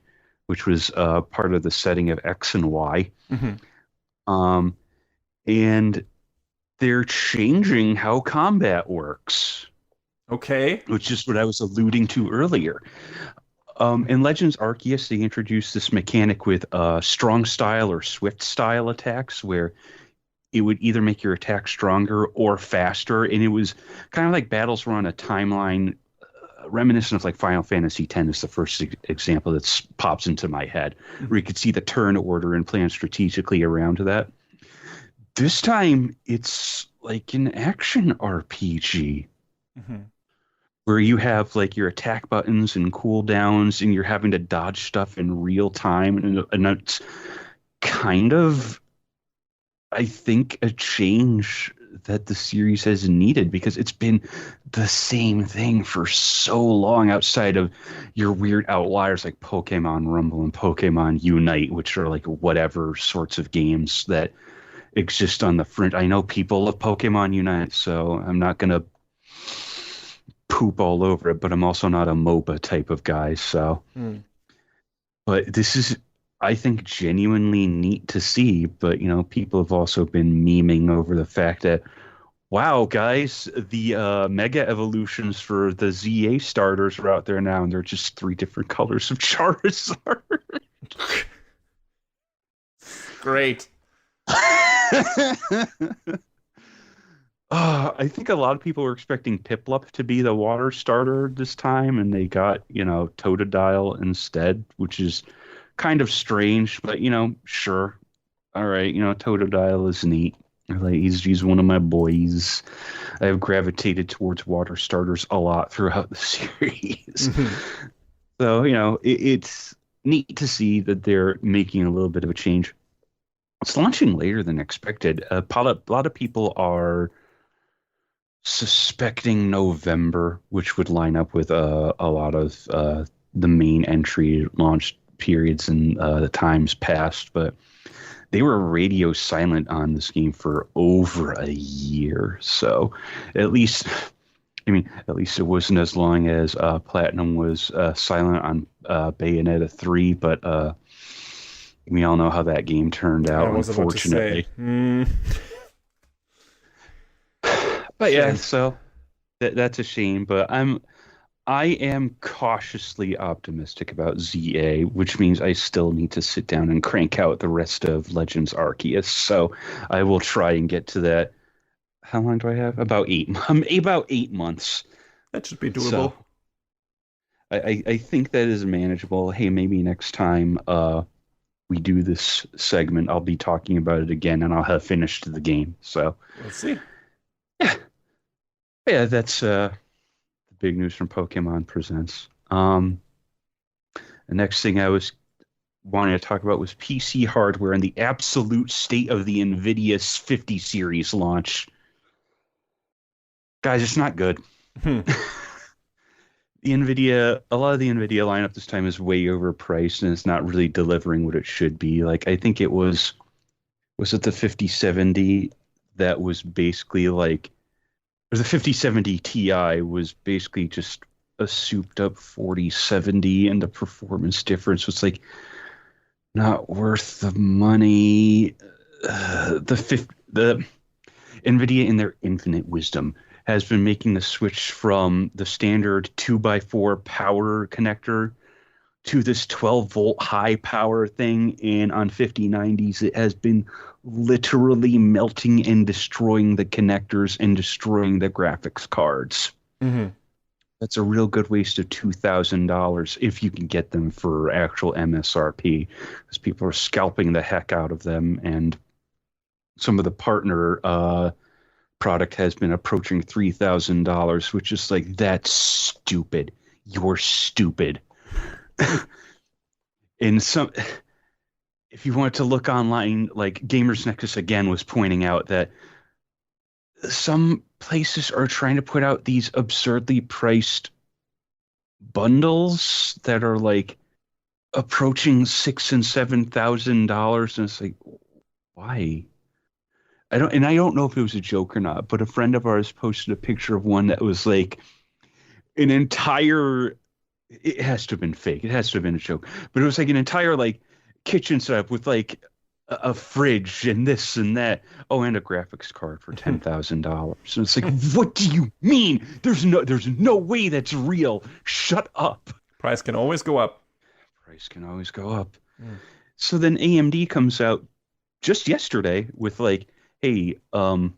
which was part of the setting of X and Y. And they're changing how combat works. Okay. Which is what I was alluding to earlier. In Legends Arceus, they introduced this mechanic with strong style or swift style attacks where it would either make your attack stronger or faster. And it was kind of like battles were on a timeline reminiscent of like Final Fantasy X is the first example that pops into my head, where you could see the turn order and plan strategically around that. This time, it's like an action RPG. Where you have like your attack buttons and cooldowns, and you're having to dodge stuff in real time, and it's kind of, I think, a change that the series has needed, because it's been the same thing for so long outside of your weird outliers like Pokemon Rumble and Pokemon Unite, which are like whatever sorts of games that exist on the fringe. I know people love Pokemon Unite, so I'm not going to poop all over it, but I'm also not a MOBA type of guy, so. But this is, I think, genuinely neat to see, but people have also been memeing over the fact that, wow, guys, the mega evolutions for the ZA starters are out there now, and they're just 3 different colors of Charizard. Great. I think a lot of people were expecting Piplup to be the water starter this time, and they got, Totodile instead, which is kind of strange, but, sure. All right, Totodile is neat. Like, he's one of my boys. I have gravitated towards water starters a lot throughout the series. So, it's neat to see that they're making a little bit of a change. It's launching later than expected. A lot of people are suspecting November, which would line up with a lot of the main entry launch periods in the times past, but they were radio silent on this game for over a year. So at least it wasn't as long as Platinum was silent on Bayonetta 3, but we all know how that game turned out, unfortunately. But yeah, so that's a shame, but I am cautiously optimistic about ZA, which means I still need to sit down and crank out the rest of Legends Arceus. So I will try and get to that. How long do I have? About 8 months. That should be doable. So I think that is manageable. Hey, maybe next time we do this segment, I'll be talking about it again, and I'll have finished the game. So we'll see. Yeah, that's the big news from Pokemon Presents. The next thing I was wanting to talk about was PC hardware and the absolute state of the NVIDIA 50 series launch. Guys, it's not good. A lot of the NVIDIA lineup this time is way overpriced, and it's not really delivering what it should be. Like, I think it was it the 5070 that was basically like, or the 5070 Ti was basically just a souped up 4070, and the performance difference was like not worth the money. The NVIDIA, in their infinite wisdom, has been making the switch from the standard 2x4 power connector to this 12-volt high power thing, and on 5090s it has been literally melting and destroying the connectors and destroying the graphics cards. That's a real good waste of $2,000 if you can get them for actual MSRP, because people are scalping the heck out of them, and some of the partner product has been approaching $3,000, which is like, that's stupid. You're stupid. And if you want to look online, like Gamers Nexus again was pointing out that some places are trying to put out these absurdly priced bundles that are like approaching $6,000 and $7,000, and it's like, why? I don't know if it was a joke or not, but a friend of ours posted a picture of one that was like an entire. It has to have been fake. It has to have been a joke, but it was like an entire like kitchen setup with like a fridge and this and that. Oh, and a graphics card for $10,000. So it's like, what do you mean? There's no way that's real. Shut up. Price can always go up. Price can always go up. So then AMD comes out just yesterday with like, hey, the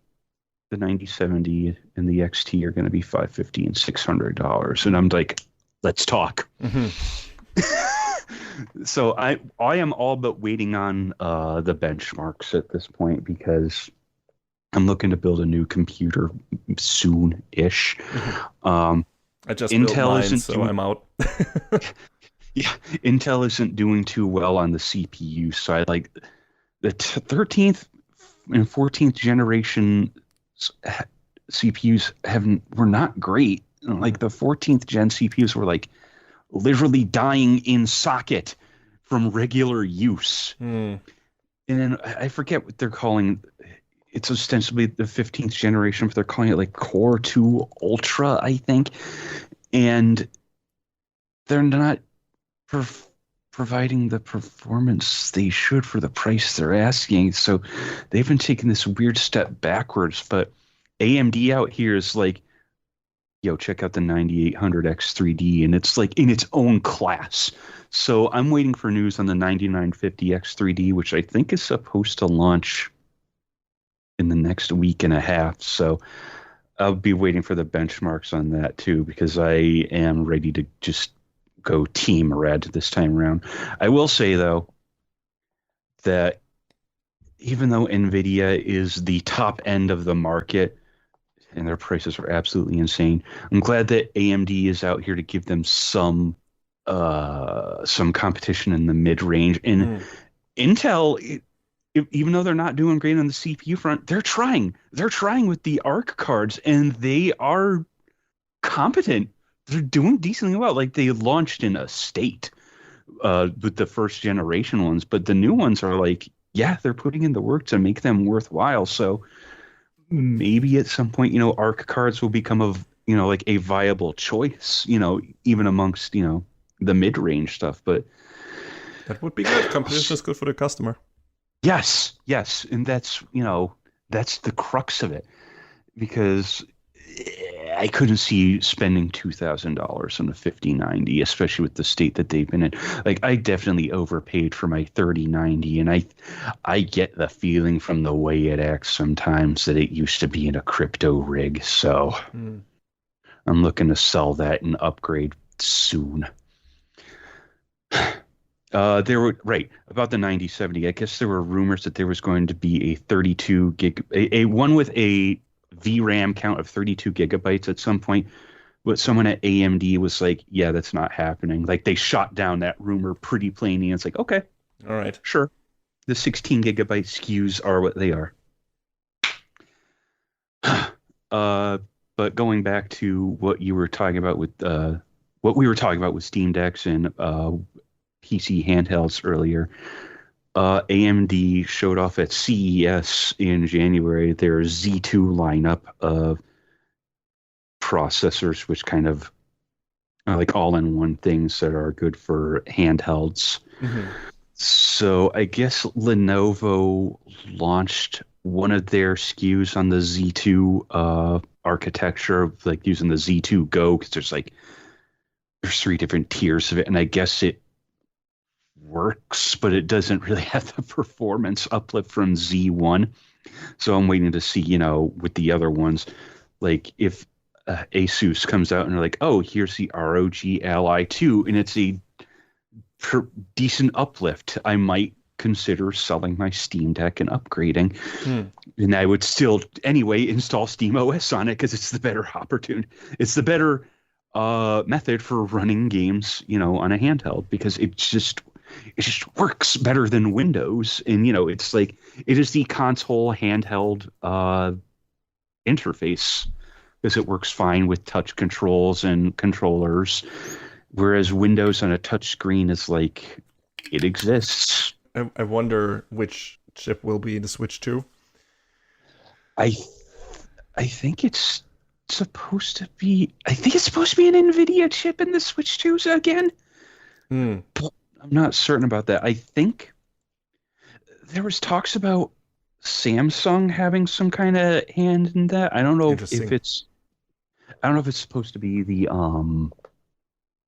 9070 and the XT are going to be $550 and $600, and I'm like, let's talk. So I am all but waiting on the benchmarks at this point, because I'm looking to build a new computer soon-ish. I just Intel built mine, isn't so I'm out. Yeah, Intel isn't doing too well on the CPU side. Like the 13th and 14th generation CPUs were not great. Like the 14th gen CPUs were like literally dying in socket from regular use. And then I forget what they're calling. It's ostensibly the 15th generation, but they're calling it like Core 2 Ultra, I think. And they're not providing the performance they should for the price they're asking. So they've been taking this weird step backwards. But AMD out here is like, yo, check out the 9800X3D, and it's like in its own class. So I'm waiting for news on the 9950X3D, which I think is supposed to launch in the next week and a half. So I'll be waiting for the benchmarks on that too, because I am ready to just go Team Red this time around. I will say though that even though NVIDIA is the top end of the market, and their prices are absolutely insane, I'm glad that AMD is out here to give them some competition in the mid-range. And Intel, even though they're not doing great on the CPU front, they're trying. They're trying with the ARC cards, and they are competent. They're doing decently well. Like they launched in a state with the first generation ones, but the new ones are like, yeah, they're putting in the work to make them worthwhile. So maybe at some point, ARC cards will become like a viable choice, even amongst, the mid-range stuff. But that would be good. Competition is good for the customer. Yes. And that's the crux of it, because I couldn't see spending $2,000 on a 5090, especially with the state that they've been in. Like, I definitely overpaid for my 3090, and I get the feeling from the way it acts sometimes that it used to be in a crypto rig. So I'm looking to sell that and upgrade soon. There were about the 9070. I guess there were rumors that there was going to be a 32 gig, a one with a VRAM count of 32 gigabytes at some point, but someone at AMD was like, yeah, that's not happening. Like, they shot down that rumor pretty plainly, and it's like, okay, all right, sure, the 16 gigabyte SKUs are what they are. But going back to what you were talking about with what we were talking about with Steam Decks and PC handhelds earlier, AMD showed off at CES in January their Z2 lineup of processors, which kind of are like all-in-one things that are good for handhelds. So I guess Lenovo launched one of their SKUs on the Z2 architecture, like using the Z2 Go, because there's 3 different tiers of it, and I guess it works, but it doesn't really have the performance uplift from Z1. So I'm waiting to see, with the other ones, like if Asus comes out and they're like, oh, here's the ROG Ally 2, and it's a decent uplift. I might consider selling my Steam Deck and upgrading. And I would still, anyway, install SteamOS on it because it's the better opportunity. It's the better method for running games, on a handheld, because it just works better than Windows. And, it's like, it is the console handheld interface, because it works fine with touch controls and controllers, whereas Windows on a touch screen is like, it exists. I wonder which chip will be in the Switch 2. I think it's supposed to be an NVIDIA chip in the Switch 2s again. But I'm not certain about that. I think there was talks about Samsung having some kind of hand in that. I don't know if it's supposed to be the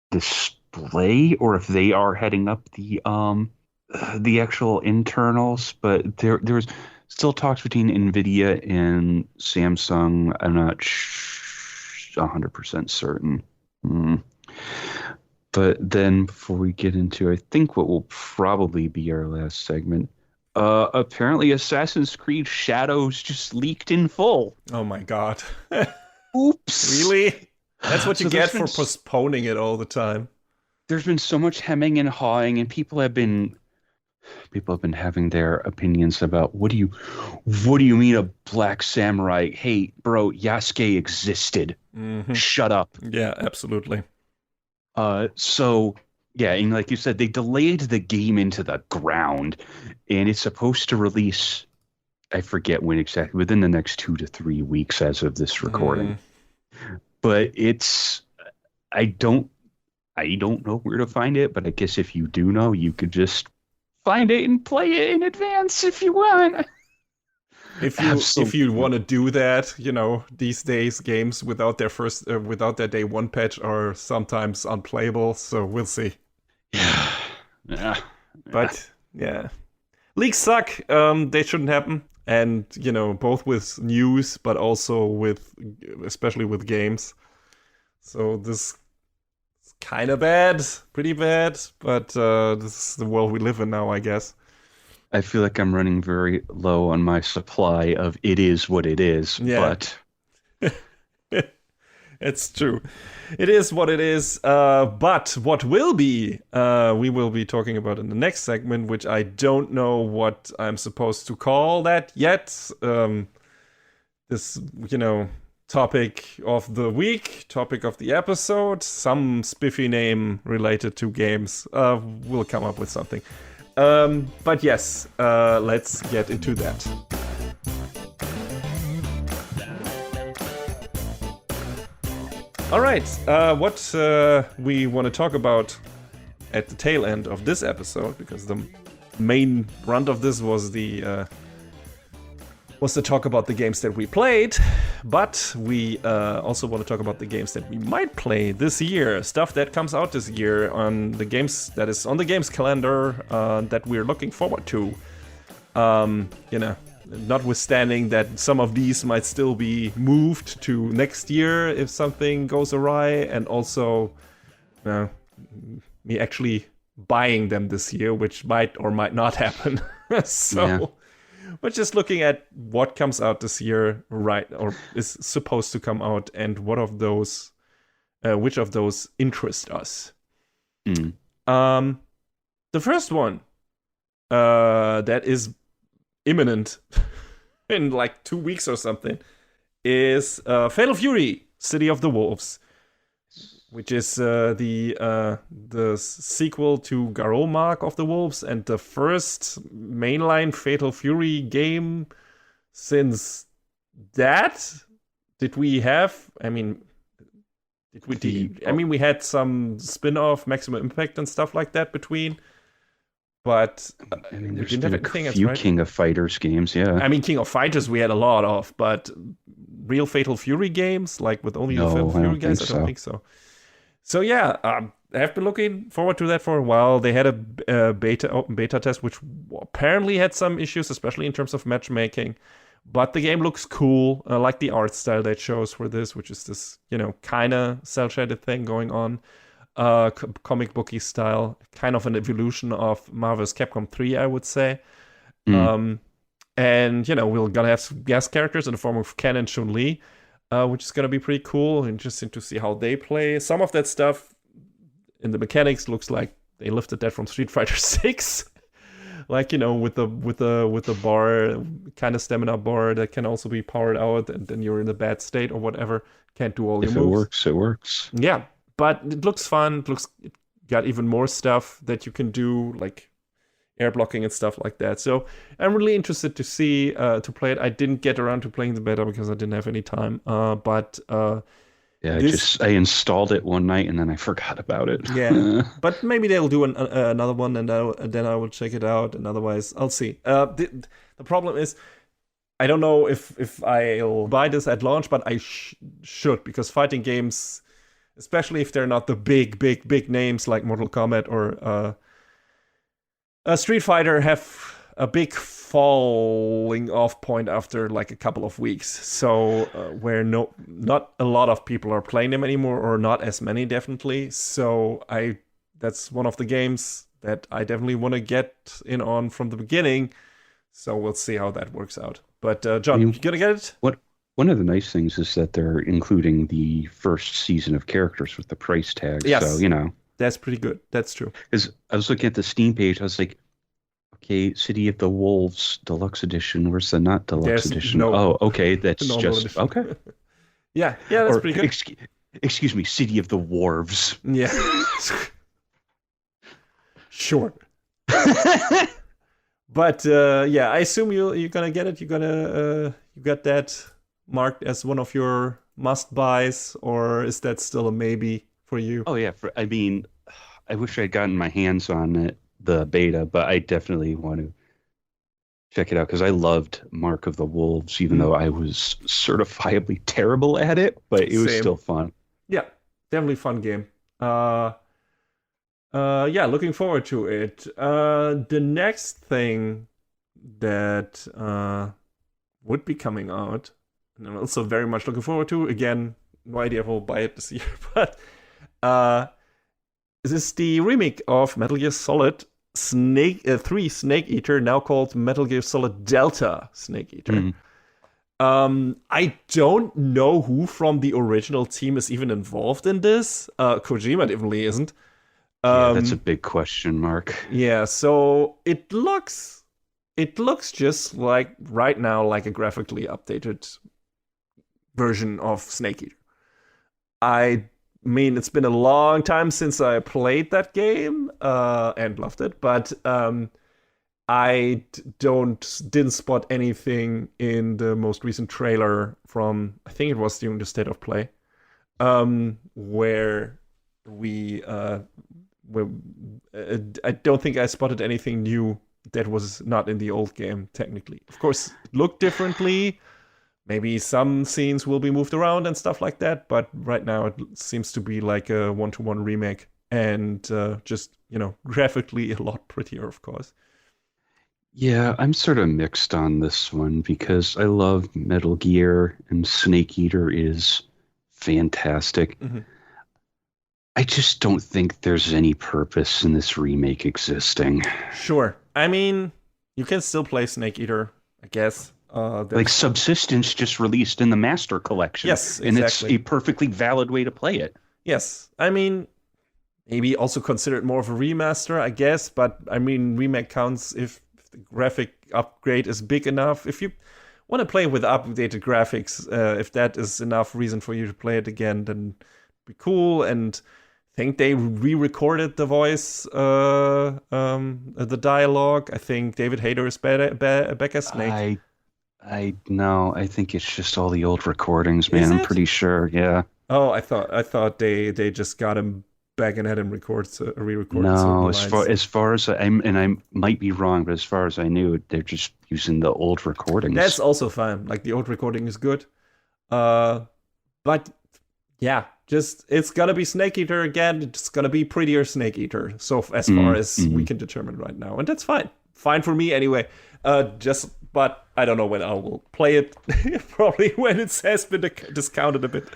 display, or if they are heading up the actual internals, but there's still talks between NVIDIA and Samsung. I'm not 100% certain. But then before we get into, I think, what will probably be our last segment, apparently Assassin's Creed Shadows just leaked in full. Oh my god. Oops. Really? That's what you get for postponing it all the time. There's been so much hemming and hawing, and people have been having their opinions about what do you mean a black samurai? Hey, bro, Yasuke existed. Shut up. Yeah, absolutely. So yeah, and like you said, they delayed the game into the ground, and it's supposed to release, I forget when exactly, within the next 2 to 3 weeks as of this recording. But I don't know where to find it, but I guess if you do know, you could just find it and play it in advance if you want. If you want to do that, these days games without their day one patch are sometimes unplayable, so we'll see. Yeah. But yeah. Leaks suck. They shouldn't happen. And, both with news, but also especially with games. So this is kind of bad, pretty bad, but this is the world we live in now, I guess. I feel like I'm running very low on my supply of it is what it is, but... It's true. It is what it is, but what will be, we will be talking about in the next segment, which I don't know what I'm supposed to call that yet. This, topic of the week, topic of the episode, some spiffy name related to games. We'll come up with something. But yes, let's get into that. All right, what we want to talk about at the tail end of this episode, because the main brunt of this was the talk about the games that we played, but we also want to talk about the games that we might play this year, stuff that comes out this year on the games that is on the games calendar that we're looking forward to. Notwithstanding that some of these might still be moved to next year if something goes awry, and also me actually buying them this year, which might or might not happen. But just looking at what comes out this year, right, or is supposed to come out, and which of those interest us. The first one that is imminent in like 2 weeks or something is Fatal Fury: City of the Wolves, which is the sequel to Garou Mark of the Wolves, and the first mainline Fatal Fury game since that. Did we have? We had some spin-off Maximum Impact and stuff like that between. But there's been a few King of Fighters games, yeah. King of Fighters we had a lot of, but real Fatal Fury games, like with only the Fatal Fury guys, I don't think so. So yeah, I have been looking forward to that for a while. They had a open beta test, which apparently had some issues, especially in terms of matchmaking. But the game looks cool. I like the art style they chose for this, which is this, kind of cel-shaded thing going on. Comic booky style, kind of an evolution of Marvel's Capcom 3, I would say. And, we're going to have some guest characters in the form of Ken and Chun-Li, which is going to be pretty cool. Interesting to see how they play. Some of that stuff in the mechanics looks like they lifted that from Street Fighter 6. Like, with the bar, kind of stamina bar that can also be powered out, and then you're in a bad state or whatever. Can't do all your moves. If it works, it works. Yeah, but it looks fun. It got even more stuff that you can do, like air blocking and stuff like that. So I'm really interested to see, to play it. I didn't get around to playing the beta because I didn't have any time. I installed it one night and then I forgot about it. Yeah, but maybe they'll do another one, and then I will check it out. And otherwise, I'll see. The problem is, I don't know if I'll buy this at launch, but I should, because fighting games, especially if they're not the big names like Mortal Kombat or Street Fighter, have a big falling off point after like a couple of weeks. So where not a lot of people are playing them anymore, or not as many, definitely. So that's one of the games that I definitely want to get in on from the beginning. So we'll see how that works out. But John, you gonna get it? One of the nice things is that they're including the first season of characters with the price tag. Yes. So, that's pretty good. That's true. Because I was looking at the Steam page, I was like, okay, City of the Wolves Deluxe Edition. Where's the not Deluxe Edition? Oh, okay, that's just edition. Okay. yeah, that's pretty good. Excuse me, City of the Wharves. Yeah. Sure. But I assume you're gonna get it. You got that marked as one of your must buys, or is that still a maybe for you? Oh yeah, I wish I'd gotten my hands on it, the beta, but I definitely want to check it out because I loved Mark of the Wolves, even though I was certifiably terrible at it, but it was still fun. Yeah, definitely fun game. Looking forward to it. The next thing that would be coming out, and I'm also very much looking forward to, again, no idea if I'll buy it this year, but this is the remake of Metal Gear Solid 3 Snake Eater, now called Metal Gear Solid Delta Snake Eater. I don't know who from the original team is even involved in this. Kojima definitely isn't. That's a big question mark. Yeah, so it looks just like right now like a graphically updated version of Snake Eater. I mean, it's been a long time since I played that game and loved it, but I didn't spot anything in the most recent trailer from, I think it was during the State of Play, where I don't think I spotted anything new that was not in the old game, technically. Of course, it looked differently. Maybe some scenes will be moved around and stuff like that, but right now it seems to be like a one-to-one remake, and just, graphically a lot prettier, of course. Yeah, I'm sort of mixed on this one because I love Metal Gear and Snake Eater is fantastic. Mm-hmm. I just don't think there's any purpose in this remake existing. Sure. I mean, you can still play Snake Eater, I guess. Like Subsistence just released in the Master Collection. Yes, exactly. And it's a perfectly valid way to play it. Yes. I mean, maybe also consider it more of a remaster, I guess. But, I mean, remake counts if the graphic upgrade is big enough. If you want to play with updated graphics, if that is enough reason for you to play it again, then it'd be cool. And I think they re-recorded the voice, the dialogue. I think David Hayter is back as Snake. I think it's just all the old recordings, man. I'm pretty sure, yeah. Oh, I thought they just got him back and had him re-record. No, as far as I might be wrong, but as far as I knew, they're just using the old recordings. That's also fine. Like the old recording is good. But yeah, just it's gonna be Snake Eater again. It's gonna be prettier Snake Eater. So as far as we can determine right now, and that's fine. Fine for me anyway. Just but I don't know when I will play it. Probably when it has been discounted a bit.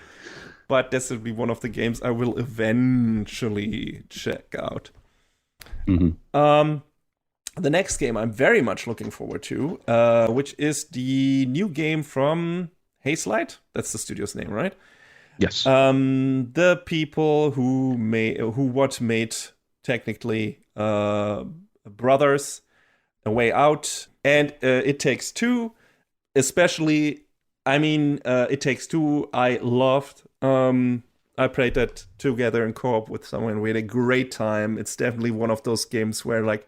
But this will be one of the games I will eventually check out. Mm-hmm. The next game I'm very much looking forward to, which is the new game from Hazelight. That's the studio's name, right? Yes. The people who made technically Brothers, A Way Out, and It Takes Two, especially. I mean, It Takes Two. I loved. I played that together in co-op with someone. We had a great time. It's definitely one of those games where, like,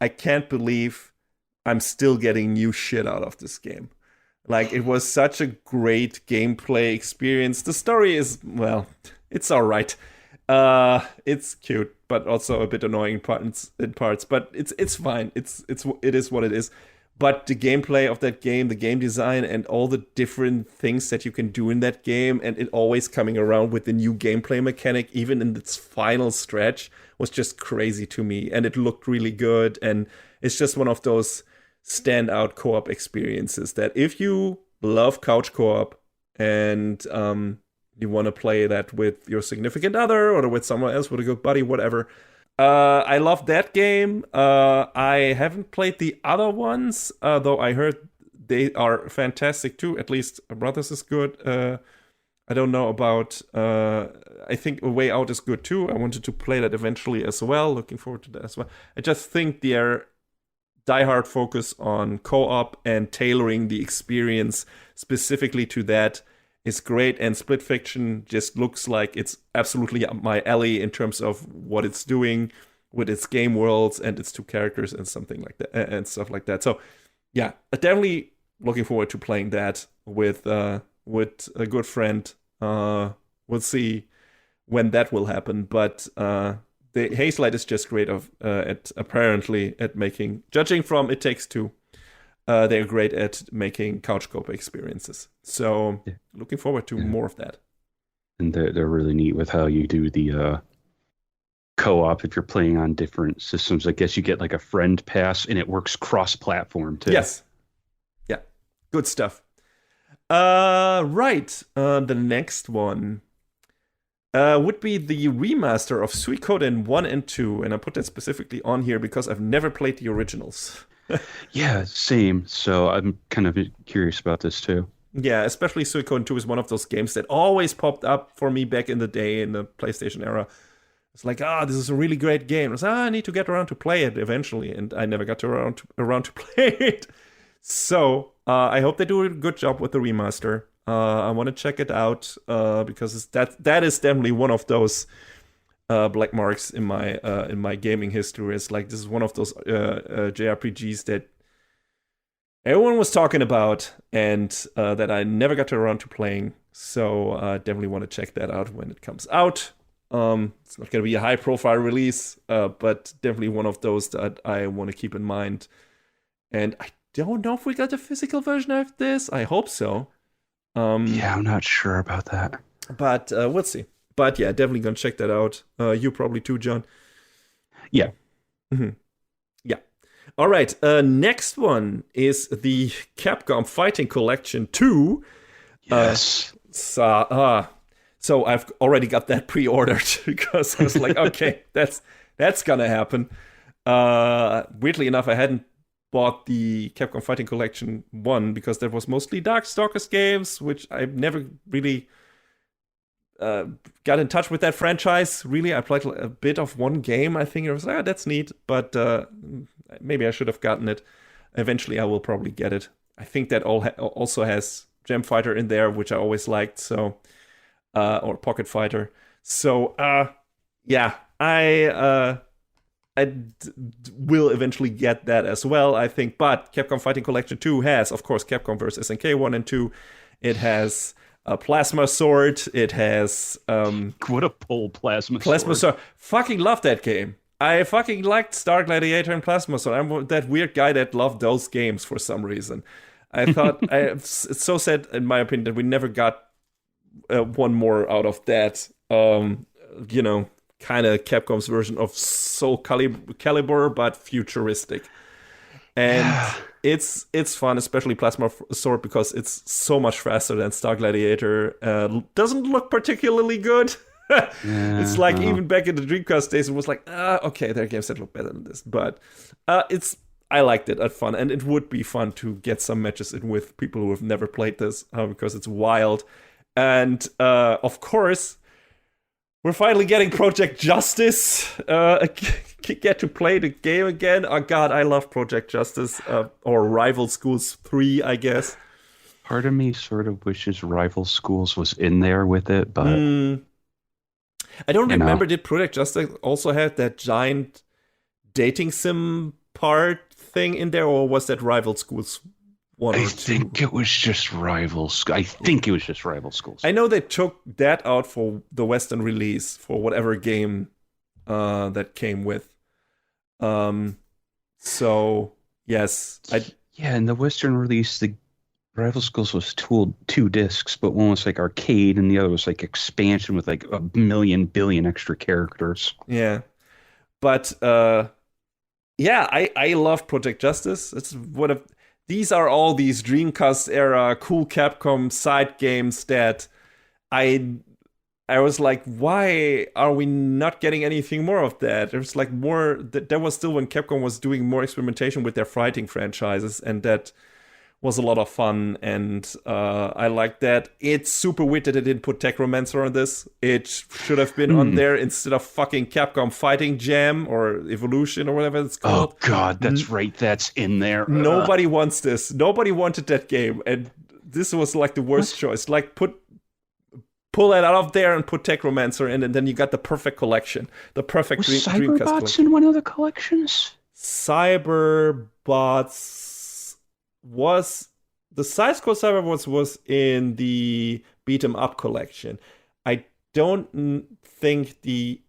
I can't believe I'm still getting new shit out of this game. Like, it was such a great gameplay experience. The story is, well, it's all right. It's cute, but also a bit annoying in parts. But it's fine. It is what it is. But the gameplay of that game, the game design, and all the different things that you can do in that game, and it always coming around with the new gameplay mechanic, even in its final stretch, was just crazy to me. And it looked really good. And it's just one of those standout co-op experiences that if you love couch co-op and you want to play that with your significant other or with someone else, with a good buddy, whatever. I love that game. I haven't played the other ones, though I heard they are fantastic too. At least Brothers is good. I don't know about... I think A Way Out is good too. I wanted to play that eventually as well. Looking forward to that as well. I just think their diehard focus on co-op and tailoring the experience specifically to that is great, and Split Fiction just looks like it's absolutely up my alley in terms of what it's doing with its game worlds and its two characters and something like that and stuff like that. So, yeah, definitely looking forward to playing that with a good friend. We'll see when that will happen, but the Hazelight is just great at making, judging from It Takes Two. They're great at making couch co-op experiences. So looking forward to more of that. And they're really neat with how you do the co-op if you're playing on different systems. I guess you get like a friend pass, and it works cross-platform too. Yes. Yeah. Good stuff. Right. The next one would be the remaster of Suikoden 1 and 2. And I put that specifically on here because I've never played the originals. Yeah, same. So I'm kind of curious about this too. Yeah, especially Suikoden 2 is one of those games that always popped up for me back in the day in the PlayStation era. It's like, this is a really great game. I was I need to get around to play it eventually, and I never got around to play it. So I hope they do a good job with the remaster. I want to check it out because that is definitely one of those black marks in my gaming history. It's like this is one of those JRPGs that everyone was talking about and that I never got around to playing. So definitely want to check that out when it comes out. It's not going to be a high profile release, but definitely one of those that I want to keep in mind. And I don't know if we got a physical version of this. I hope so. Yeah, I'm not sure about that. But we'll see. But yeah, definitely gonna check that out. You probably too, John. Yeah. Mm-hmm. Yeah. All right. Next one is the Capcom Fighting Collection 2. Yes. So I've already got that pre-ordered because I was like, okay, that's gonna happen. Weirdly enough, I hadn't bought the Capcom Fighting Collection 1 because that was mostly Darkstalkers games, which I've never really got in touch with that franchise. Really, I played a bit of one game. I think it was that's neat, but maybe I should have gotten it. Eventually, I will probably get it. I think that also has Gem Fighter in there, which I always liked. So, or Pocket Fighter. So, yeah, I will eventually get that as well, I think. But Capcom Fighting Collection 2 has, of course, Capcom vs. SNK 1 and 2. It has a plasma sword. It has what a pull plasma sword. Fucking love that game. I fucking liked Star Gladiator and Plasma Sword. I'm that weird guy that loved those games for some reason. I thought it's so sad, in my opinion, that we never got one more out of that. Kind of Capcom's version of Soul Calibur, but futuristic. And it's fun, especially Plasma Sword, because it's so much faster than Star Gladiator. Doesn't look particularly good. It's like even back in the Dreamcast days, it was like, okay, there are games that look better than this. But I liked it at fun, and it would be fun to get some matches in with people who have never played this, because it's wild. And of course, we're finally getting Project Justice. Get to play the game again. Oh god, I love Project Justice, or Rival Schools 3, I guess. Part of me sort of wishes Rival Schools was in there with it, but I don't remember. Did Project Justice also have that giant dating sim part thing in there, or was that Rival Schools 1 or 2? I think it was just Rival Schools. I know they took that out for the Western release for whatever game that came with. So yes, in the Western release, the Rival Schools was two discs, but one was like arcade and the other was like expansion with like a billion extra characters. Yeah, but I love Project Justice. It's these are all these Dreamcast era cool Capcom side games that I was like, why are we not getting anything more of that? It was like more that was still when Capcom was doing more experimentation with their fighting franchises, and that was a lot of fun, and I like that. It's super weird that they didn't put Techromancer on this. It should have been on there instead of fucking Capcom Fighting Jam or Evolution or whatever it's called. Oh god, that's right, that's in there. Nobody wants this. Nobody wanted that game, and this was like the worst choice. Like pull it out of there and put Techromancer in, and then you got the perfect collection. The perfect was Dreamcast Cyberbots collection. in one of the collections? Cyberbots was... The side-scroll Cyberbots was in the beat-em up collection. I don't think the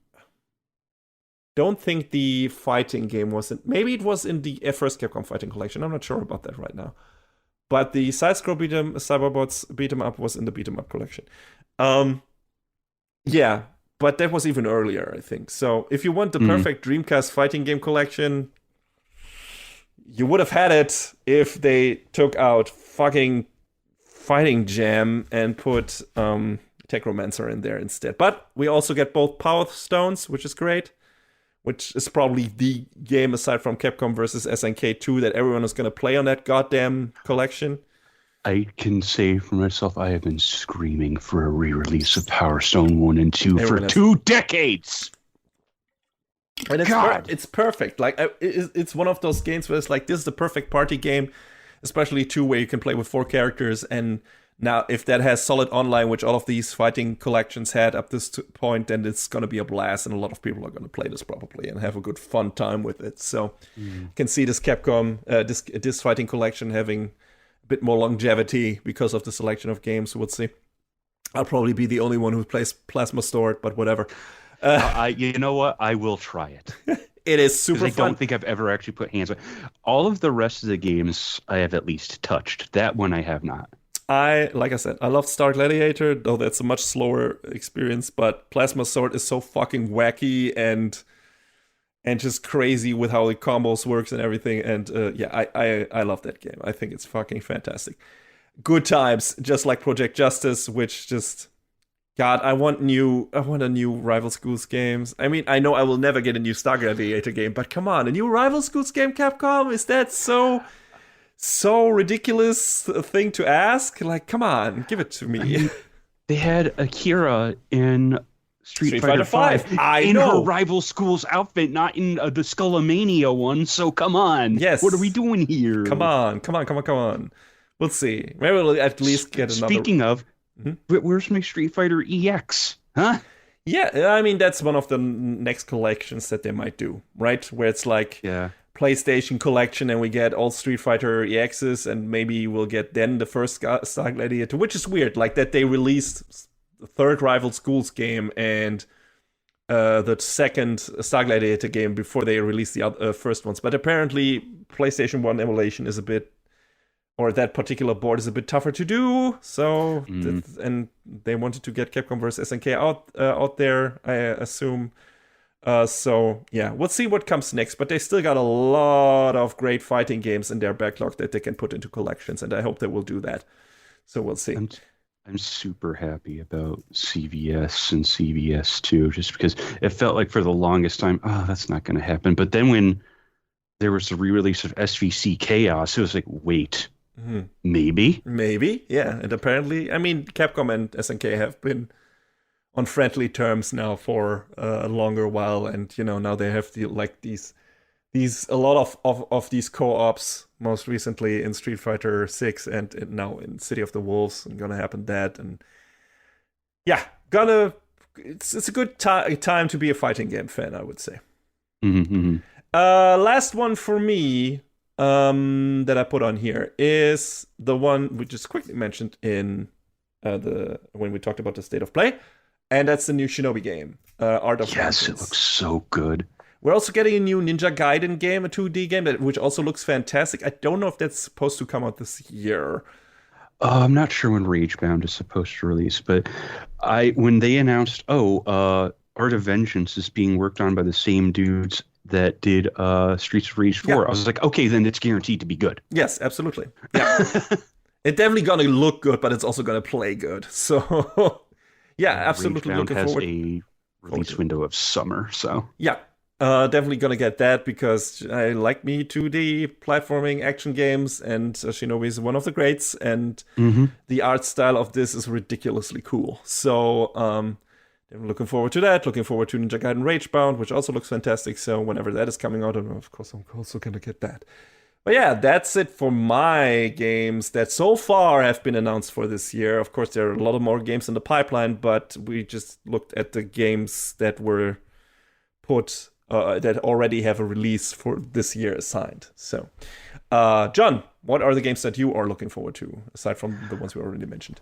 fighting game was in... Maybe it was in the first Capcom fighting collection. I'm not sure about that right now. But the side-scroll Cyberbots beat-em up was in the beat-em up collection. Yeah, but that was even earlier, I think. So if you want the perfect Dreamcast fighting game collection, you would have had it if they took out fucking Fighting Jam and put Techromancer in there instead. But we also get both Power Stones, which is great, which is probably the game aside from Capcom versus SNK 2 that everyone is going to play on that goddamn collection. I can say for myself, I have been screaming for a re-release of Power Stone 1 and 2 for 2 decades. And it's perfect. Like it's one of those games where it's like, this is the perfect party game, especially 2 where you can play with 4 characters. And now if that has solid online, which all of these fighting collections had up this point, then it's going to be a blast, and a lot of people are going to play this probably and have a good fun time with it. So you can see this Capcom, this fighting collection having bit more longevity because of the selection of games. We'll see. I'll probably be the only one who plays Plasma Sword, but whatever. You know what? I will try it. It is super fun. I don't think I've ever actually put hands on all of the rest of the games. I have at least touched. That one I have not. Like I said, I love Star Gladiator, though that's a much slower experience. But Plasma Sword is so fucking wacky and just crazy with how the combos works and everything. And I love that game. I think it's fucking fantastic. Good times, just like Project Justice, which just... God, I want a new Rival Schools games. I mean, I know I will never get a new Star Gladiator game, but come on, a new Rival Schools game, Capcom? Is that so ridiculous a thing to ask? Like, come on, give it to me. I mean, they had Akira in Street Fighter V in her Rival Schools outfit, not in the Skullomania one. So come on, yes. What are we doing here? Come on. We'll see. Maybe we'll at least get another. Speaking of. Where's my Street Fighter EX? Huh? Yeah, I mean, that's one of the next collections that they might do, right? Where it's like PlayStation collection and we get all Street Fighter EXs, and maybe we'll get then the first Star Gladiator, which is weird, like that they released the third Rival Schools game and the second Star Gladiator game before they released the first ones. But apparently PlayStation 1 emulation is a bit, or that particular board is a bit tougher to do. So, and they wanted to get Capcom vs. SNK out there, I assume. So yeah, we'll see what comes next. But they still got a lot of great fighting games in their backlog that they can put into collections, and I hope they will do that. So we'll see. I'm super happy about CVS and CVS2, just because it felt like for the longest time, oh, that's not going to happen. But then when there was the re-release of SVC Chaos, it was like, wait, maybe? Maybe, yeah. And apparently, I mean, Capcom and SNK have been on friendly terms now for a longer while, and now they have these a lot of these co-ops, most recently in Street Fighter 6 and now in City of the Wolves, and gonna happen that, and yeah, it's a good time to be a fighting game fan, I would say. Mm-hmm. Last one for me that I put on here is the one we just quickly mentioned in when we talked about the state of play, and that's the new Shinobi game, Art of Yes, Vengeance. it looks so good. We're also getting a new Ninja Gaiden game, a 2D game, which also looks fantastic. I don't know if that's supposed to come out this year. I'm not sure when Ragebound is supposed to release, but when they announced, Art of Vengeance is being worked on by the same dudes that did Streets of Rage 4, Yeah. I was like, okay, then it's guaranteed to be good. Yes, absolutely. Yeah. It's definitely going to look good, but it's also going to play good. So, yeah, absolutely Ragebound looking has forward. a release window of summer, so Yeah, definitely going to get that because I like me 2D platforming action games, and Shinobi is one of the greats, and the art style of this is ridiculously cool. So, I'm looking forward to that. Looking forward to Ninja Gaiden Ragebound, which also looks fantastic. So whenever that is coming out, of course, I'm also going to get that. But yeah, that's it for my games that so far have been announced for this year. Of course, there are a lot of more games in the pipeline, but we just looked at the games that were put, that already have a release for this year assigned. So, John, what are the games that you are looking forward to, aside from the ones we already mentioned?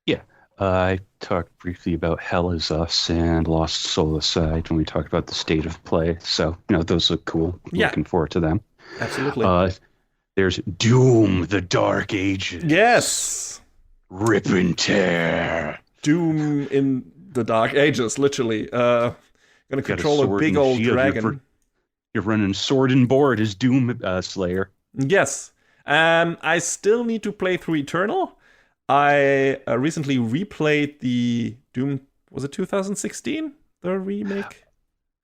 yeah. I talked briefly about Hell Is Us and Lost Soul Aside when we talked about the state of play. So, those look cool. Yeah. Looking forward to them. Absolutely. There's Doom, the Dark Ages. Yes. Rip and tear. Doom in the Dark Ages, literally. Gonna control a sword big and old shield. dragon. You're running sword and board as Doom Slayer. Yes. I still need to play through Eternal. I recently replayed the Doom, was it 2016? The remake?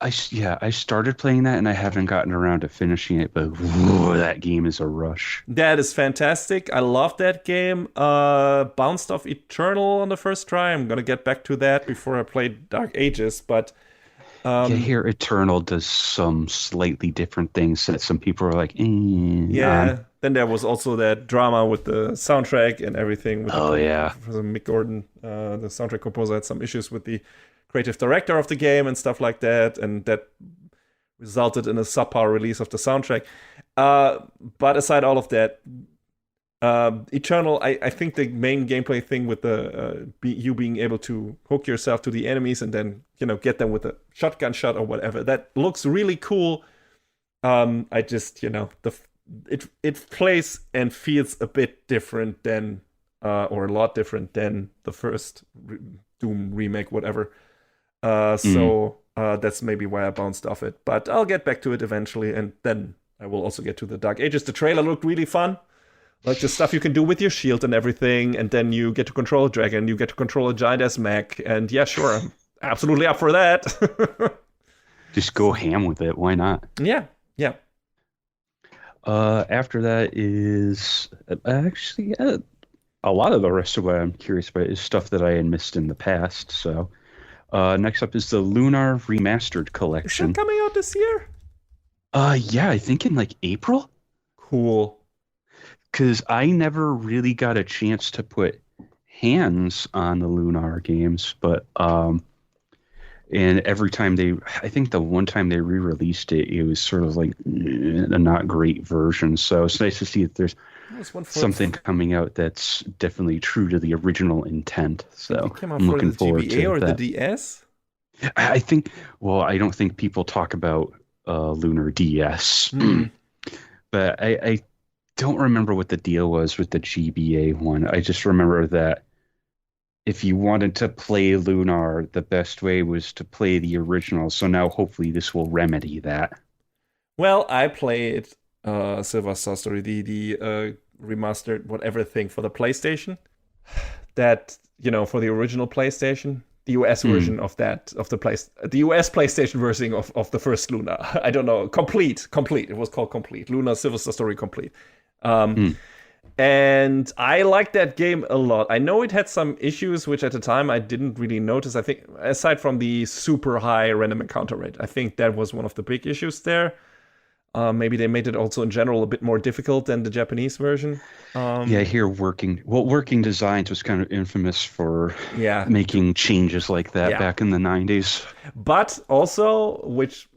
I started playing that and I haven't gotten around to finishing it, but that game is a rush. That is fantastic. I love that game. Bounced off Eternal on the first try. I'm gonna get back to that before I play Dark Ages, but Here Eternal does some slightly different things that some people are like, yeah. Then there was also that drama with the soundtrack and everything. With Mick Gordon, the soundtrack composer, had some issues with the creative director of the game and stuff like that, and that resulted in a subpar release of the soundtrack. But aside all of that, Eternal, I think the main gameplay thing with the you being able to hook yourself to the enemies and then get them with a shotgun shot or whatever, that looks really cool. I just it plays and feels a bit different than or a lot different than the first Doom remake, whatever. So that's maybe why I bounced off it, but I'll get back to it eventually, and then I will also get to the Dark Ages. The trailer looked really fun. Like the stuff you can do with your shield and everything, and then you get to control a dragon, you get to control a giant ass mech, and yeah, sure, I'm absolutely up for that. Just go ham with it. Why not? Yeah. After that is actually a lot of the rest of what I'm curious about is stuff that I had missed in the past. So next up is the Lunar Remastered Is collection. that coming out this year? Yeah, I think in like April. Cool. Because I never really got a chance to put hands on the Lunar games, but and every time I think the one time they re-released it, it was sort of like a not great version. So it's nice to see that there's something coming out that's definitely true to the original intent. So I'm looking forward to or that. the DS? I think. Well, I don't think people talk about Lunar DS, but I don't remember what the deal was with the GBA one. I just remember that if you wanted to play Lunar, the best way was to play the original. So now hopefully this will remedy that. Well, I played Silver Star Story, the remastered whatever thing for the PlayStation. That, for the original PlayStation, the US version of that, the US PlayStation version of the first Lunar. I don't know, complete. It was called Complete. Lunar Silver Star Story Complete. And I liked that game a lot. I know it had some issues, which at the time I didn't really notice. I think, aside from the super high random encounter rate, I think that was one of the big issues there. Maybe they made it also in general a bit more difficult than the Japanese version. Yeah, here Working Designs was kind of infamous for making changes like that back in the 90s. But also, which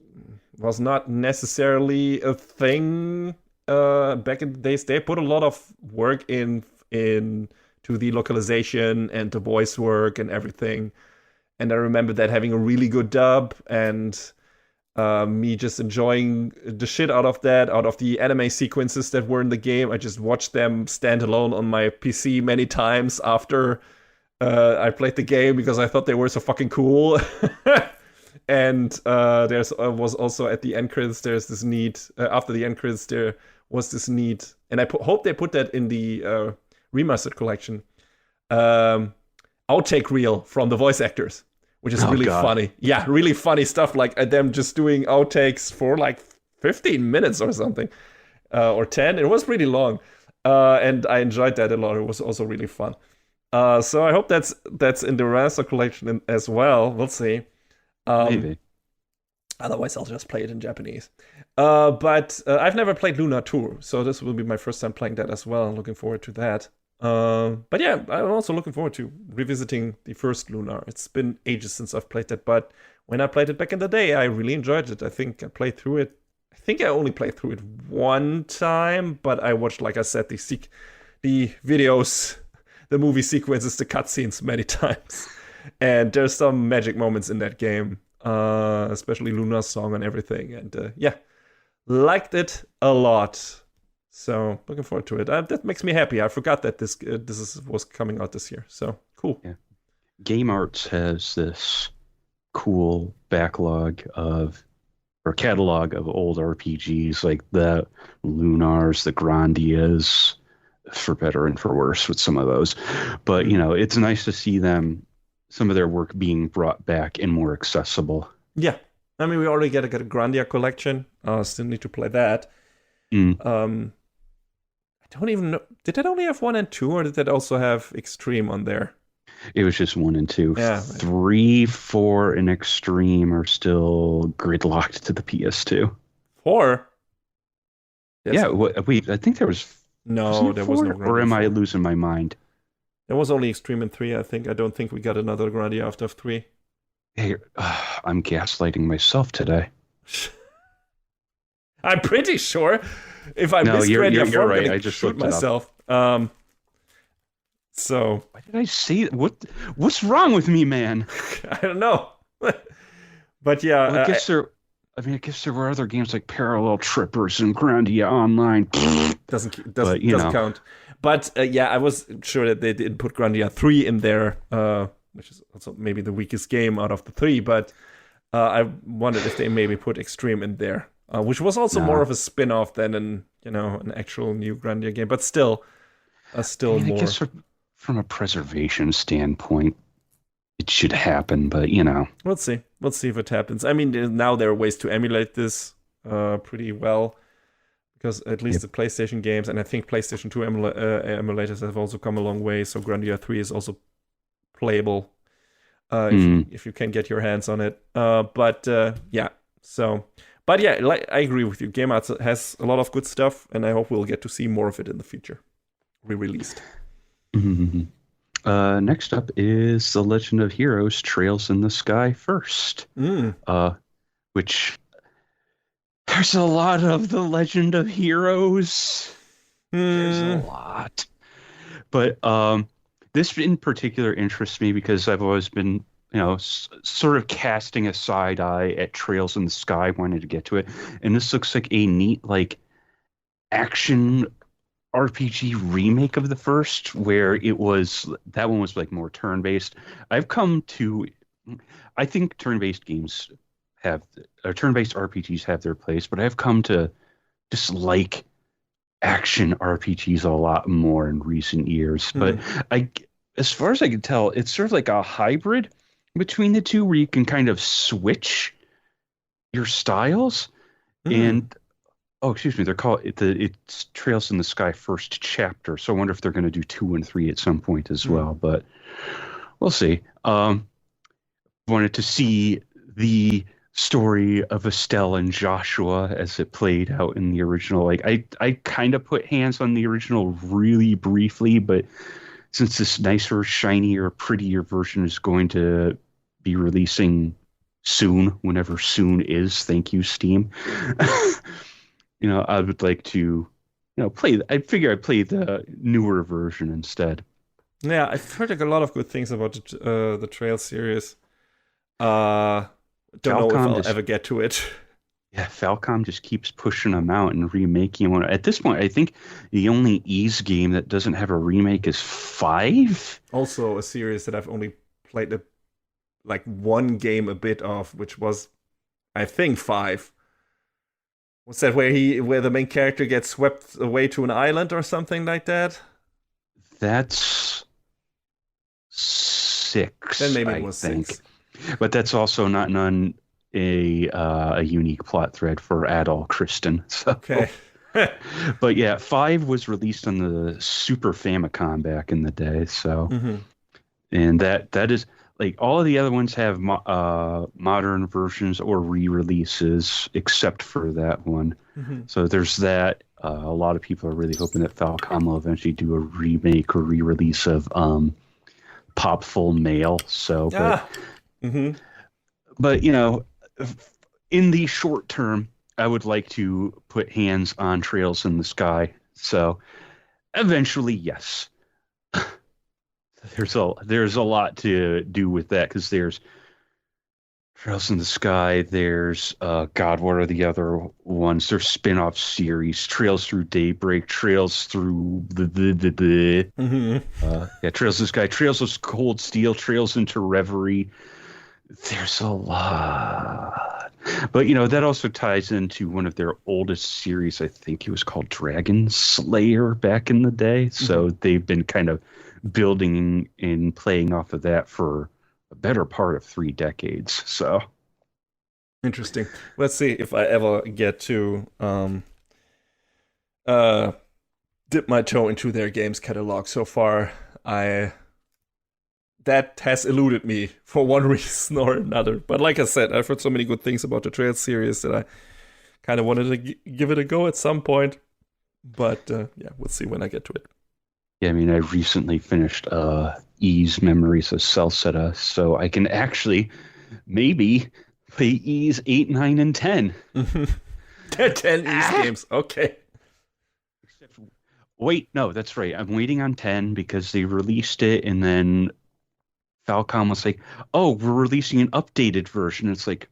was not necessarily a thing back in the days, they put a lot of work into the localization and the voice work and everything. And I remember that having a really good dub, and me just enjoying the shit out of the anime sequences that were in the game. I just watched them stand alone on my PC many times after I played the game because I thought they were so fucking cool. And there's was also at the end credits, there's this neat, after the end credits, there was this neat, and I hope they put that in the remastered collection, outtake reel from the voice actors, which is really funny. Yeah, really funny stuff, like them just doing outtakes for like 15 minutes or something, or 10. It was pretty long, and I enjoyed that a lot. It was also really fun. So I hope that's in the remastered collection as well. We'll see. Maybe. Otherwise, I'll just play it in Japanese. But I've never played Lunar 2, so this will be my first time playing that as well. Looking forward to that. But yeah, I'm also looking forward to revisiting the first Lunar. It's been ages since I've played it, but when I played it back in the day, I really enjoyed it. I think I played through it. I think I only played through it one time, but I watched, like I said, the videos, the movie sequences, the cutscenes many times. And there's some magic moments in that game. Especially Lunar's song and everything, and liked it a lot. So looking forward to it. That makes me happy. I forgot that this was coming out this year. So cool. Yeah. Game Arts has this cool catalog of old RPGs, like the Lunars, the Grandias, for better and for worse with some of those. But it's nice to see some of their work being brought back and more accessible. Yeah. I mean, we already get a Grandia collection. Still need to play that. I don't even know. Did that only have 1 and 2, or did that also have Extreme on there? It was just 1 and 2. Yeah. 3, 4, and Extreme are still gridlocked to the PS2. 4? Yeah, wait, I think there was... No, there was no Grandia. Or am I losing my mind? There was only Extreme in 3, I think. I don't think we got another Grandia after 3. Hey, I'm gaslighting myself today. I'm pretty sure. If I missed Grandia 4, you're right. I'm I just shoot looked myself. So why did I say that? What's wrong with me, man? I don't know. But yeah, well, I guess there were other games like Parallel Trippers and Grandia Online. Doesn't count. But I was sure that they didn't put Grandia 3 in there, which is also maybe the weakest game out of the 3. But I wondered if they maybe put Extreme in there, which was also more of a spin-off than an actual new Grandia game. But still, more. I guess from a preservation standpoint, it should happen. But we'll see. We'll see if it happens. I mean, now there are ways to emulate this pretty well. Because at least the PlayStation games, and I think PlayStation 2 emulators have also come a long way. So Grandia 3 is also playable if you can get your hands on it. But I agree with you. Game Arts has a lot of good stuff, and I hope we'll get to see more of it in the future. Re-released. Next up is The Legend of Heroes: Trails in the Sky First, which... There's a lot of The Legend of Heroes. There's a lot. But this in particular interests me because I've always been, sort of casting a side eye at Trails in the Sky, wanting to get to it. And this looks like a neat, action RPG remake of the first, where that one was like more turn-based. I think turn-based games turn-based RPGs have their place, but I've come to just like action RPGs a lot more in recent years. But as far as I can tell, it's sort of like a hybrid between the two, where you can kind of switch your styles. And excuse me, they're called it's Trails in the Sky First Chapter. So I wonder if they're going to do 2 and 3 at some point as well. But we'll see. Wanted to see the story of Estelle and Joshua as it played out in the original. Like I kind of put hands on the original really briefly, but since this nicer, shinier, prettier version is going to be releasing soon, whenever soon is, thank you, Steam. I would like to, play. I figure I'd play the newer version instead. Yeah, I've heard like a lot of good things about the Trail series. Don't know if I'll ever get to it. Yeah, Falcom just keeps pushing them out and remaking one. At this point, I think the only Ys game that doesn't have a remake is 5. Also, a series that I've only played one game a bit of, which was, I think, 5. What's that? Where the main character gets swept away to an island or something like that? That's 6. Then maybe it was 6. 6. But that's also not a unique plot thread for adult Kristen. So. Okay. But yeah, 5 was released on the Super Famicom back in the day. So, and that is like all of the other ones have modern versions or re-releases, except for that one. So there's that. A lot of people are really hoping that Falcom will eventually do a remake or re-release of Popful Mail. So, but in the short term, I would like to put hands on Trails in the Sky. So eventually, yes. There's a lot to do with that, because there's Trails in the Sky, there's God, what are the other ones? There's spin-off series, Trails Through Daybreak, Trails Through Trails in the Sky, Trails of Cold Steel, Trails into Reverie. There's a lot. But, that also ties into one of their oldest series. I think it was called Dragon Slayer back in the day. So they've been kind of building and playing off of that for a better part of 3 decades. So interesting. Let's see if I ever get to dip my toe into their games catalog. So far, that has eluded me for one reason or another. But like I said, I've heard so many good things about the Trail series that I kind of wanted to give it a go at some point. But we'll see when I get to it. Yeah, I mean, I recently finished Ys Memories of Celceta, so I can actually maybe play Ys 8, 9, and 10. 10 Ys games, okay. Wait, no, that's right. I'm waiting on 10 because they released it, and then Falcom was like, oh, we're releasing an updated version. It's like,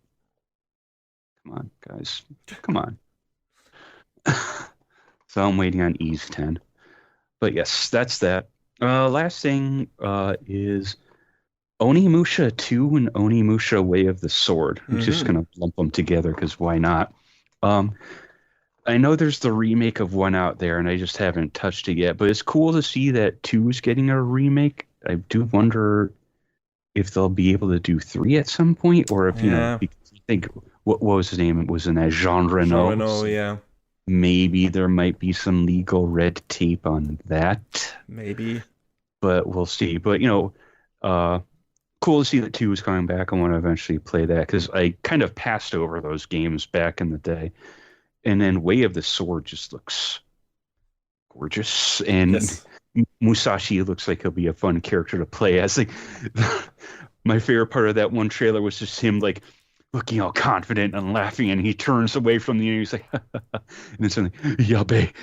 come on, guys. Come on. So I'm waiting on Ys 10. But yes, that's that. Last thing is Onimusha 2 and Onimusha Way of the Sword. I'm just going to lump them together because why not? I know there's the remake of 1 out there, and I just haven't touched it yet. But it's cool to see that 2 is getting a remake. I do wonder if they'll be able to do 3 at some point, or if, because I think, what was his name? It was in that Jean Reno. Yeah. Maybe there might be some legal red tape on that. Maybe. But we'll see. But, cool to see that 2 is coming back. I want to eventually play that because I kind of passed over those games back in the day. And then Way of the Sword just looks gorgeous. And Musashi looks like he'll be a fun character to play as. Like, my favorite part of that one trailer was just him, like, looking all confident and laughing, and he turns away from the enemy. He's like, and then suddenly, yabe.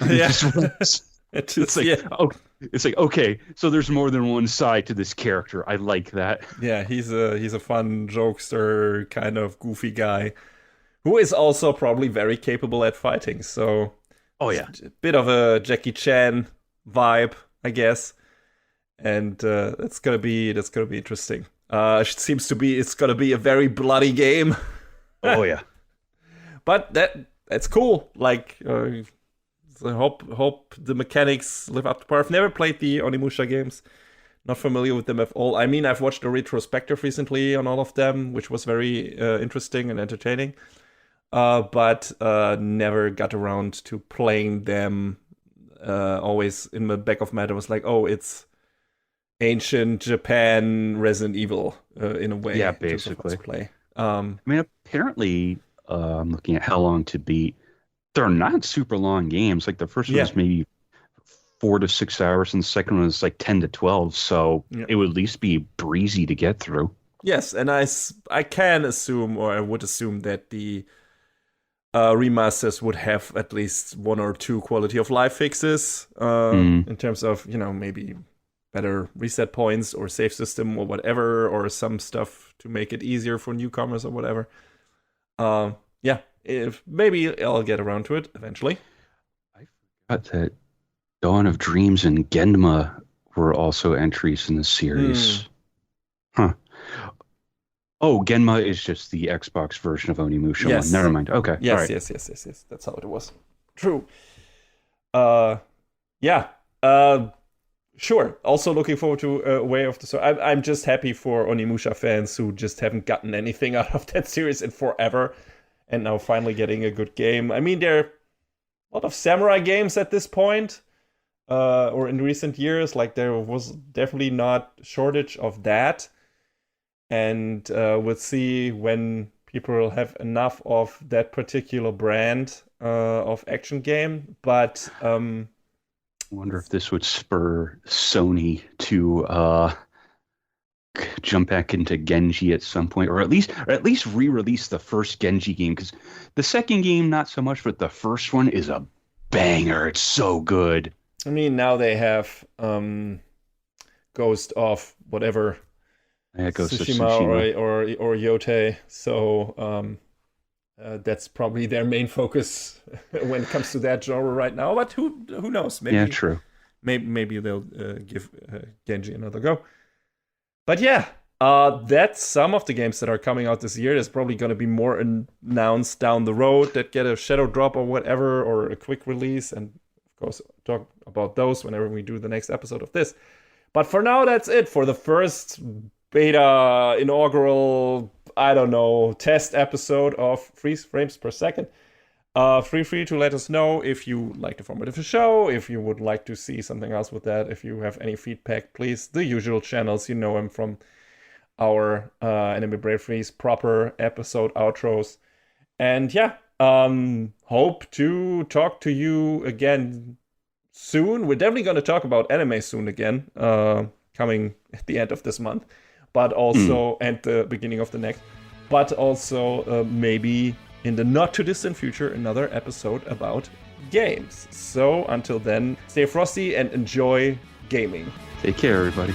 It's like, okay, so there's more than one side to this character. I like that. Yeah, he's a fun jokester, kind of goofy guy, who is also probably very capable at fighting. So Oh yeah, a bit of a Jackie Chan vibe, I guess, and that's gonna be interesting. It seems to be it's gonna be a very bloody game. oh yeah. But that's cool. Like, I hope the mechanics live up to par. I've never played the Onimusha games. Not familiar with them at all. I mean, I've watched a retrospective recently on all of them, which was very interesting and entertaining. But never got around to playing them. Always in the back of my head, I was like, oh, it's ancient Japan Resident Evil in a way. Yeah, basically. Play. I mean, apparently, I'm looking at how long to beat. They're not super long games. Like the first one was maybe 4 to 6 hours, and the second one was like 10 to 12. So it would at least be breezy to get through. Yes, and I can assume, or I would assume, that the remasters would have at least 1 or 2 quality of life fixes in terms of, maybe better reset points or save system or whatever, or some stuff to make it easier for newcomers or whatever. If maybe I'll get around to it eventually. I forgot that Dawn of Dreams and Genma were also entries in the series. Huh. Oh, Genma is just the Xbox version of Onimusha one. Never mind. Okay. Yes, right. yes. That's how it was. True. Sure. Also looking forward to Way of the Sword. I'm just happy for Onimusha fans who just haven't gotten anything out of that series in forever, and now finally getting a good game. I mean, there are a lot of samurai games at this point, or in recent years. Like, there was definitely not shortage of that. And we'll see when people will have enough of that particular brand of action game. But I wonder if this would spur Sony to jump back into Genji at some point, or at least re-release the first Genji game, because the second game not so much, but the first one is a banger. It's so good. I mean, now they have Ghost of whatever. Yeah, Ghost of Tsushima or Yote, so that's probably their main focus when it comes to that genre right now. But who knows? Maybe, true. Maybe they'll give Genji another go. But that's some of the games that are coming out this year. There's probably going to be more announced down the road that get a shadow drop or whatever, or a quick release, and of course talk about those whenever we do the next episode of this. But for now, that's it for the first beta inaugural, test episode of FreezeFramesPerSecond. Feel free to let us know if you like the format of the show, if you would like to see something else with that, if you have any feedback, please. The usual channels, you know them from our Anime Brave Freeze proper episode outros. And hope to talk to you again soon. We're definitely going to talk about anime soon again, coming at the end of this month, but also at the beginning of the next, but also maybe in the not too distant future, another episode about games. So until then, stay frosty and enjoy gaming. Take care, everybody.